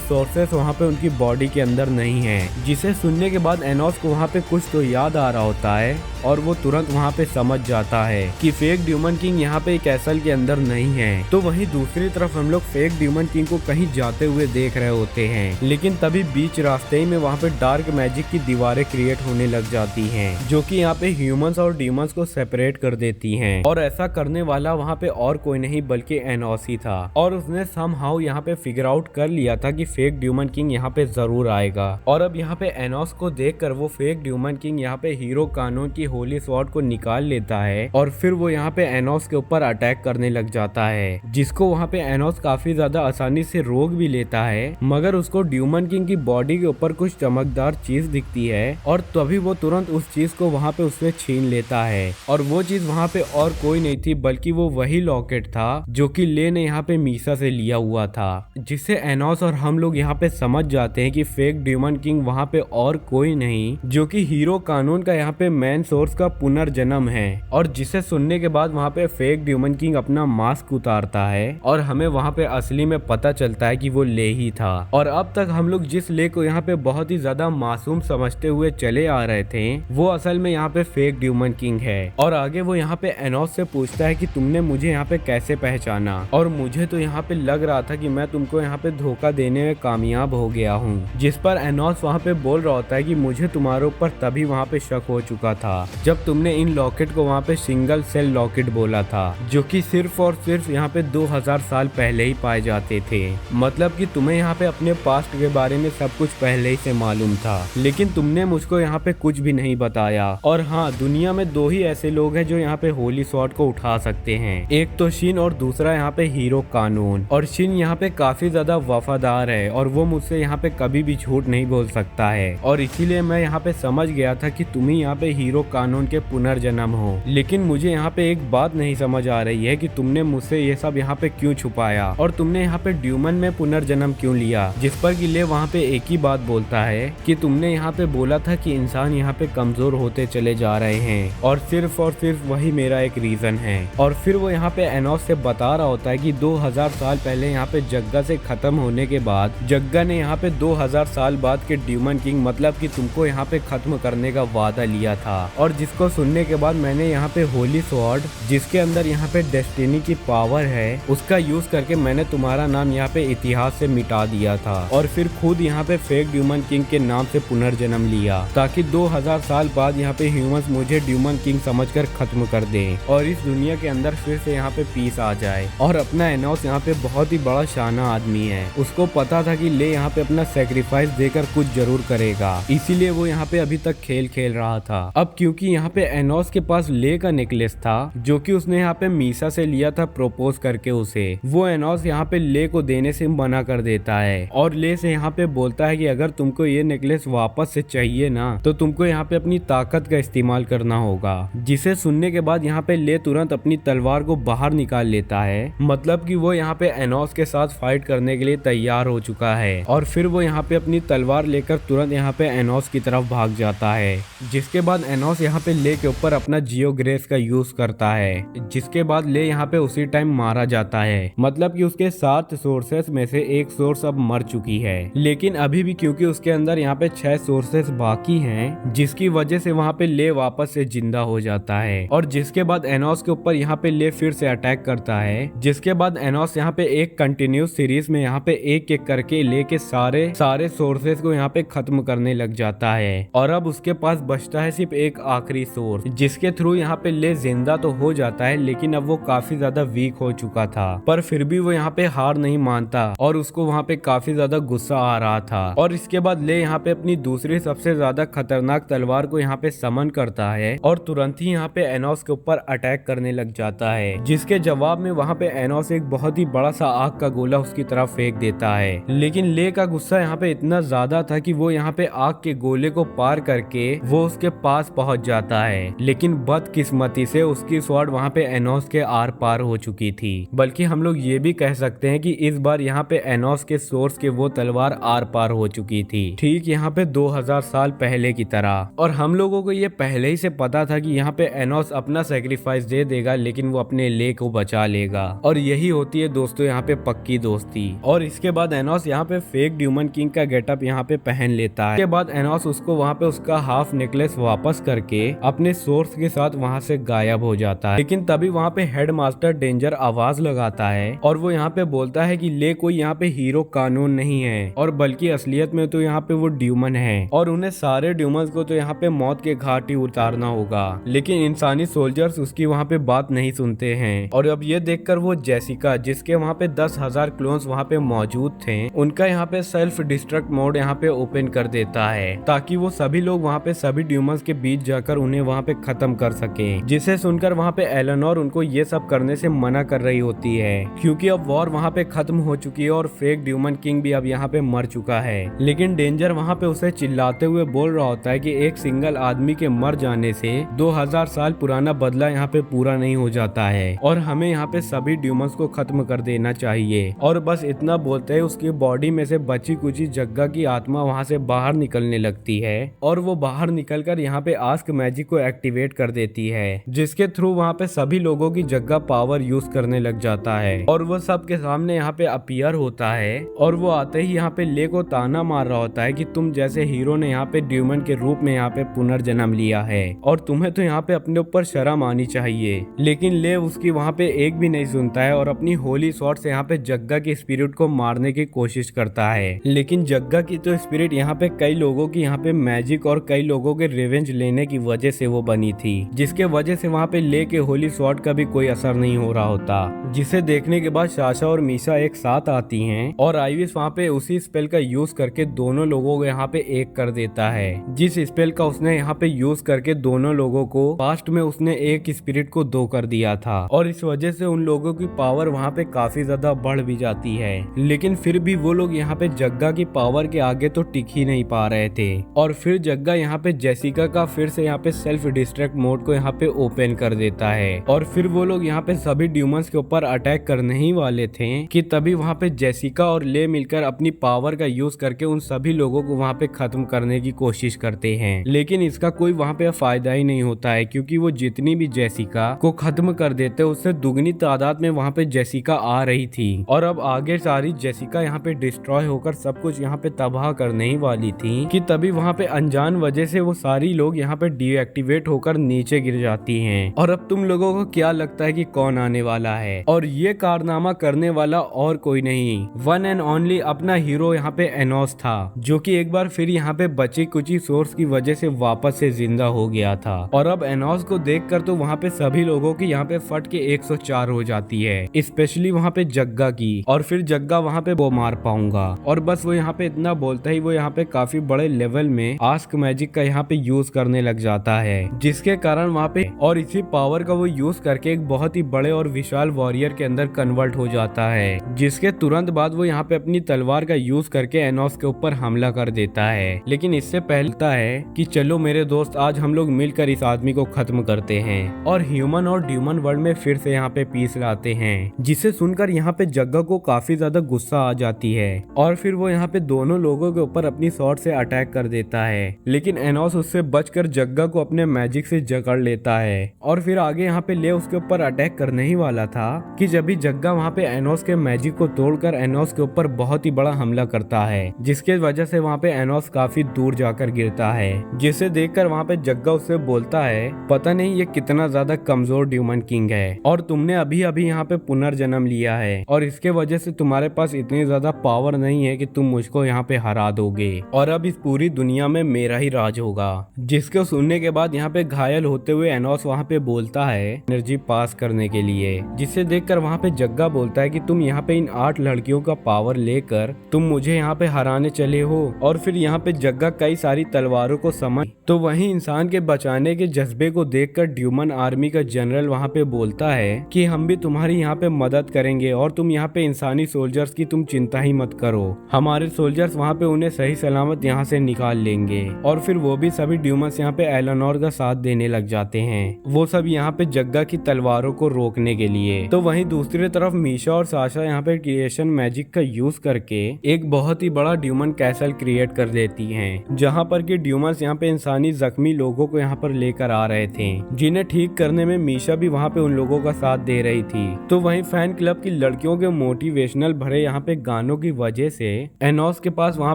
A: सोर्सेस वहाँ पे उनकी बॉडी के अंदर नहीं है। जिसे सुनने के बाद एनोस को वहाँ पे कुछ तो याद आ रहा होता है और वो तुरंत वहाँ पे समझ जाता है कि फेक ड्यूमन किंग यहाँ पे कैसल के अंदर नहीं है। तो वहीं दूसरी तरफ हम लोग फेक ड्यूमन किंग को कहीं जाते हुए देख रहे होते हैं, लेकिन तभी बीच रास्ते ही में वहाँ पे डार्क मैजिक की दीवारें क्रिएट होने लग जाती हैं, जो कि यहाँ पे ह्यूमंस और डीमंस को सेपरेट कर देती हैं। और ऐसा करने वाला वहाँ पे और कोई नहीं बल्कि एनोस ही था और उसने समहाउ यहाँ पे फिगर आउट कर लिया था कि फेक ड्यूमन किंग यहाँ पे जरूर आएगा। और अब यहाँ पे एनोस को देखकर वो फेक ड्यूमन किंग यहाँ पे हीरो कानून की होली स्वॉर्ड को निकाल लेता है और फिर वो यहाँ पे एनोस के ऊपर अटैक करने लग जाता है, जिसको वहाँ पे एनोस काफी ज्यादा आसानी से रोक भी लेता है। मगर उसको ड्यूमन किंग की बॉडी के ऊपर कुछ चमकदार चीज दिखती है और तभी वो तुरंत उस चीज को वहाँ पे उससे छीन लेता है और वो चीज वहाँ पे और कोई नहीं थी बल्कि वो वही लॉकेट था जो कि ले ने यहाँ पे मीसा से लिया हुआ था। जिससे एनोस और हम लोग यहाँ पे समझ जाते हैं कि फेक ड्यूमन किंग वहाँ पे और कोई नहीं जो कि हीरो कानून का यहाँ पे मेन सोर्स का पुनर्जन्म है। और जिसे सुनने के बाद वहाँ पे फेक ड्यूमन किंग अपना मास्क उतारता है और हमें वहाँ पे असली में पता चलता है कि वो ले ही था। और अब तक हम लोग जिस ले को यहाँ पे बहुत ही ज्यादा मासूम समझते हुए चले आ रहे थे वो असल में यहाँ पे फेक ड्यूमन किंग है। और आगे वो यहाँ पे एनोस से पूछता है कि तुमने मुझे यहाँ पे कैसे पहचाना, और मुझे तो यहाँ पे लग रहा था कि मैं तुमको यहाँ पे धोखा देने में कामयाब हो गया हूँ। जिस पर एनोस वहाँ पे बोल रहा होता है कि मुझे तुम्हारे ऊपर तभी वहाँ पे शक हो चुका था जब तुमने इन लॉकेट को वहाँ पे सिंगल सेल लॉकेट बोला था, जो कि सिर्फ और सिर्फ यहाँ पे 2000 साल पहले ही पाए जाते थे। मतलब कि तुम्हें यहाँ पे अपने पास्ट के बारे में सब कुछ पहले ही से मालूम था, लेकिन तुमने मुझको यहाँ पे कुछ भी नहीं बताया। और हाँ, दुनिया में दो ही ऐसे लोग हैं जो यहाँ पे होली स्वॉर्ड को उठा सकते हैं, एक तो शिन और दूसरा यहाँ पे हीरो कानून। और शिन यहाँ पे काफी ज्यादा वफादार है और वो मुझसे यहाँ पे कभी भी झूठ नहीं बोल सकता है, और इसीलिए मैं यहाँ पे समझ गया था कि तुम ही यहाँ पे हीरो कानून के पुनर्जन्म हो। लेकिन मुझे यहाँ पे एक बात नहीं समझ आ रही है कि तुमने मुझसे ये सब यहाँ पे क्यों छुपाया और तुमने यहाँ पे ड्यूमन में पुनर्जन्म क्यों लिया। जिस पर कि ले वहाँ पे एक ही बात बोलता है कि तुमने यहाँ पे बोला था कि इंसान यहाँ पे कमजोर होते चले जा रहे हैं और और सिर्फ वही मेरा एक रीजन है। और फिर वो यहाँ पे एनोस से बता रहा होता है कि 2000 साल पहले यहाँ पे जग्गा से खत्म होने के बाद जग्गा ने यहाँ पे 2000 साल बाद के ड्यूमन किंग मतलब कि तुमको यहाँ पे खत्म करने का वादा लिया था। और जिसको सुनने के बाद मैंने यहाँ पे होली स्वॉर्ड जिसके अंदर यहाँ पे डेस्टिनी की पावर है उसका यूज करके मैंने तुम्हारा नाम यहाँ पे इतिहास से मिटा दिया था और फिर खुद यहाँ पे फेक ड्यूमन किंग के नाम से पुनर्जन्म लिया ताकि 2000 साल बाद यहाँ पे ह्यूमंस मुझे ड्यूमन किंग समझकर खत्म कर दें और इस दुनिया के अंदर फिर से यहाँ पे पीस आ जाए। और अपना एनोस यहाँ पे बहुत ही बड़ा शाना आदमी है, उसको पता था कि ले यहाँ पे अपना सेक्रीफाइस देकर कुछ जरूर करेगा, इसीलिए वो यहाँ पे अभी तक खेल खेल रहा था। अब क्योंकि यहाँ पे एनोस के पास ले का नेकलेस था जो कि उसने यहाँ पे मीसा से लिया था प्रपोज करके उसे, वो एनोस यहाँ पे ले को देने से मना कर देता है और ले से यहाँ पे बोलता है कि अगर तुमको ये नेकलेस वापस से चाहिए ना तो तुमको यहाँ पे अपनी ताकत का इस्तेमाल करना होगा। जिसे सुनने के बाद यहाँ पे ले तुरंत अपनी तलवार को बाहर निकाल लेता है, मतलब कि वो यहाँ पे एनोस के साथ फाइट करने के लिए तैयार हो चुका है। और फिर वो यहाँ पे अपनी तलवार लेकर तुरंत यहाँ पे एनोस की तरफ भाग जाता है, जिसके बाद एनोस यहाँ पे ले के ऊपर अपना जियो ग्रेस का यूज करता है, जिसके बाद ले यहाँ पे उसी टाइम मारा जाता है। मतलब कि उसके 7 सोर्सेस में से एक सोर्स अब मर चुकी है, लेकिन अभी भी क्योंकि उसके अंदर यहाँ पे 6 सोर्सेस बाकी हैं, जिसकी वजह से वहाँ पे ले वापस से जिंदा हो जाता है। और जिसके बाद एनोस के ऊपर यहाँ पे ले फिर से अटैक करता है, जिसके बाद एनोस यहाँ पे एक कंटिन्यूस सीरीज में यहाँ पे एक एक करके ले के सारे सोर्सेस को यहाँ पे खत्म करने लग जाता है। और अब उसके पास बचता है सिर्फ एक आखिरी सोर्स, जिसके थ्रू यहाँ पे ले जिंदा तो हो जाता है, लेकिन अब वो काफी ज्यादा वीक हो चुका था। पर फिर भी वो यहाँ पे हार नहीं मानता और उसको वहाँ पे काफी ज्यादा गुस्सा आ रहा था। और इसके बाद ले यहाँ पे अपनी दूसरी सबसे ज्यादा खतरनाक तलवार को यहाँ पे समन करता है और तुरंत ही यहाँ पे एनोस के ऊपर अटैक करने लग जाता है, जिसके जवाब में वहाँ पे एनोस एक बहुत ही बड़ा सा आग का गोला उसकी तरफ फेंक देता है। लेकिन ले का गुस्सा यहाँ पे इतना ज्यादा था कि वो यहाँ पे आग के गोले को पार करके वो उसके पास पहुंच जाता है, लेकिन बदकिस्मती से उसकी स्वॉर्ड वहाँ पे एनोस के आर पार हो चुकी थी। बल्कि हम लोग ये भी कह सकते हैं कि इस बार यहाँ पे एनोस के सोर्स के वो तलवार आर पार हो चुकी थी, ठीक यहाँ पे 2000 साल पहले की तरह। और हम लोगों को ये पहले ही से पता था कि यहाँ पे एनोस अपना सेक्रीफाइस दे देगा, लेकिन वो अपने ले को बचा लेगा। और यही होती है दोस्तों यहाँ पे पक्की दोस्ती। और इसके बाद एनोस यहाँ पे फेक ड्यूमन किंग का गेटअप यहाँ पे पहन लेता है। इसके बाद एनोस उसको वहाँ पे उसका हाफ नेकलेस वापस करके अपने सोर्स के साथ वहाँ से गायब हो जाता है। लेकिन तभी वहाँ पे हेडमास्टर डेंजर आवाज लगाता है और वो यहाँ पे बोलता है कि ले कोई यहाँ पे हीरो कानून नहीं है, और बल्कि असलियत में तो यहाँ पे वो ड्यूमन है और उन्हें सारे ड्यूमन्स को तो यहाँ पे मौत के घाट ही उतारना होगा। लेकिन इंसानी सोल्जर्स उसकी वहाँ पे बात नहीं सुनते हैं। और अब ये देखकर वो जेसिका, जिसके वहाँ पे 10,000 क्लोन्स वहाँ पे मौजूद थे, उनका यहाँ पे सेल्फ डिस्ट्रक्ट मोड यहाँ पे ओपन कर देता है ताकि वो सभी लोग वहाँ पे सभी ड्यूमन्स के बीच जाकर उन्हें वहाँ पे खत्म कर सके। जिसे सुनकर वहाँ पे एलेनोर उनको ये सब करने से मना कर रही होती है, क्योंकि अब वॉर वहाँ पे खत्म हो चुकी है और फेक ड्यूमन किंग भी अब यहाँ पे मर चुका है। लेकिन डेंजर वहाँ पे उसे चिल्लाते हुए बोल रहा होता है कि एक सिंगल आदमी के मर जाने से 2000 साल पुराना बदला यहाँ पे पूरा नहीं हो जाता है और हमें यहाँ पे सभी ड्यूमन्स को खत्म कर देना चाहिए। और बस इतना बोलते ही उसकी बॉडी में से बची कुची जग्गा की आत्मा वहाँ से बाहर निकलने लगती है और वो बाहर निकलकर यहाँ पे आस्क मैजिक को एक्टिवेट कर देती है, जिसके थ्रू वहाँ पे सभी लोगों की जग्गा पावर यूज करने लग जाता है। और वो सबके सामने यहाँ पे अपीयर होता है और वो आते ही यहाँ पे ले को ताना मार रहा होता है कि तुम जैसे हीरो ने यहाँ पे ड्यूमन के रूप में यहाँ पे पुनर्जन्म लिया है और तुम्हें तो यहाँ पे अपने ऊपर शर्म आनी चाहिए। लेकिन ले उसकी वहाँ पे एक भी नहीं सुनता है और अपनी होली स्वॉर्ड से यहाँ पे जग्गा की स्पिरिट को मारने की कोशिश करता है। लेकिन जग्गा की तो स्पिरिट यहाँ पे कई लोगों की यहाँ पे मैजिक और कई लोगों के रिवेंज लेने की वजह से वो बनी थी, जिसके वजह से वहाँ पे ले के होली स्वॉर्ड का भी कोई असर नहीं हो रहा होता। जिसे देखने के बाद साशा और मीसा एक साथ आती हैं और आइविस वहाँ पे उसी स्पेल का यूज करके दोनों लोगों को यहाँ पे एक कर देता है, जिस स्पेल का उसने यहाँ पे यूज करके दोनों लोगों को पास्ट में उसने एक स्पिरिट को 2 कर दिया था और इस वजह से उन लोगों की पावर वहाँ पे काफी ज्यादा बढ़ भी जाती है। लेकिन फिर भी वो लोग यहाँ पे जग्गा की पावर के आगे तो टिक ही नहीं पा रहे थे और फिर जग्गा यहाँ पे जेसिका का फिर से यहाँ पे सेल्फ डिस्ट्रैक्ट मोड को यहाँ पे ओपन कर देता है और फिर वो लोग यहाँ पे सभी ड्यूमन्स के ऊपर अटैक करने ही वाले थे कि तभी वहाँ पे जेसिका और ले मिलकर अपनी पावर का यूज करके उन सभी लोगों को वहाँ पे खत्म करने की कोशिश करते हैं। लेकिन इसका कोई वहाँ पे फायदा ही नहीं होता है, क्योंकि वो जितनी भी जेसिका को खत्म कर देते उससे दुगनी तादाद में वहाँ पे जेसिका आ रही थी। और अब आगे सारी जेसिका यहाँ पे डिस्ट्रॉय होकर सब कुछ यहाँ पे तबाह करने ही वाली थी कि तभी वहाँ पे अनजान वजह से वो सारी लोग यहाँ पे डीएक्टिवेट होकर नीचे गिर जाती हैं। और अब तुम लोगों को क्या लगता है कि कौन आने वाला है? और ये कारनामा करने वाला और कोई नहीं, वन एंड ओनली अपना हीरो यहाँ पे एनोस था, जो कि एक बार फिर यहाँ पे बची कुची सोर्स की वजह से वापस से जिंदा हो गया था। और अब एनोस को देखकर तो वहाँ पे सभी लोगों की यहाँ पे फट के 104 हो जाती है, स्पेशली वहाँ पे जग्गा की। और फिर जग्गा वहाँ पे वो मार पाऊंगा। और बस वो यहाँ पे इतना बोलता ही वो यहाँ पे काफी बड़े लेवल में आस्क मैजिक का यहाँ पे यूज करने लग जाता है, जिसके कारण वहाँ पे और इसी पावर का वो यूज करके एक बहुत ही बड़े और विशाल वॉरियर के अंदर कन्वर्ट हो जाता है, जिसके तुरंत बाद वो यहाँ पे अपनी तलवार का यूज करके एनोस के ऊपर हमला कर देता है। लेकिन इससे पहले है कि चलो मेरे दोस्त आज हम लोग मिलकर इस आदमी को खत्म करते हैं और ह्यूमन और ड्यूमन वर्ल्ड में फिर से यहाँ पे पीस लाते हैं। जिसे सुनकर यहाँ पे जग्गा को काफी ज्यादा गुस्सा आ जाती है और फिर वो यहाँ पे दोनों लोगों के ऊपर अपनी स्वॉर्ड से अटैक कर देता है। लेकिन एनोस उससे बचकर जग्गा को अपने मैजिक से जकड़ लेता है और फिर आगे यहाँ पे ले उसके ऊपर अटैक करने ही वाला था कि जब भी जग्गा वहाँ पे एनोस के मैजिक को तोड़कर एनोस के ऊपर बहुत ही बड़ा हमला करता है, जिसके वजह से वहाँ पे एनोस काफी दूर जाकर गिरता है। जिसे देखकर वहाँ पे जग्गा उससे बोलता है, पता नहीं ये कितना ज्यादा कमजोर ड्यूमन किंग है और तुमने अभी अभी यहाँ पे पुनर्जन्म लिया है और इसके वजह से तुम्हारे पास इतनी ज्यादा पावर नहीं है कि तुम मुझको यहाँ पे हरा दोगे और अब इस पूरी दुनिया में मेरा ही राज होगा। जिसको सुनने के बाद यहाँ पे घायल होते हुए एनोस वहाँ पे बोलता है एनर्जी पास करने के लिए, जिसे देखकर वहाँ पे जग्गा बोलता है कि तुम यहाँ पे इन 8 लड़कियों का पावर लेकर तुम मुझे यहाँ पे हराने चले हो। और फिर यहाँ पे जग्गा कई सारी तलवारों को समझ तो वहीं इंसान के बचाने के जज्बे को देखकर ड्यूमन आर्मी का जनरल वहाँ पे बोलता है कि हम भी तुम्हारी यहाँ पे मदद करेंगे और तुम यहाँ पे इंसानी सोल्जर्स की तुम चिंता ही मत करो, हमारे सोल्जर्स वहाँ पे उन्हें सही सलामत यहाँ से निकाल लेंगे। और फिर वो भी सभी ड्यूमन्स यहाँ पे एलेनोर का साथ देने लग जाते हैं, वो सब यहाँ पे जग्गा की तलवारों को रोकने के लिए। तो वहीं दूसरी तरफ मीशा और साशा यहाँ पे क्रिएशन मैजिक का यूज करके एक बहुत ही बड़ा ड्यूमन कैसल क्रिएट कर देती हैं, जहाँ पर कि ड्यूमन्स यहाँ पे इंसानी जख्मी लोगों को यहाँ पर लेकर आ रहे थे, जिन्हें ठीक करने में मीशा भी वहाँ पे उन लोगों का साथ दे रही थी। तो वहीं फैन क्लब की लड़कियों के मोटिवेशनल भरे यहाँ पे गानों की वजह से एनोस के पास वहाँ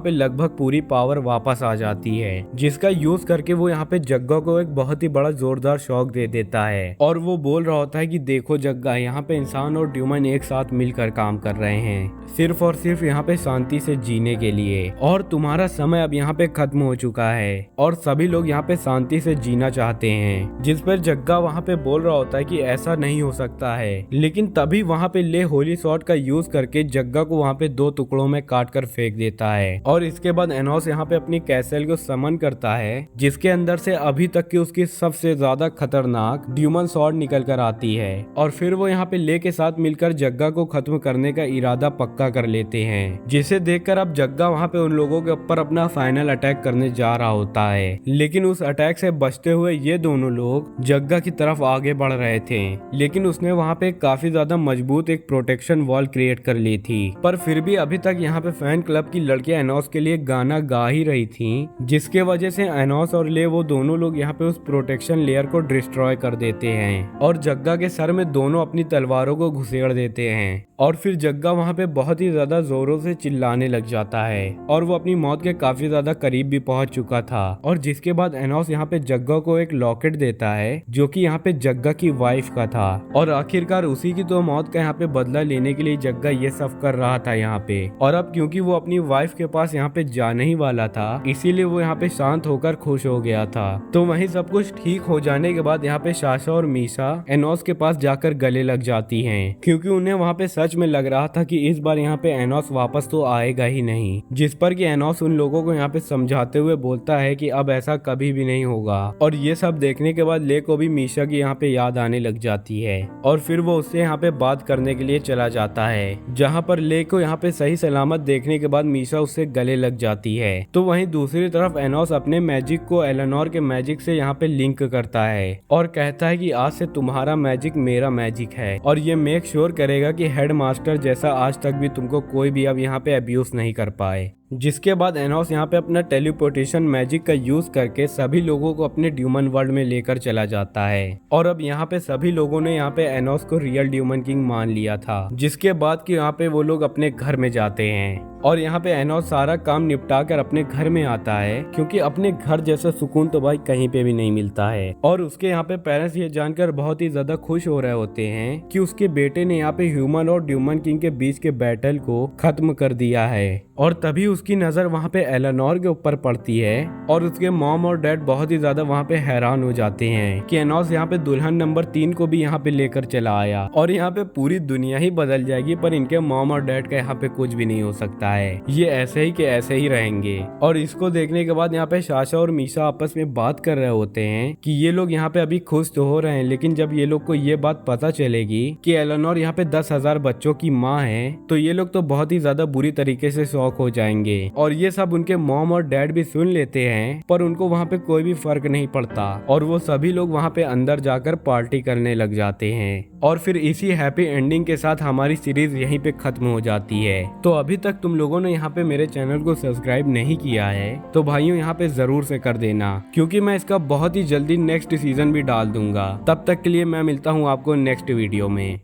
A: पे लगभग पूरी पावर वापस आ जाती है, जिसका यूज करके वो यहाँ पे जग्गा को एक बहुत ही बड़ा जोरदार शॉक दे देता है और वो बोल रहा होता है कि देखो जग्गा, यहाँ पे इंसान और ड्यूमन एक साथ मिलकर काम कर रहे हैं सिर्फ और सिर्फ यहाँ पे शांति से जीने के लिए, और तुम्हारा समय अब यहाँ पे खत्म हो चुका है और सभी लोग यहाँ पे शांति से जीना चाहते हैं। जिस पर जग्गा वहाँ पे बोल रहा होता है कि ऐसा नहीं हो सकता है, लेकिन तभी वहाँ पे ले होली शॉट का यूज करके जग्गा को वहाँ पे 2 टुकड़ों में काट कर फेंक देता है। और इसके बाद एनोस यहाँ पे अपनी कैसल को समन करता है, जिसके अंदर से अभी तक की उसकी सबसे ज्यादा खतरनाक ड्यूमन शॉट निकल कर आती है और फिर वो यहाँ पे ले के साथ मिलकर जग्गा को खत्म करने का इरादा पक्का कर लेते हैं, जिसे देखकर अब जग्गा वहाँ पे उन लोगों के ऊपर अपना फाइनल अटैक करने जा रहा होता है। लेकिन उस अटैक से बचते हुए ये दोनों लोग जग्गा की तरफ आगे बढ़ रहे थे, लेकिन उसने वहाँ पे काफी ज्यादा मजबूत एक प्रोटेक्शन वॉल क्रिएट कर ली थी। पर फिर भी अभी तक यहाँ पे फैन क्लब की लड़कियां एनोस के लिए गाना गा ही रही थी, जिसके वजह से एनोस और ले वो दोनों लोग यहाँ पे उस प्रोटेक्शन लेयर को डिस्ट्रॉय कर देते हैं और जग्गा के सर में दोनों अपनी तलवारों को घुसेड़ देते हैं। और फिर जग्गा वहाँ पे बहुत ही ज्यादा जोरों से चिल्लाने लग जाता है और वो अपनी मौत के काफी ज्यादा करीब भी पहुंच चुका था। और जिसके बाद एनोस यहाँ पे जग्गा को एक लॉकेट देता है, जो कि यहाँ पे जग्गा की वाइफ का था और आखिरकार उसी की तो मौत का यहाँ पे बदला लेने के लिए जग्गा ये सब कर रहा था यहाँ पे। और अब क्योंकि वो अपनी वाइफ के पास यहाँ पे जाने ही वाला था, इसीलिए वो यहाँ पे शांत होकर खुश हो गया था। तो वहीं सब कुछ ठीक हो जाने के बाद यहाँ पे साशा और मीशा एनोस के पास जाकर गले लग जाती हैं, क्योंकि उन्हें वहाँ पे सच में लग रहा था कि इस बार यहाँ पे एनोस वापस तो आएगा ही नहीं। जिस पर कि एनोस उन लोगों को यहाँ पे समझाते हुए बोलता है कि अब ऐसा कभी भी नहीं होगा। और ये सब देखने के बाद ले को भी मीशा की यहाँ पे याद आने लग जाती है और फिर वो उससे यहाँ पे बात करने के लिए चला जाता है, जहाँ पर ले को यहाँ पे सही सलामत देखने के बाद मीशा उससे गले लग जाती है। तो वहीं दूसरी तरफ एनोस अपने मैजिक को एलेनोर के मैजिक से यहाँ पे लिंक करता है और कहता है कि आज से तुम्हारा मैजिक मेरा मैजिक है और ये मेक श्योर करेगा कि हेड मास्टर जैसा आज तक भी तुमको कोई भी अब यहाँ पे अब्यूज नहीं कर पाए। जिसके बाद एनोस यहाँ पे अपना टेलीपोर्टेशन मैजिक का यूज करके सभी लोगों को अपने ड्यूमन वर्ल्ड में लेकर चला जाता है। और अब यहाँ पे सभी लोगों ने यहाँ पे एनोस को रियल ड्यूमन किंग मान लिया था, जिसके बाद कि यहाँ पे वो लोग अपने घर में जाते हैं। और यहाँ पे एनोस सारा काम निपटा कर अपने घर में आता है, क्योंकि अपने घर जैसा सुकून तो भाई कहीं पे भी नहीं मिलता है। और उसके यहाँ पे पेरेंट्स ये जानकर बहुत ही ज्यादा खुश हो रहे होते हैं कि उसके बेटे ने यहाँ पे ह्यूमन और ड्यूमन किंग के बीच के बैटल को खत्म कर दिया है। और तभी उसकी नजर वहाँ पे एलेनोर के ऊपर पड़ती है और उसके मॉम और डैड बहुत ही ज्यादा वहाँ पे हैरान हो जाते हैं कि एनोस यहाँ पे दुल्हन नंबर 3 को भी यहाँ पे लेकर चला आया और यहाँ पे पूरी दुनिया ही बदल जाएगी, पर इनके मॉम और डैड का यहाँ पे कुछ भी नहीं हो सकता है। ये ऐसे ही के ऐसे ही रहेंगे। और इसको देखने के बाद यहाँ पे साशा और मीशा आपस में बात कर रहे होते हैं कि ये लोग यहाँ पे अभी खुश तो हो रहे हैं, लेकिन जब ये लोग को ये बात पता चलेगी कि एलेनोर यहाँ पे 10,000 बच्चों की माँ है, तो ये लोग तो बहुत ही ज्यादा बुरी तरीके से शॉक हो जाएंगे। और ये सब उनके मॉम और डैड भी सुन लेते हैं, पर उनको वहाँ पे कोई भी फर्क नहीं पड़ता और वो सभी लोग वहाँ पे अंदर जाकर पार्टी करने लग जाते हैं। और फिर इसी हैप्पी एंडिंग के साथ हमारी सीरीज यहीं पे खत्म हो जाती है। तो अभी तक तुम लोगों ने यहाँ पे मेरे चैनल को सब्सक्राइब नहीं किया है तो भाइयों यहाँ पे जरूर से कर देना, क्योंकि मैं इसका बहुत ही जल्दी नेक्स्ट सीजन भी डाल दूंगा। तब तक के लिए मैं मिलता हूँ आपको नेक्स्ट वीडियो में।